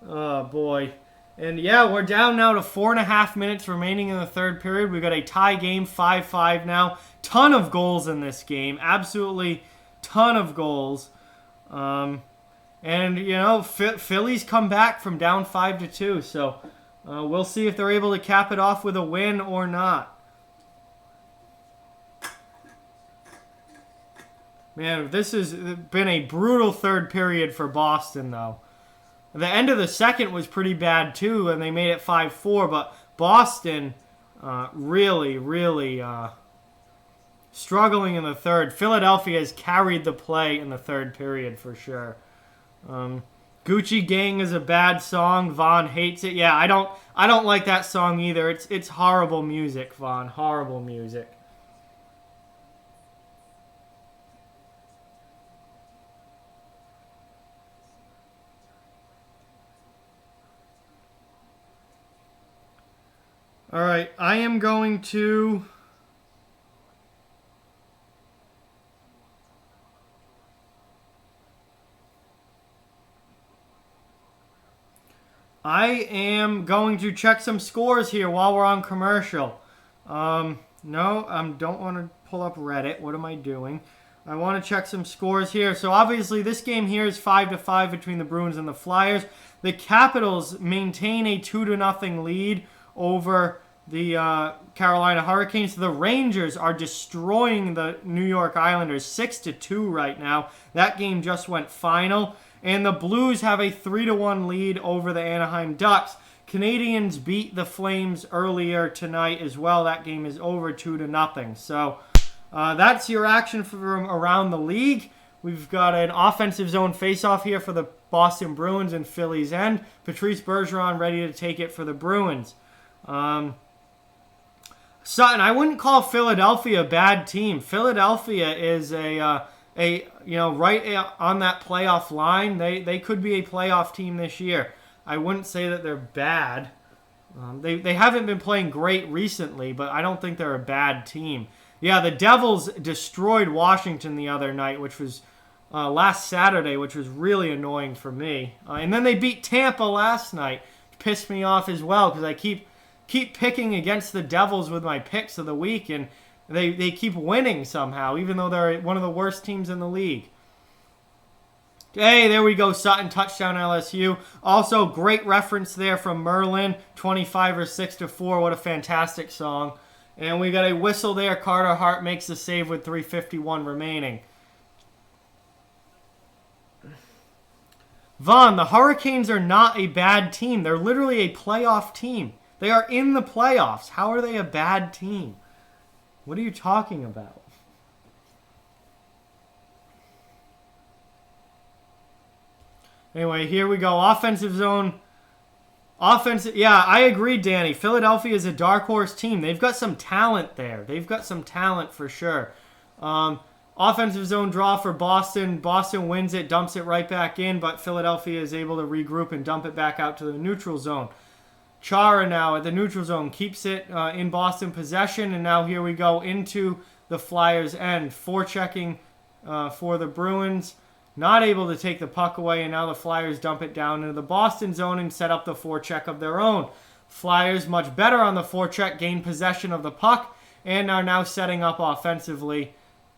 Oh, boy. And, yeah, we're down now to 4.5 minutes remaining in the third period. We've got a tie game, 5-5 now. Ton of goals in this game. Absolutely ton of goals. And, Phillies come back from down 5-2. So, we'll see if they're able to cap it off with a win or not. Man, this has been a brutal third period for Boston, though. The end of the second was pretty bad too, and they made it 5-4. But Boston really struggling in the third. Philadelphia has carried the play in the third period for sure. Gucci Gang is a bad song. Vaughn hates it. Yeah, I don't like that song either. It's horrible music, Vaughn. Horrible music. All right, I am going to... check some scores here while we're on commercial. No, I don't want to pull up Reddit. What am I doing? I want to check some scores here. So obviously this game here is 5-5 between the Bruins and the Flyers. The Capitals maintain a 2-0 lead over the Carolina Hurricanes. The Rangers are destroying the New York Islanders 6-2 right now. That game just went final. And the Blues have a 3-1 lead over the Anaheim Ducks. Canadians beat the Flames earlier tonight as well. That game is over 2-0. So that's your action from around the league. We've got an offensive zone face-off here for the Boston Bruins and Philly's end. Patrice Bergeron ready to take it for the Bruins. Sutton, I wouldn't call Philadelphia a bad team. Philadelphia is right on that playoff line. They could be a playoff team this year. I wouldn't say that they're bad. They haven't been playing great recently, but I don't think they're a bad team. Yeah, the Devils destroyed Washington the other night, which was last Saturday, which was really annoying for me. And then they beat Tampa last night. Pissed me off as well because I keep picking against the Devils with my picks of the week, and they keep winning somehow, even though they're one of the worst teams in the league. Hey, there we go, Sutton, touchdown LSU. Also, great reference there from Merlin, 25 or 6-4. What a fantastic song. And we got a whistle there. Carter Hart makes the save with 3:51 remaining. Vaughn, the Hurricanes are not a bad team. They're literally a playoff team. They are in the playoffs. How are they a bad team? What are you talking about? Anyway, here we go. Offensive zone. Yeah, I agree, Danny. Philadelphia is a dark horse team. They've got some talent there. They've got some talent for sure. Offensive zone draw for Boston. Boston wins it, dumps it right back in, but Philadelphia is able to regroup and dump it back out to the neutral zone. Chara now at the neutral zone keeps it in Boston possession, and now here we go into the Flyers' end. Forechecking for the Bruins. Not able to take the puck away, and now the Flyers dump it down into the Boston zone and set up the forecheck of their own. Flyers much better on the forecheck, gain possession of the puck, and are now setting up offensively.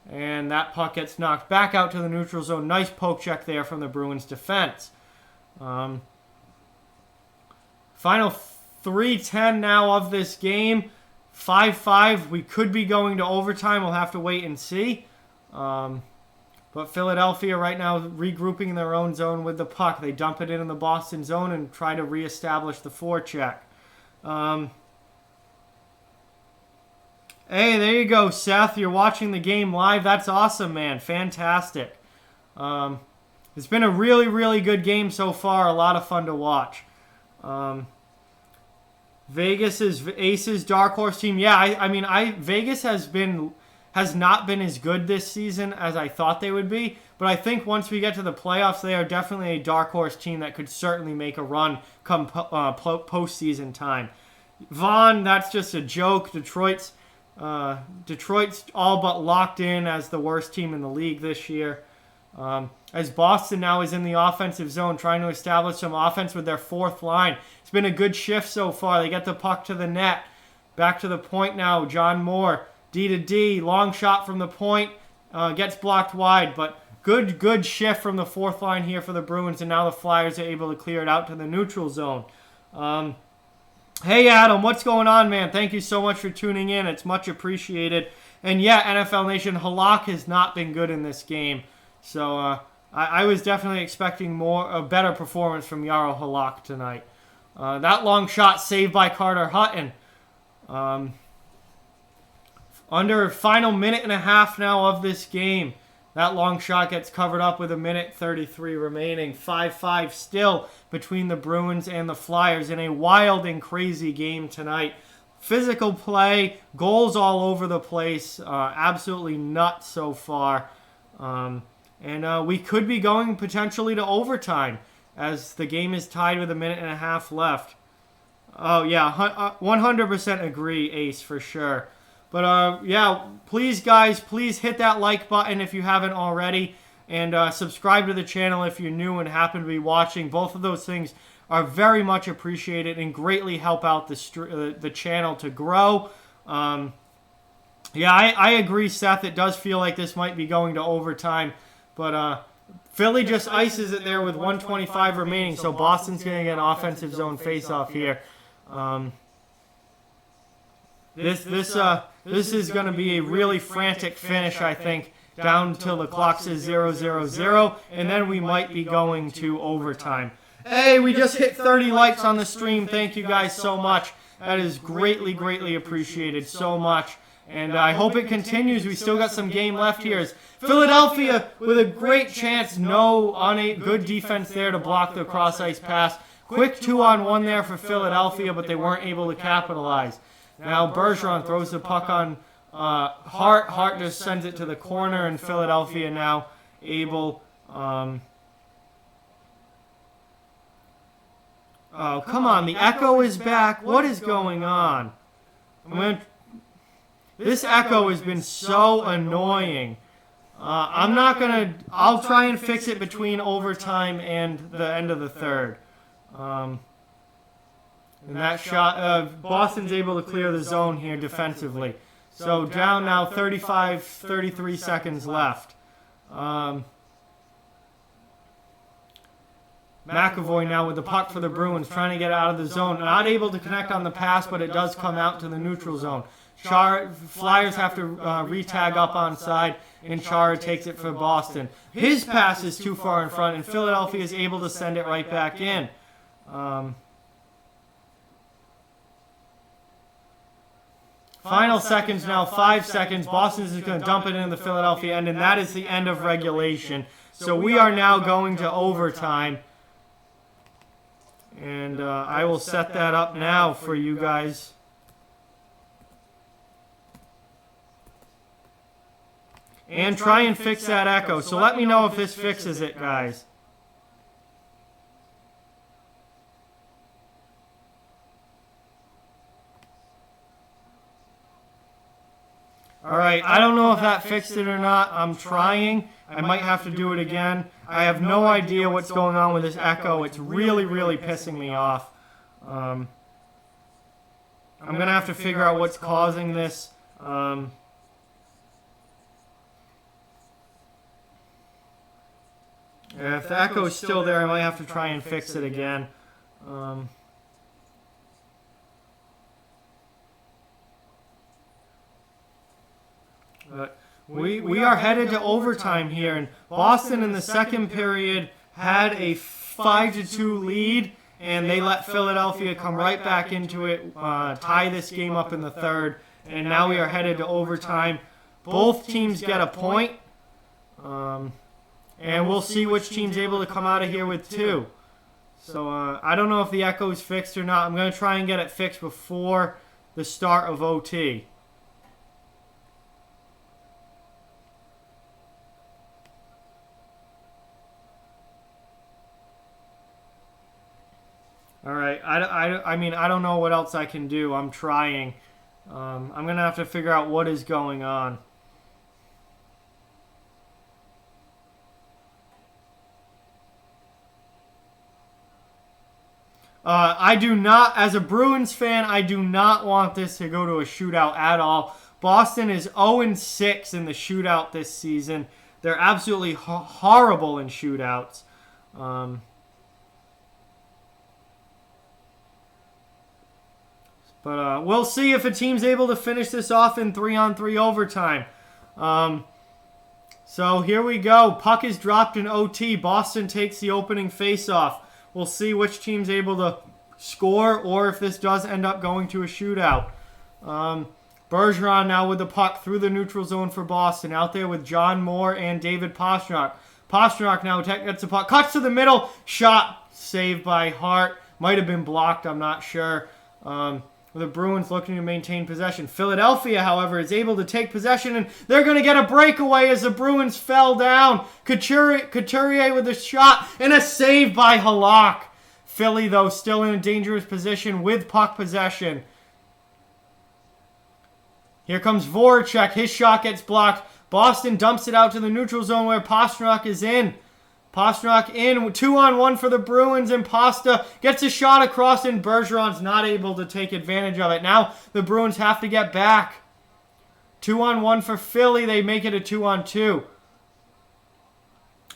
And that puck gets knocked back out to the neutral zone. Nice poke check there from the Bruins defense. Final 3:10 now of this game. 5-5. We could be going to overtime. We'll have to wait and see. But Philadelphia right now regrouping in their own zone with the puck. They dump it in the Boston zone and try to reestablish the forecheck. Hey, there you go, Seth. You're watching the game live. That's awesome, man. Fantastic. It's been a really, really good game so far. A lot of fun to watch. Vegas is Aces dark horse team. Yeah, Vegas has not been as good this season as I thought they would be. But I think once we get to the playoffs, they are definitely a dark horse team that could certainly make a run come postseason time. Vaughn, that's just a joke. Detroit's all but locked in as the worst team in the league this year. As Boston now is in the offensive zone trying to establish some offense with their fourth line. It's been a good shift so far. They get the puck to the net. Back to the point now. John Moore. D to D, long shot from the point, gets blocked wide, but good shift from the fourth line here for the Bruins, and now the Flyers are able to clear it out to the neutral zone. Hey Adam, what's going on, man? Thank you so much for tuning in. It's much appreciated. And yeah, NFL Nation, Halak has not been good in this game, so I was definitely expecting a better performance from Jarl Halak tonight. That long shot saved by Carter Hutton. Under final minute and a half now of this game. That long shot gets covered up with 1:33 remaining. 5-5 still between the Bruins and the Flyers in a wild and crazy game tonight. Physical play, goals all over the place. Absolutely nuts so far. And we could be going potentially to overtime as the game is tied with 1.5 minutes left. Oh, yeah, 100% agree, Ace, for sure. But, yeah, please, guys, please hit that like button if you haven't already. And subscribe to the channel if you're new and happen to be watching. Both of those things are very much appreciated and greatly help out the channel to grow. Yeah, I agree, Seth. It does feel like this might be going to overtime. But Philly just ices it there with 1:25 remaining. So Boston's going to get an offensive zone faceoff here. This is going to be a really frantic finish, I think, down until the clock says 0-0-0, and then we might be going to overtime. Hey, we just hit 30 likes on the stream. Thank you guys so much. That is greatly, greatly appreciated so much. And I hope it continues. We still got some game left here. As Philadelphia with a great chance. Good defense there to block the cross-ice pass. Quick 2-on-1 there for Philadelphia, but they weren't able to capitalize. Now Bergeron throws the puck on Hart. Hart just sends it to the corner, and Philadelphia now able... oh, come on. The echo is back. What is going on? This echo has been so annoying. I'll try and fix it between overtime and the end of the third. And that shot, Boston's able to clear the zone here defensively. So down now 33 seconds left. McAvoy now with the puck for the Bruins, trying to get out of the zone. Not able to connect on the pass, but it does come out to the neutral zone. Flyers have to re-tag up on side, and Chara takes it for Boston. His pass is too far in front, and Philadelphia is able to send it right back in. Final seconds now, 5 seconds. Boston is going to dump it into the Philadelphia end, and that is the end of regulation. So we are now going to overtime. And I will set that up now for you guys. And try and fix that echo. So let me know if this fixes it, guys. Alright, I don't know if that fixed it or not. I'm trying. I might have to do it again. I have no idea what's going on with this echo. It's really, really pissing me off. I'm going to have to figure out what's causing this. If the echo is still there, I might have to try and fix it again. But we are headed to overtime here, and Boston in the second period had a 5-2 lead, and they let Philadelphia come right back into it, tie this game up in the third, and now we are headed to overtime. Both teams get a point, and we'll see which team's able to come out of here with 2. So I don't know if the echo is fixed or not. I'm going to try and get it fixed before the start of OT. All right, I mean, I don't know what else I can do. I'm trying. I'm going to have to figure out what is going on. I do not, as a Bruins fan, I do not want this to go to a shootout at all. Boston is 0-6 in the shootout this season. They're absolutely horrible in shootouts. But we'll see if a team's able to finish this off in 3-on-3 overtime. So here we go. Puck is dropped in OT. Boston takes the opening faceoff. We'll see which team's able to score or if this does end up going to a shootout. Bergeron now with the puck through the neutral zone for Boston. Out there with John Moore and David Pastrnak. Pastrnak now gets the puck. Cuts to the middle. Shot saved by Hart. Might have been blocked. I'm not sure. The Bruins looking to maintain possession. Philadelphia, however, is able to take possession, and they're going to get a breakaway as the Bruins fell down. Couturier with a shot and a save by Halak. Philly, though, still in a dangerous position with puck possession. Here comes Voracek. His shot gets blocked. Boston dumps it out to the neutral zone where Pastrnak is in. Pastrnak in, 2-on-1 for the Bruins, and Pasta gets a shot across, and Bergeron's not able to take advantage of it. Now the Bruins have to get back. 2-on-1 for Philly. They make it a 2-on-2.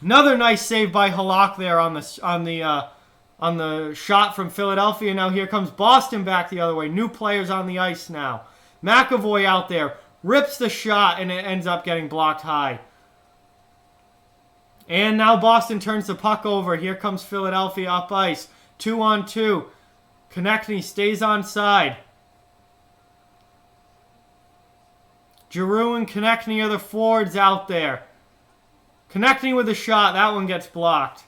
Another nice save by Halak there on the shot from Philadelphia. Now here comes Boston back the other way. New players on the ice now. McAvoy out there rips the shot, and it ends up getting blocked high. And now Boston turns the puck over. Here comes Philadelphia up ice. 2-on-2. Konechny stays on side. Giroux and Konechny are the forwards out there. Konechny with a shot. That one gets blocked.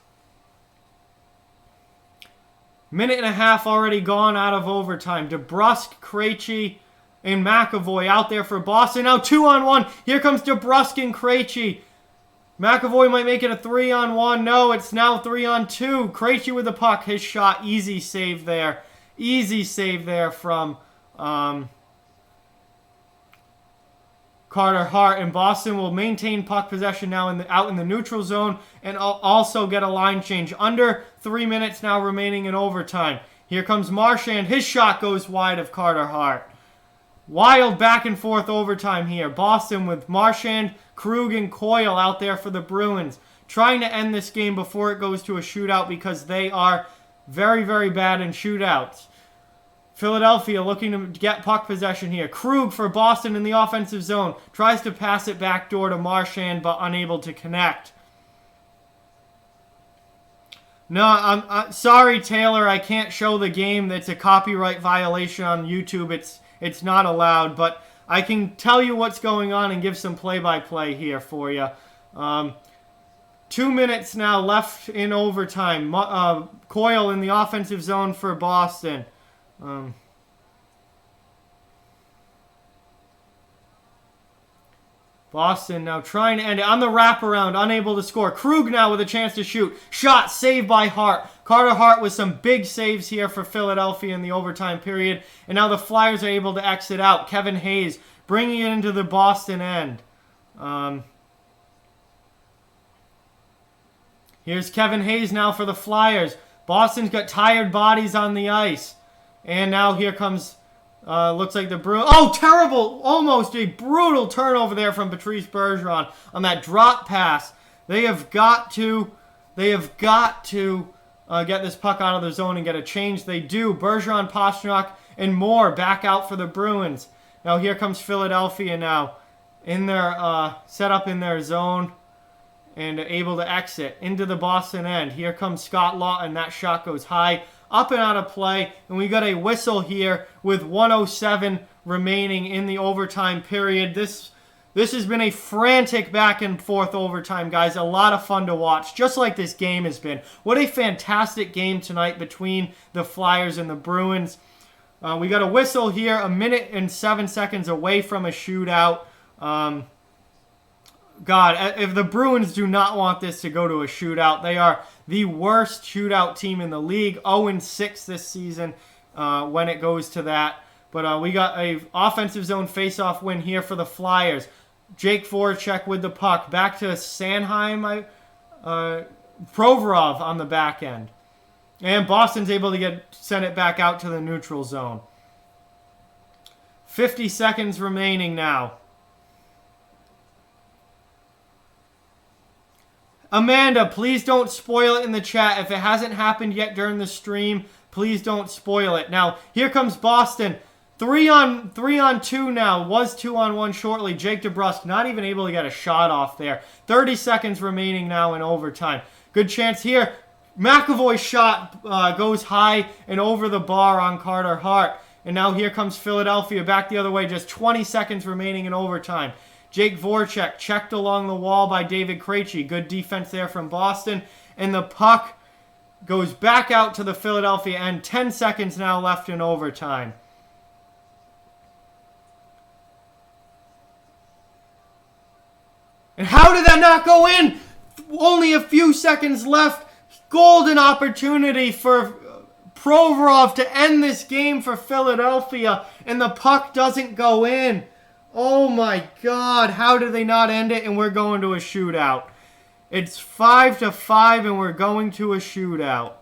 Minute and a half already gone out of overtime. DeBrusk, Krejci, and McAvoy out there for Boston. Now 2-on-1. Here comes DeBrusk and Krejci. McAvoy might make it a 3-on-1. No, it's now 3-on-2. Krejci with the puck. His shot. Easy save there. Easy save there from Carter Hart. And Boston will maintain puck possession now out in the neutral zone and also get a line change. Under 3 minutes now remaining in overtime. Here comes Marchand. His shot goes wide of Carter Hart. Wild back and forth overtime here. Boston with Marchand, Krug, and Coyle out there for the Bruins. Trying to end this game before it goes to a shootout because they are very, very bad in shootouts. Philadelphia looking to get puck possession here. Krug for Boston in the offensive zone. Tries to pass it back door to Marchand but unable to connect. No, I'm sorry, Taylor. I can't show the game. That's a copyright violation on YouTube. It's not allowed, but I can tell you what's going on and give some play-by-play here for you. 2 minutes now left in overtime. Coyle in the offensive zone for Boston. Boston now trying to end it on the wraparound, unable to score. Krug now with a chance to shoot. Shot saved by Hart. Carter Hart with some big saves here for Philadelphia in the overtime period. And now the Flyers are able to exit out. Kevin Hayes bringing it into the Boston end. Here's Kevin Hayes now for the Flyers. Boston's got tired bodies on the ice. And now here comes... looks like the Bruins. Oh, terrible! Almost a brutal turnover there from Patrice Bergeron on that drop pass. They have got to get this puck out of the zone and get a change. They do. Bergeron, Pastrnak, and Moore back out for the Bruins. Now here comes Philadelphia now in their set up in their zone and able to exit into the Boston end. Here comes Scott Lawton. That shot goes high. Up and out of play, and we got a whistle here with 1:07 remaining in the overtime period. This has been a frantic back and forth overtime, guys. A lot of fun to watch, just like this game has been. What a fantastic game tonight between the Flyers and the Bruins. We got a whistle here, 1 minute and 7 seconds away from a shootout. God, if the Bruins do not want this to go to a shootout, they are the worst shootout team in the league. 0-6 this season when it goes to that. But we got a offensive zone faceoff win here for the Flyers. Jake Voracek with the puck. Back to Sanheim. Provorov on the back end. And Boston's able to send it back out to the neutral zone. 50 seconds remaining now. Amanda, please don't spoil it in the chat. If it hasn't happened yet during the stream, please don't spoil it. Now, here comes Boston. Three on two now. Was 2-on-1 shortly. Jake DeBrusk not even able to get a shot off there. 30 seconds remaining now in overtime. Good chance here. McAvoy's shot goes high and over the bar on Carter Hart. And now here comes Philadelphia back the other way. Just 20 seconds remaining in overtime. Jake Voracek checked along the wall by David Krejci. Good defense there from Boston. And the puck goes back out to the Philadelphia end. 10 seconds now left in overtime. And how did that not go in? Only a few seconds left. Golden opportunity for Provorov to end this game for Philadelphia. And the puck doesn't go in. Oh my God. How did they not end it? And we're going to a shootout. It's 5-5 and we're going to a shootout.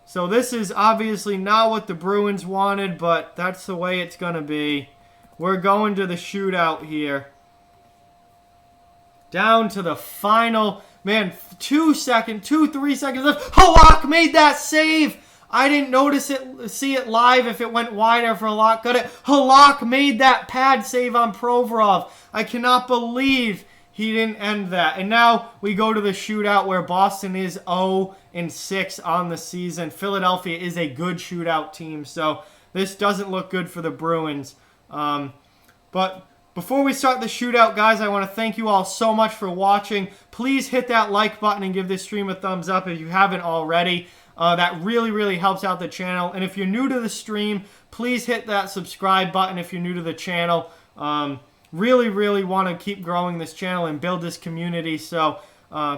So this is obviously not what the Bruins wanted, but that's the way it's going to be. We're going to the shootout here. Down to the final, man, 3 seconds left. Halak made that save. I didn't see it live if it went wide or if Halak got it. Halak made that pad save on Provorov. I cannot believe he didn't end that. And now we go to the shootout where Boston is 0-6 on the season. Philadelphia is a good shootout team, so this doesn't look good for the Bruins. But before we start the shootout, guys, I want to thank you all so much for watching. Please hit that like button and give this stream a thumbs up if you haven't already. That really, really helps out the channel. And if you're new to the stream, please hit that subscribe button if you're new to the channel. Really, really want to keep growing this channel and build this community. So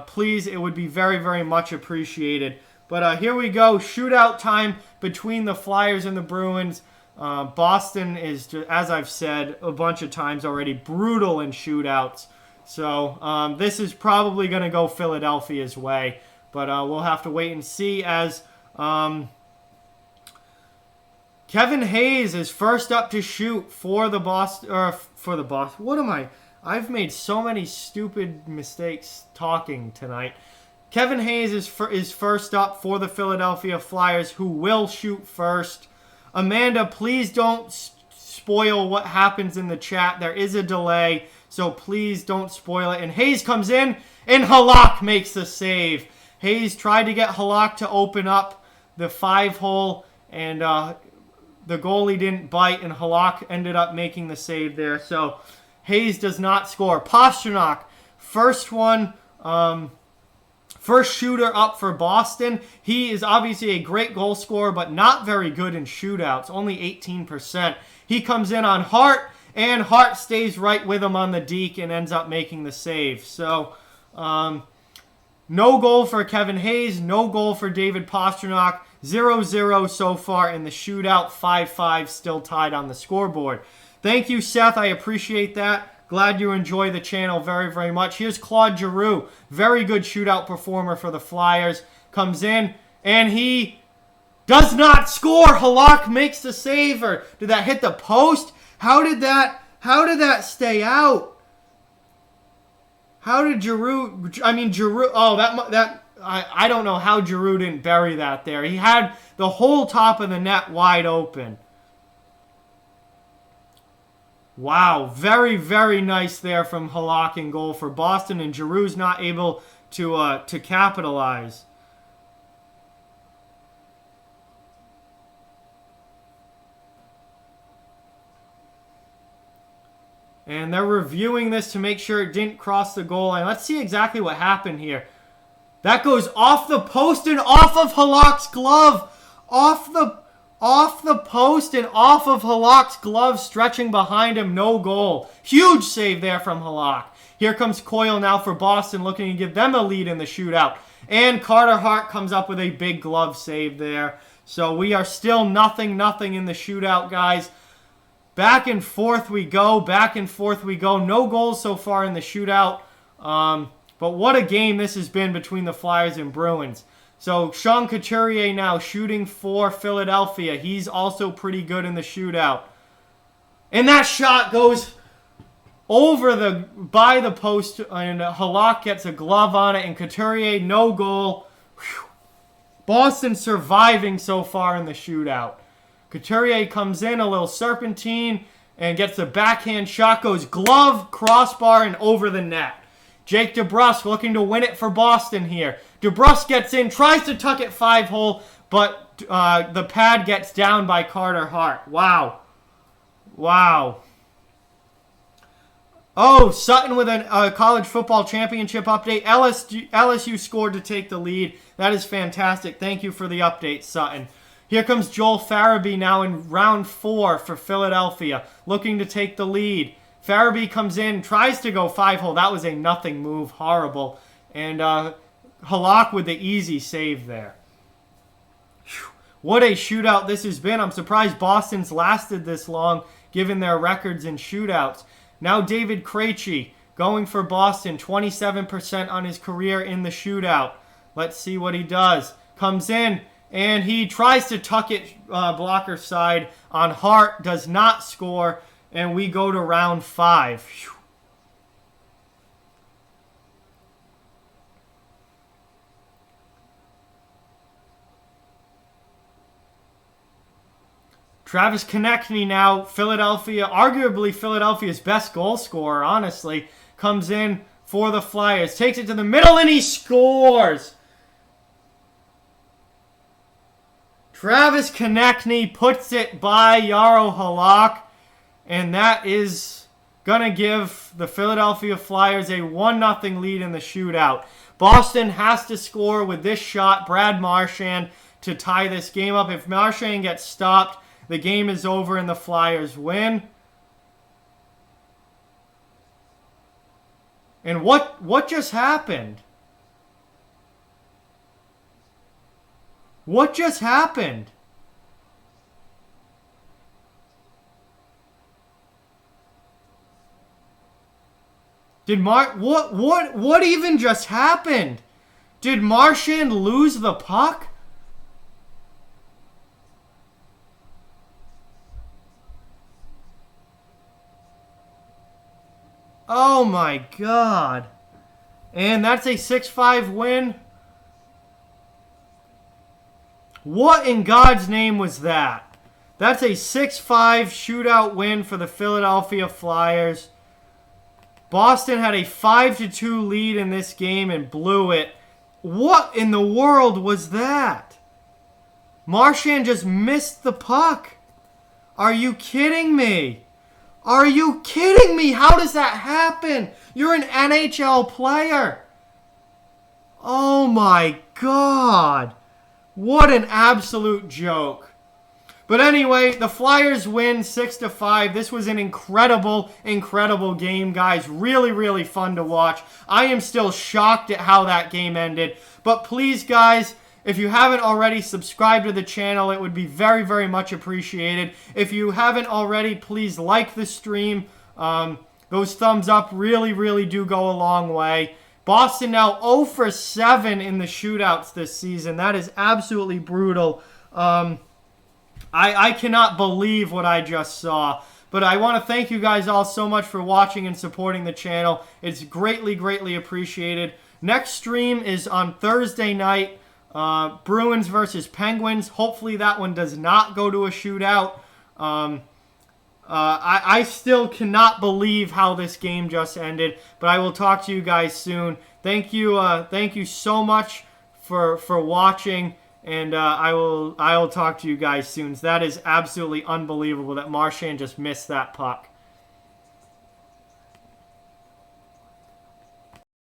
please, it would be very, very much appreciated. But here we go. Shootout time between the Flyers and the Bruins. Boston is, as I've said a bunch of times already, brutal in shootouts. So this is probably going to go Philadelphia's way. But we'll have to wait and see as Kevin Hayes is first up to shoot for the Boston. What am I? I've made so many stupid mistakes talking tonight. Kevin Hayes is first up for the Philadelphia Flyers, who will shoot first. Amanda, please don't spoil what happens in the chat. There is a delay, so please don't spoil it. And Hayes comes in, and Halak makes the save. Hayes tried to get Halak to open up the 5-hole, and the goalie didn't bite, and Halak ended up making the save there. So Hayes does not score. Pastrnak, first shooter up for Boston. He is obviously a great goal scorer, but not very good in shootouts, only 18%. He comes in on Hart, and Hart stays right with him on the deke and ends up making the save. So, no goal for Kevin Hayes, no goal for David Pastrnak. 0-0 so far in the shootout. 5-5 still tied on the scoreboard. Thank you, Seth. I appreciate that. Glad you enjoy the channel very, very much. Here's Claude Giroux. Very good shootout performer for the Flyers. Comes in, and he does not score. Halak makes the save. Or did that hit the post? How did that stay out? How did Giroux... Giroux... Oh, I don't know how Giroux didn't bury that there. He had the whole top of the net wide open. Wow, very, very nice there from Halak in goal for Boston, and Giroux's not able to capitalize. And they're reviewing this to make sure it didn't cross the goal line. Let's see exactly what happened here. That goes off the post and off of Halak's glove. Off the post and off of Halak's glove, stretching behind him. No goal. Huge save there from Halak. Here comes Coyle now for Boston, looking to give them a lead in the shootout. And Carter Hart comes up with a big glove save there. So we are still 0-0 in the shootout, guys. Back and forth we go. No goals so far in the shootout. But what a game this has been between the Flyers and Bruins. So Sean Couturier now shooting for Philadelphia. He's also pretty good in the shootout. And that shot goes by the post, and Halak gets a glove on it, and Couturier, no goal. Whew. Boston surviving so far in the shootout. Couturier comes in, a little serpentine, and gets a backhand shot. Goes glove, crossbar, and over the net. Jake DeBrusk looking to win it for Boston here. DeBrusk gets in, tries to tuck it 5-hole, but the pad gets down by Carter Hart. Wow. Wow. Oh, Sutton with a college football championship update. LSU scored to take the lead. That is fantastic. Thank you for the update, Sutton. Here comes Joel Farabee now in round 4 for Philadelphia, looking to take the lead. Farabee comes in, tries to go 5-hole. That was a nothing move. Horrible. And Halak with the easy save there. Whew. What a shootout this has been. I'm surprised Boston's lasted this long, given their records in shootouts. Now David Krejci going for Boston, 27% on his career in the shootout. Let's see what he does. Comes in, and he tries to tuck it blocker side on Hart. Does not score, and we go to round 5. Whew. Travis Konechny now, Philadelphia, arguably Philadelphia's best goal scorer, honestly, comes in for the Flyers. Takes it to the middle, and he scores! Travis Konechny puts it by Jaro Halak, and that is going to give the Philadelphia Flyers a 1-0 lead in the shootout. Boston has to score with this shot, Brad Marchand, to tie this game up. If Marchand gets stopped, the game is over and the Flyers win. And what just happened? What just happened? What even just happened? Did Marchand lose the puck? Oh my God. And that's a 6-5 win. What in God's name was that? That's a 6-5 shootout win for the Philadelphia Flyers. Boston had a 5-2 lead in this game and blew it. What in the world was that? Marchand just missed the puck. Are you kidding me? Are you kidding me? How does that happen? You're an NHL player. Oh my God. What an absolute joke. But anyway, the Flyers win 6-5. This was an incredible, incredible game, guys. Really, really fun to watch. I am still shocked at how that game ended. But please, guys, if you haven't already subscribed to the channel, it would be very, very much appreciated. If you haven't already, please like the stream. Those thumbs up really, really do go a long way. Boston now 0 for 7 in the shootouts this season. That is absolutely brutal. I cannot believe what I just saw. But I want to thank you guys all so much for watching and supporting the channel. It's greatly, greatly appreciated. Next stream is on Thursday night. Bruins versus Penguins. Hopefully that one does not go to a shootout. I still cannot believe how this game just ended. But I will talk to you guys soon. Thank you so much for watching. And I will talk to you guys soon. So that is absolutely unbelievable that Marchand just missed that puck.